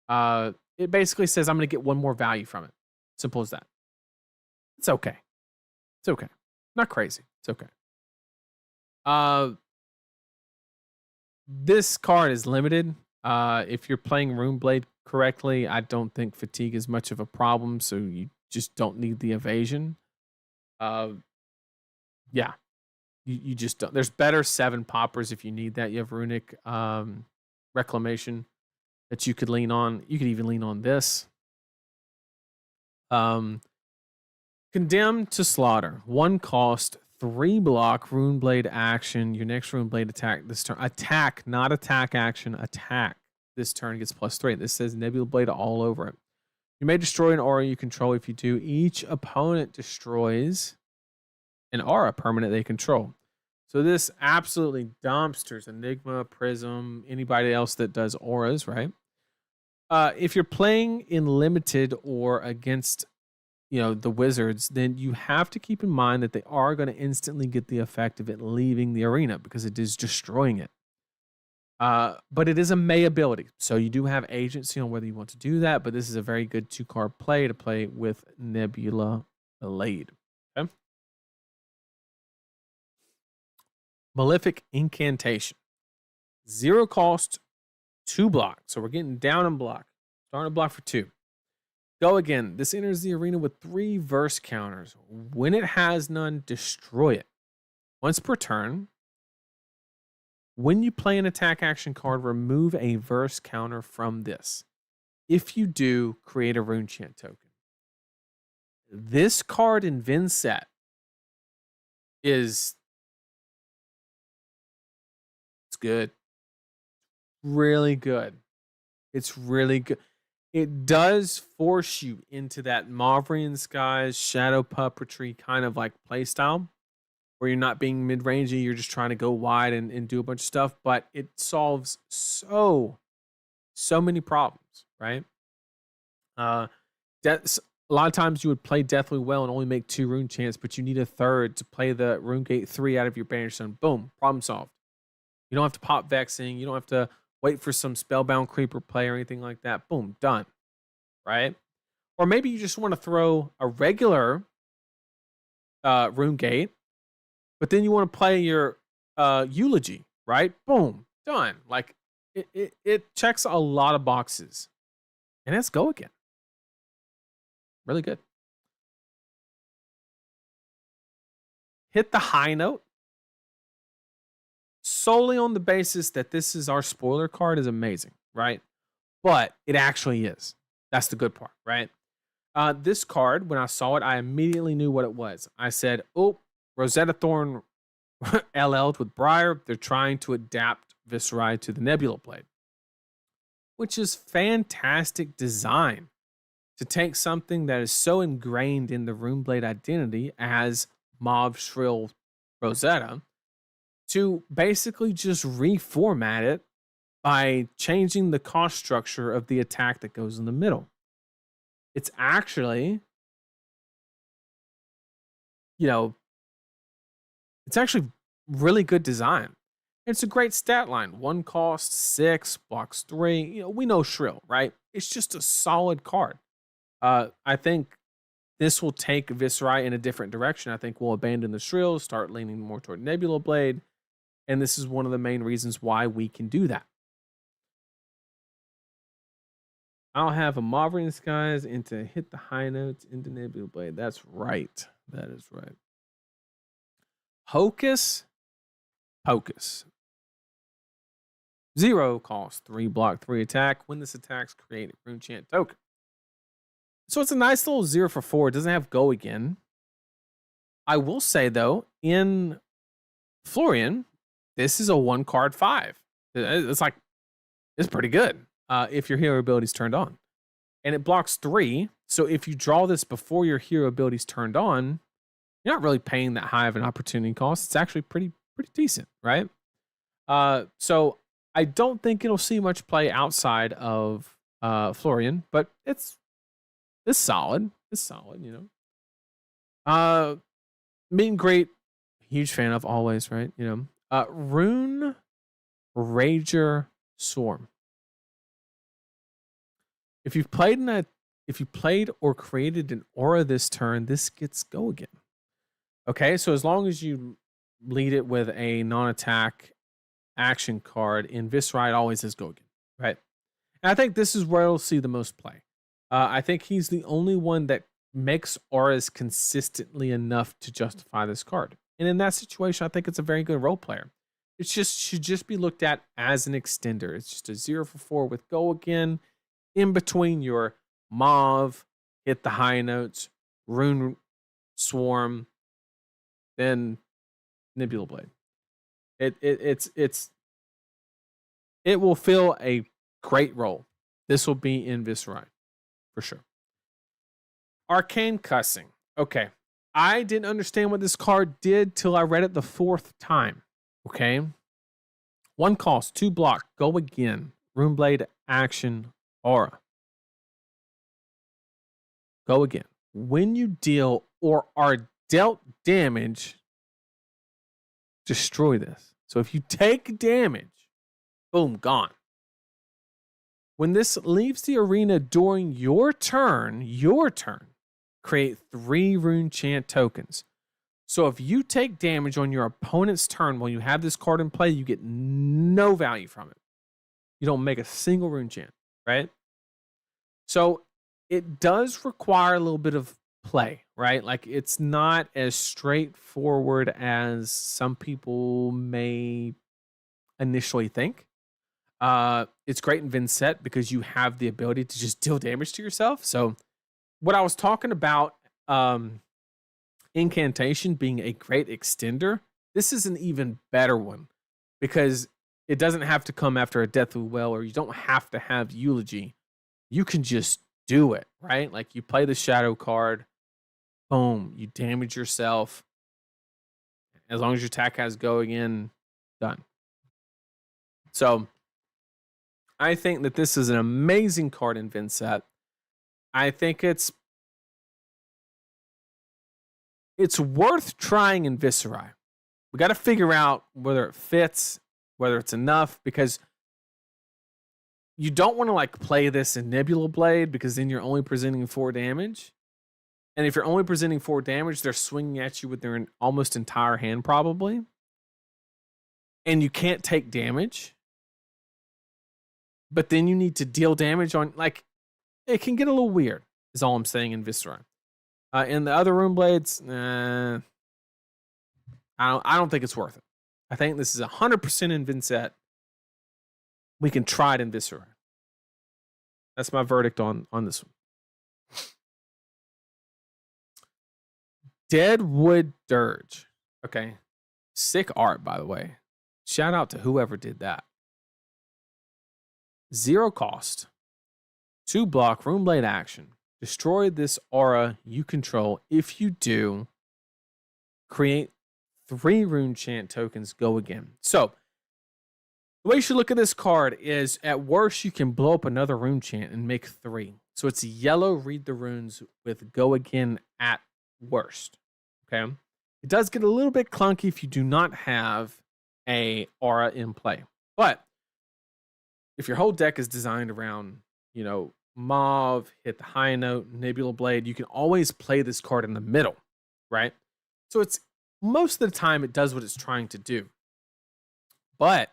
it basically says I'm going to get one more value from it. Simple as that. It's okay. Not crazy. It's okay. This card is limited. If you're playing Rune Blade correctly, I don't think fatigue is much of a problem, so you just don't need the evasion. Yeah. You just don't. There's better 7 poppers if you need that. You have Runic Reclamation that you could lean on. You could even lean on this. Condemned to Slaughter. 1 cost, 3 block, Rune Blade action. Your next Rune Blade attack this turn. Attack, not attack action. Attack. This turn gets +3. This says Nebula Blade all over it. You may destroy an aura you control. If you do, each opponent destroys an aura permanent they control. So this absolutely dumpsters Enigma, Prism, anybody else that does auras, right? If you're playing in limited or against the wizards, then you have to keep in mind that they are going to instantly get the effect of it leaving the arena because it is destroying it. But it is a May ability, so you do have agency on whether you want to do that. But this is a very good 2-card play to play with Nebula Blade. Okay. Malefic Incantation. 0 cost, 2 block. So we're getting down in block. Starting to block for 2. Go again. This enters the arena with 3 verse counters. When it has none, destroy it. Once per turn, when you play an attack action card, remove a verse counter from this. If you do, create a rune chant token. This card in Vin's set it's good. Really good. It's really good. It does force you into that Mavrian Skies shadow puppetry kind of like playstyle, where you're not being mid-rangey, you're just trying to go wide and do a bunch of stuff, but it solves so many problems, right? A lot of times you would play Deathly Well and only make 2 rune chants, but you need a third to play the Rune Gate 3 out of your Banish Zone. Boom, problem solved. You don't have to pop Vexing. You don't have to wait for some Spellbound Creeper play or anything like that. Boom, done, right? Or maybe you just want to throw a regular Rune Gate, but then you want to play your Eulogy, right? Boom, done. Like, it checks a lot of boxes. And let's go again. Really good. Hit the high note. Solely on the basis that this is our spoiler card is amazing, right? But it actually is. That's the good part, right? This card, when I saw it, I immediately knew what it was. I said, oh, Rosetta Thorn LL'd with Briar. They're trying to adapt Viscerai to the Nebula Blade, which is fantastic design to take something that is so ingrained in the Runeblade identity as Mauve Shrill Rosetta to basically just reformat it by changing the cost structure of the attack that goes in the middle. It's actually, it's actually really good design. It's a great stat line. 1 cost, 6, blocks 3. We know Shrill, right? It's just a solid card. I think this will take Viscerai in a different direction. I think we'll abandon the Shrill, start leaning more toward Nebula Blade. And this is one of the main reasons why we can do that. I'll have a Maverick Skies into hit the high notes into Nebula Blade. That's right. That is right. Hocus Pocus. 0 cost, 3 block, 3 attack. When this attacks, create a rune chant token. So it's a nice little 0 for 4. It doesn't have go again. I will say, though, in Florian, this is a 1-card 5. It's pretty good if your hero ability is turned on. And it blocks 3. So if you draw this before your hero ability is turned on, you're not really paying that high of an opportunity cost. It's actually pretty decent, right? So I don't think it'll see much play outside of Florian, but it's solid. It's solid, Meet and greet, huge fan of always, right? Rune Rager Swarm. If you played or created an aura this turn, this gets go again. Okay, so as long as you lead it with a non-attack action card in Viscerai, it always has go again, right? And I think this is where it'll see the most play. I think he's the only one that makes auras consistently enough to justify this card. And in that situation, I think it's a very good role player. It should just be looked at as an extender. It's just a 0 for 4 with go again in between your Mauve, hit the high notes, Rune Swarm, then Nebula Blade. It will fill a great role. This will be in Viscerai for sure. Arcane Cussing. Okay. I didn't understand what this card did till I read it the 4th time. Okay. 1 cost, 2 block, go again. Runeblade action aura. Go again. when you deal or are dealt damage, destroy this. So if you take damage, boom, gone. When this leaves the arena during your turn, create 3 rune chant tokens. So if you take damage on your opponent's turn while you have this card in play, you get no value from it. You don't make a single rune chant, right? So it does require a little bit of play, right? Like it's not as straightforward as some people may initially think. It's great in Vincent because you have the ability to just deal damage to yourself. So what I was talking about, incantation being a great extender, this is an even better one because it doesn't have to come after a deathly well, or you don't have to have eulogy. You can just do it, right? Like you play the shadow card, boom, you damage yourself. As long as your attack has go again, done. So I think that this is an amazing card in Vincent. I think it's worth trying in Viscerai. We got to figure out whether it fits, whether it's enough, because you don't want to like play this in Nebula Blade because then you're only presenting 4 damage. And if you're only presenting 4 damage, they're swinging at you with their almost entire hand probably. And you can't take damage. But then you need to deal damage on, like, it can get a little weird, is all I'm saying in Viscerai. In the other Rune Blades, I don't think it's worth it. I think this is 100% in Vincent. We can try it in Viscerai. That's my verdict on this one. Deadwood Dirge. Okay. Sick art, by the way. Shout out to whoever did that. 0 cost. 2 block, Rune Blade action. Destroy this aura you control. If you do, create 3 rune chant tokens, go again. So, the way you should look at this card is, at worst, you can blow up another rune chant and make 3. So it's yellow, read the runes with go again at worst. Okay? It does get a little bit clunky if you do not have a aura in play. But if your whole deck is designed around, Mauve, hit the high note, Nebula Blade, you can always play this card in the middle, right? So it's most of the time it does what it's trying to do. But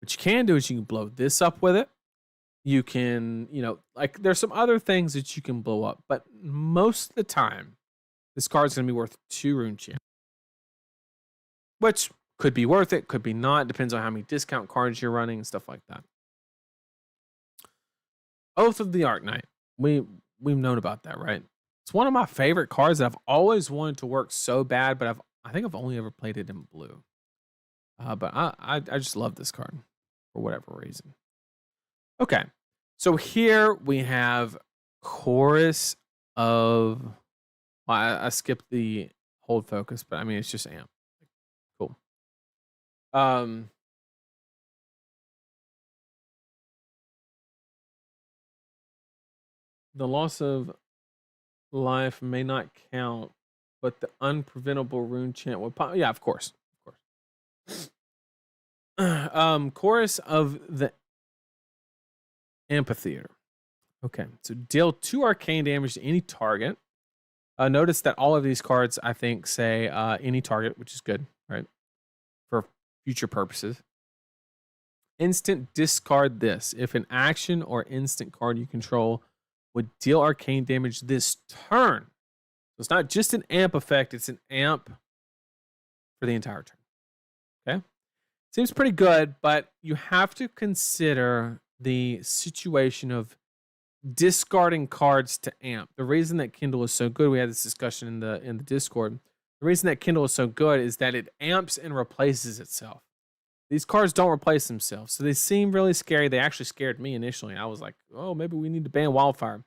what you can do is you can blow this up with it. You can, there's some other things that you can blow up, but most of the time, this card's going to be worth 2 rune chant, which could be worth it, could be not. Depends on how many discount cards you're running and stuff like that. Oath of the Arknight. We've known about that, right? It's one of my favorite cards that I've always wanted to work so bad, but I think I've only ever played it in blue. But I just love this card for whatever reason. Okay, so here we have Chorus of. Well, I skipped the hold focus, but I mean it's just amp. Cool. The loss of life may not count, but the unpreventable rune chant will pop. Yeah, of course. Chorus of the Amphitheater. Okay, so deal 2 arcane damage to any target. Notice that all of these cards, I think, say any target, which is good, right? For future purposes. Instant discard this. If an action or instant card you control would deal arcane damage this turn. So it's not just an amp effect, it's an amp for the entire turn. Okay? Seems pretty good, but you have to consider the situation of discarding cards to amp. The reason that Kindle is so good, we had this discussion in the Discord. The reason that Kindle is so good is that it amps and replaces itself. These cards don't replace themselves, so they seem really scary. They actually scared me initially. I was like, oh, maybe we need to ban Wildfire.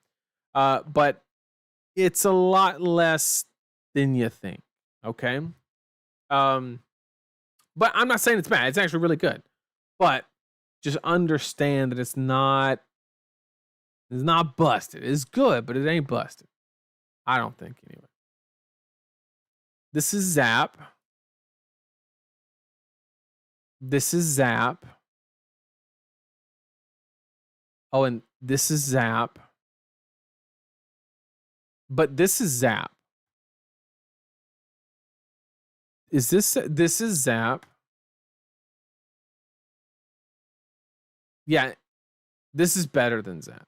But it's a lot less than you think, okay? But I'm not saying it's bad. It's actually really good. But just understand that it's not busted. It's good, but it ain't busted. I don't think anyway. This is Zap. This is Zap. Oh, and this is Zap. But this is Zap. Is this is Zap? Yeah, this is better than Zap.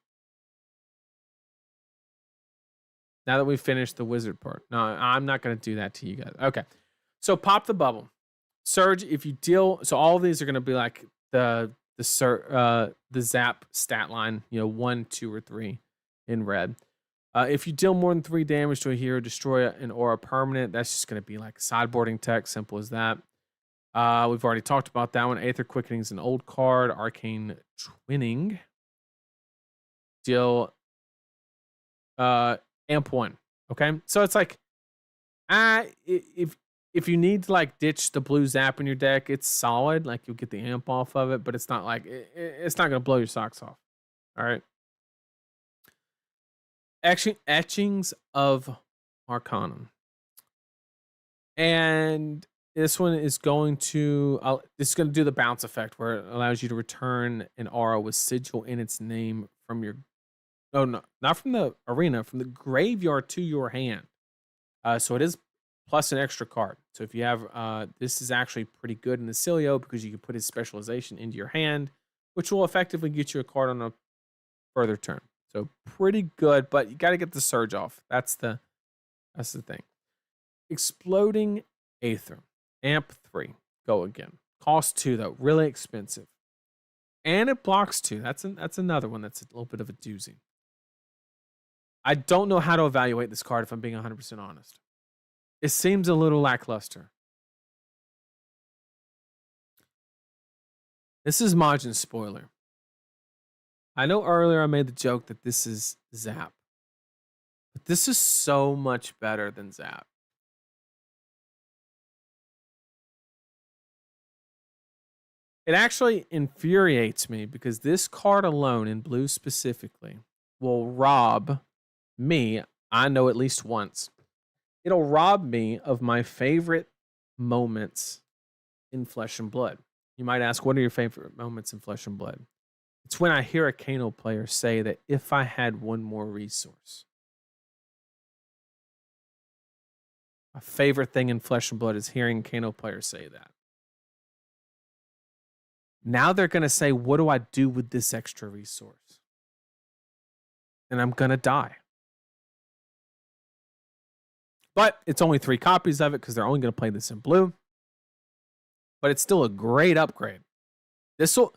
Now that we've finished the wizard part. No, I'm not going to do that to you guys. Okay. So pop the bubble. Surge, if you deal, so all of these are going to be like the Zap stat line, 1, 2, or 3 in red. If you deal more than 3 damage to a hero, destroy an aura permanent. That's just going to be like sideboarding tech. Simple as that. We've already talked about that one. Aether Quickening is an old card. Arcane Twinning. Deal amp 1. Okay, so it's like, if you need to like ditch the blue Zap in your deck, it's solid. Like you'll get the amp off of it, but it's not like it's not gonna blow your socks off. All right. Etchings of Arcanum, and this one is going to do the bounce effect where it allows you to return an aura with sigil in its name from your no, not from the arena, from the graveyard to your hand. So it is plus an extra card. So if you have this is actually pretty good in the Cilio because you can put his specialization into your hand, which will effectively get you a card on a further turn. So pretty good, but you got to get the surge off. That's the thing. Exploding Aether. Amp 3. Go again. Cost 2 though. Really expensive. And it blocks 2. That's another one that's a little bit of a doozy. I don't know how to evaluate this card if I'm being 100% honest. It seems a little lackluster. This is Majin's spoiler. I know earlier I made the joke that this is Zap. But this is so much better than Zap. It actually infuriates me because this card alone, in blue specifically, will rob me, I know at least once, it'll rob me of my favorite moments in Flesh and Blood. You might ask, what are your favorite moments in Flesh and Blood? It's when I hear a Kano player say that if I had one more resource. My favorite thing in Flesh and Blood is hearing Kano players say that. Now they're going to say, what do I do with this extra resource? And I'm going to die. But it's only 3 copies of it because they're only going to play this in blue. But it's still a great upgrade. This will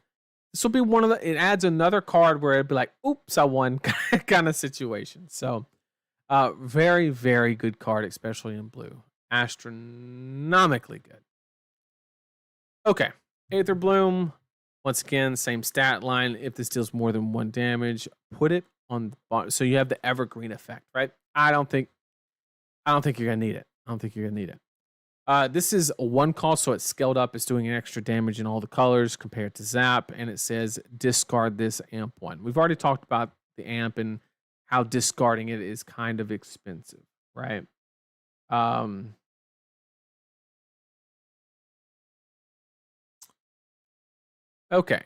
be one of the, it adds another card where it'd be like, oops, I won kind of situation. So very, very good card, especially in blue. Astronomically good. Okay. Aether Bloom. Once again, same stat line. If this deals more than 1 damage, put it on the bottom. So you have the evergreen effect, right? I don't think you're gonna need it. This is a 1 cost, so it's scaled up. It's doing an extra damage in all the colors compared to Zap, and it says discard this amp 1. We've already talked about the amp and how discarding it is kind of expensive, right? Okay.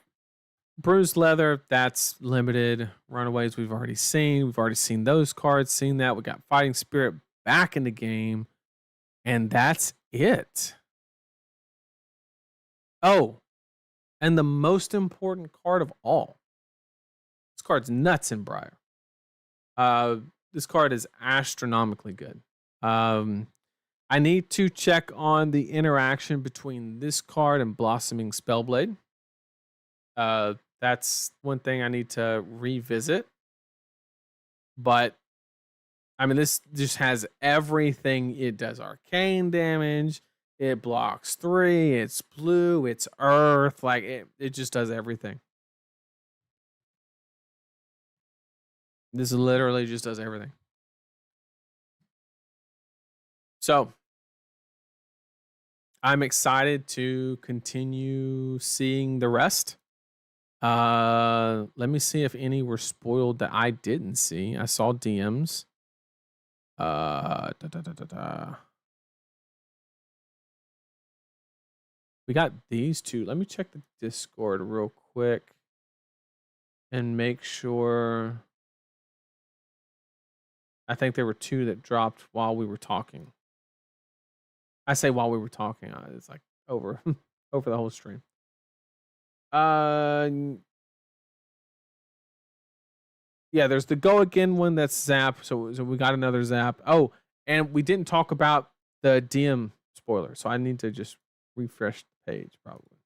Bruised Leather, that's limited. Runaways, we've already seen. We've already seen those cards, seen that. We got Fighting Spirit back in the game. And that's it. Oh, and the most important card of all. This card's nuts in Briar. This card is astronomically good. I need to check on the interaction between this card and Blossoming Spellblade. That's one thing I need to revisit. But I mean, this just has everything. It does arcane damage. It blocks 3. It's blue. It's earth. Like it just does everything. This literally just does everything. So I'm excited to continue seeing the rest. Let me see if any were spoiled that I didn't see. I saw DMs. We got these two. Let me check the Discord real quick and make sure. I think there were two that dropped while we were talking. I say while we were talking. It's like over over the whole stream. Yeah, there's the go again one that's Zap. So we got another Zap. Oh, and we didn't talk about the DM spoiler. So I need to just refresh the page probably.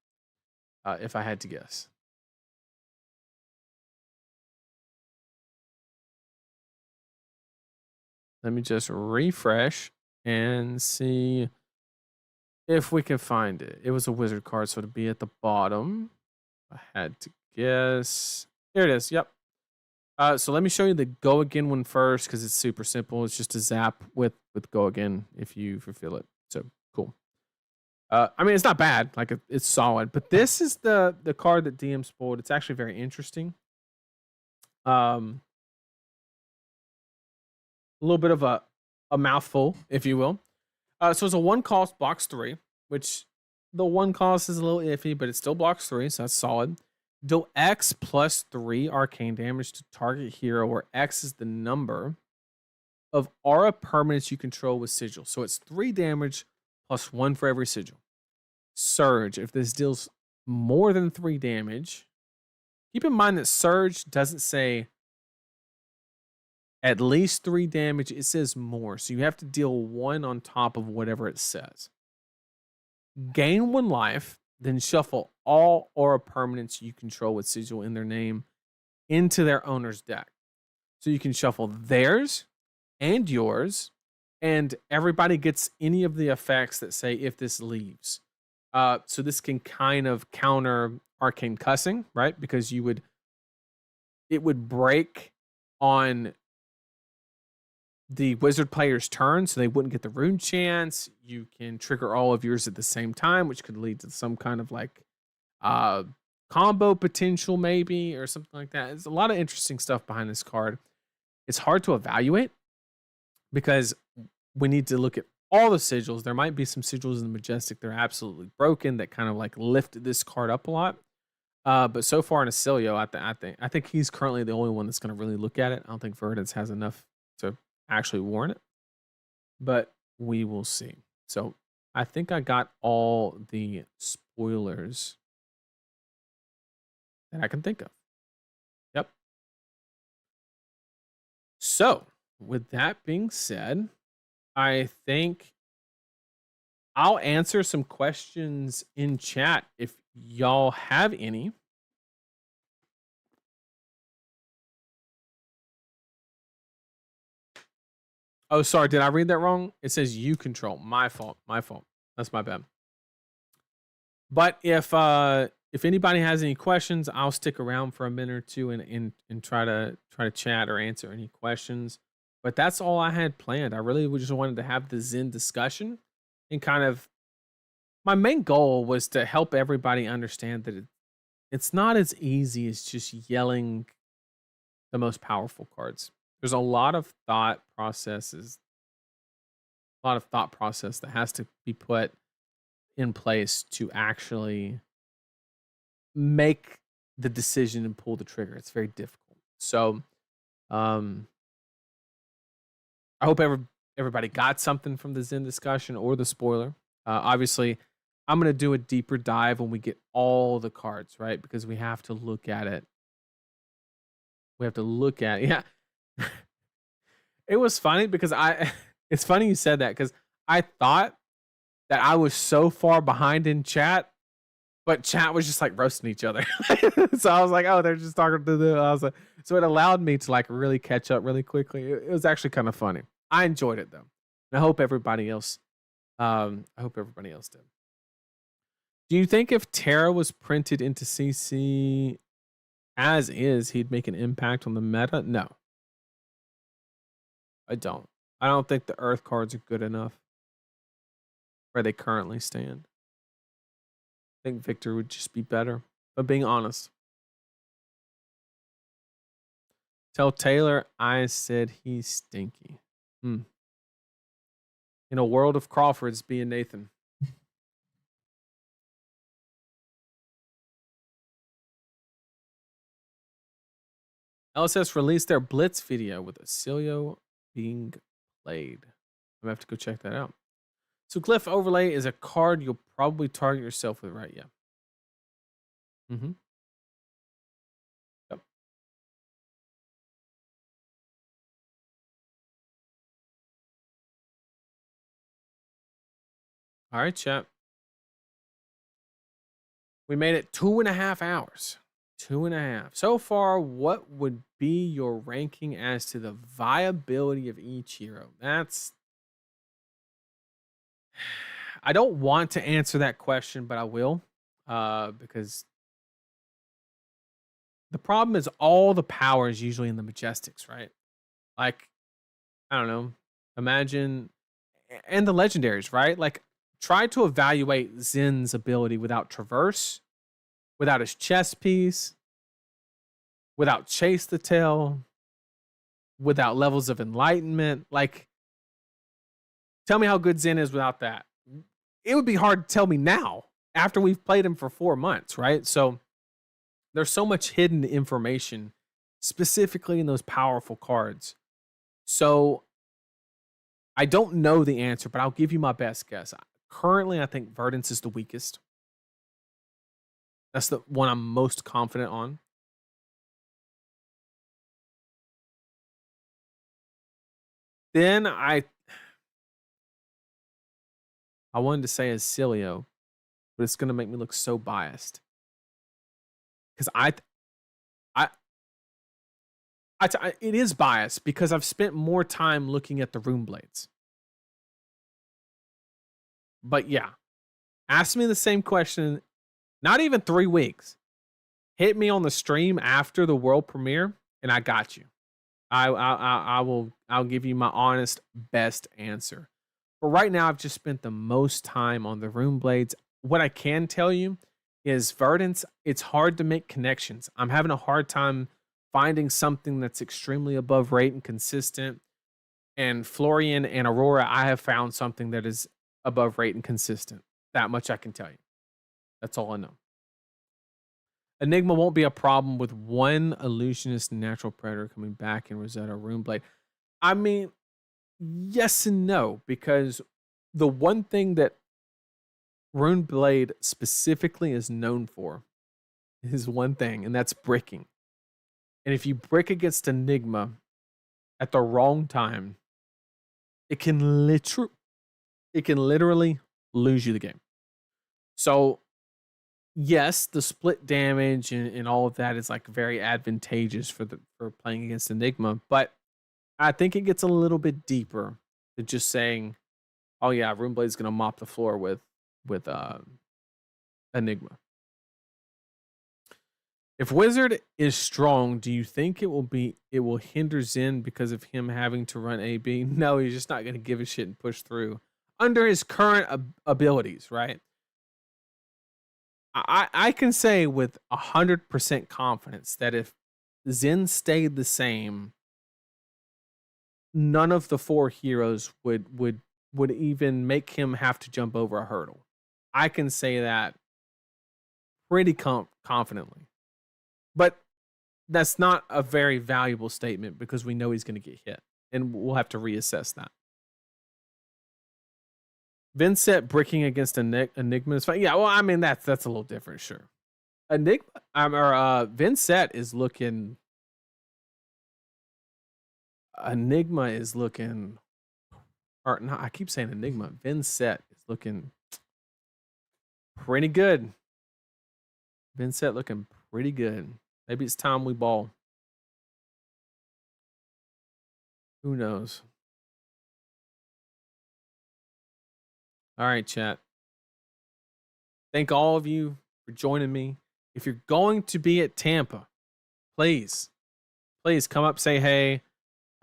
If I had to guess. Let me just refresh and see if we can find it. It was a wizard card, so to be at the bottom. I had to guess. Here it is. Yep. So let me show you the go again one first because it's super simple. It's just a zap with go again if you fulfill it. So cool. I mean, it's not bad. Like it's solid. But this is the card that DM spoiled. It's actually very interesting. A little bit of a mouthful, if you will. So it's a 1 cost box 3, which the 1 cost is a little iffy, but it still blocks 3, so that's solid. Deal X plus 3 arcane damage to target hero, where X is the number of aura permanents you control with sigil. So it's 3 damage plus 1 for every sigil. Surge. If this deals more than 3 damage, keep in mind that Surge doesn't say at least 3 damage. It says more. So you have to deal 1 on top of whatever it says. Gain 1 life, then shuffle all aura permanents you control with sigil in their name into their owner's deck. So you can shuffle theirs and yours, and everybody gets any of the effects that say if this leaves. So this can kind of counter arcane cussing, right? Because it would break on the wizard player's turn, so they wouldn't get the rune chance. You can trigger all of yours at the same time, which could lead to some kind of like combo potential maybe, or something like that. There's a lot of interesting stuff behind this card. It's hard to evaluate because we need to look at all the sigils. There might be some sigils in the Majestic that are absolutely broken that kind of like lift this card up a lot. But so far in Acilio, I think he's currently the only one that's going to really look at it. I don't think Verdance has enough to actually warrant it, but we will see. So I think I got all the spoilers that I can think of. Yep. So with that being said, I think I'll answer some questions in chat if y'all have any. Oh, sorry. Did I read that wrong? It says you control. My fault. My fault. That's my bad. But if anybody has any questions, I'll stick around for a minute or two and try to chat or answer any questions. But that's all I had planned. I really just wanted to have the Zen discussion and kind of my main goal was to help everybody understand that it's not as easy as just yelling the most powerful cards. There's a lot of thought process that has to be put in place to actually make the decision and pull the trigger. It's very difficult. So I hope everybody got something from the Zen discussion or the spoiler. Obviously, I'm going to do a deeper dive when we get all the cards, right? Because we have to look at it. Yeah. It was funny because it's funny you said that because I thought that I was so far behind in chat, but chat was just like roasting each other. So I was like, oh, they're just talking to the. I was like, so it allowed me to like really catch up really quickly. It was actually kind of funny. I enjoyed it though. And I hope everybody else. Did. Do you think if Terra was printed into CC as is, he'd make an impact on the meta? No, I don't. I don't think the Earth cards are good enough where they currently stand. I think Victor would just be better. But being honest, tell Taylor I said he's stinky. In a world of Crawfords, being Nathan. LSS released their Blitz video with Acilio being played. I'm gonna have to go check that out. So Glyph Overlay is a card you'll probably target yourself with, right? Yeah. Mm-hmm. Yep. All right, chat. We made it 2.5 hours. 2.5. So far, what would be your ranking as to the viability of each hero? That's... I don't want to answer that question, but I will. Because the problem is all the power is usually in the Majestics, right? Like, I don't know. Imagine... And the legendaries, right? Like, try to evaluate Zin's ability without Traverse, without his chest piece, without Chase the Tail, without levels of enlightenment. Like, tell me how good Zen is without that. It would be hard to tell me now after we've played him for 4 months, right? So there's so much hidden information specifically in those powerful cards. So I don't know the answer, but I'll give you my best guess. Currently, I think Verdance is the weakest. That's the one I'm most confident on. Then I wanted to say Acilio, but it's going to make me look so biased. Because it is biased because I've spent more time looking at the Rune Blades. But yeah, ask me the same question, not even 3 weeks. Hit me on the stream after the world premiere, and I got you. I'll give you my honest best answer. But right now, I've just spent the most time on the Rune Blades. What I can tell you is Verdance, it's hard to make connections. I'm having a hard time finding something that's extremely above rate and consistent. And Florian and Aurora, I have found something that is above rate and consistent. That much I can tell you. That's all I know. Enigma won't be a problem with one illusionist natural predator coming back in Rosetta Runeblade. I mean, yes and no, because the one thing that Runeblade specifically is known for is one thing, and that's bricking. And if you brick against Enigma at the wrong time, it can literally lose you the game. So yes, the split damage and all of that is like very advantageous for playing against Enigma, but I think it gets a little bit deeper than just saying, "Oh yeah, Runeblade's gonna mop the floor with Enigma." If Wizard is strong, do you think it will hinder Zen because of him having to run AB? No, he's just not gonna give a shit and push through under his current abilities, right? I can say with 100% confidence that if Zen stayed the same, none of the 4 heroes would even make him have to jump over a hurdle. I can say that pretty confidently. But that's not a very valuable statement because we know he's going to get hit, and we'll have to reassess that. Vincent bricking against Enigma is fine. Yeah, well, I mean that's a little different, sure. Enigma or Vincent is looking. Enigma is looking, or no, I keep saying Enigma. Vincent is looking pretty good. Vincent looking pretty good. Maybe it's time we ball. Who knows? All right, chat. Thank all of you for joining me. If you're going to be at Tampa, please come up, say hey.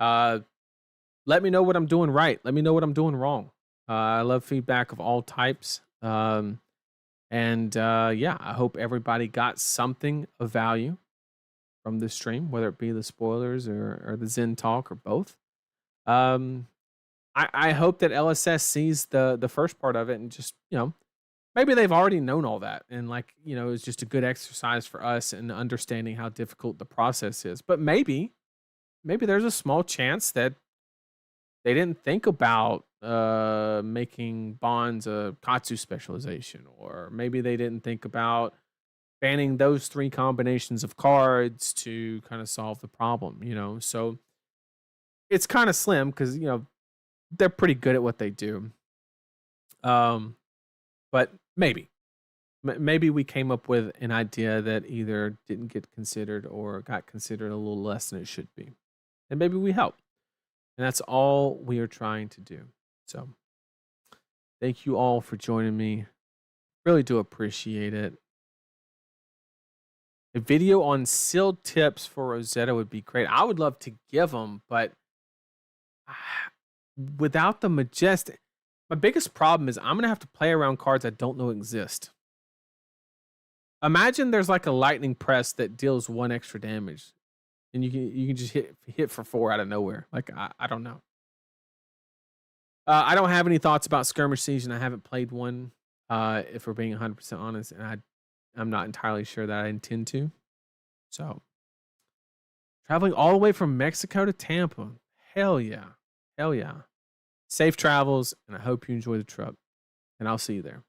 Let me know what I'm doing right. Let me know what I'm doing wrong. I love feedback of all types. Yeah, I hope everybody got something of value from this stream, whether it be the spoilers or the Zen talk or both. I hope that LSS sees the first part of it and just, maybe they've already known all that and like, it's just a good exercise for us in understanding how difficult the process is. But maybe there's a small chance that they didn't think about making bonds a Katsu specialization, or maybe they didn't think about banning those three combinations of cards to kind of solve the problem. So it's kind of slim because they're pretty good at what they do. But maybe we came up with an idea that either didn't get considered or got considered a little less than it should be, and maybe we help. And that's all we are trying to do. So thank you all for joining me. Really do appreciate it. A video on sealed tips for Rosetta would be great. I would love to give them, but without the Majestic, my biggest problem is I'm going to have to play around cards I don't know exist. Imagine there's like a lightning press that deals 1 extra damage, and you can just hit for 4 out of nowhere. Like I don't know. I don't have any thoughts about Skirmish Siege, and I haven't played one. If we're being 100% honest, and I'm not entirely sure that I intend to. So, traveling all the way from Mexico to Tampa. Hell yeah. Hell yeah. Safe travels, and I hope you enjoy the trip. And I'll see you there.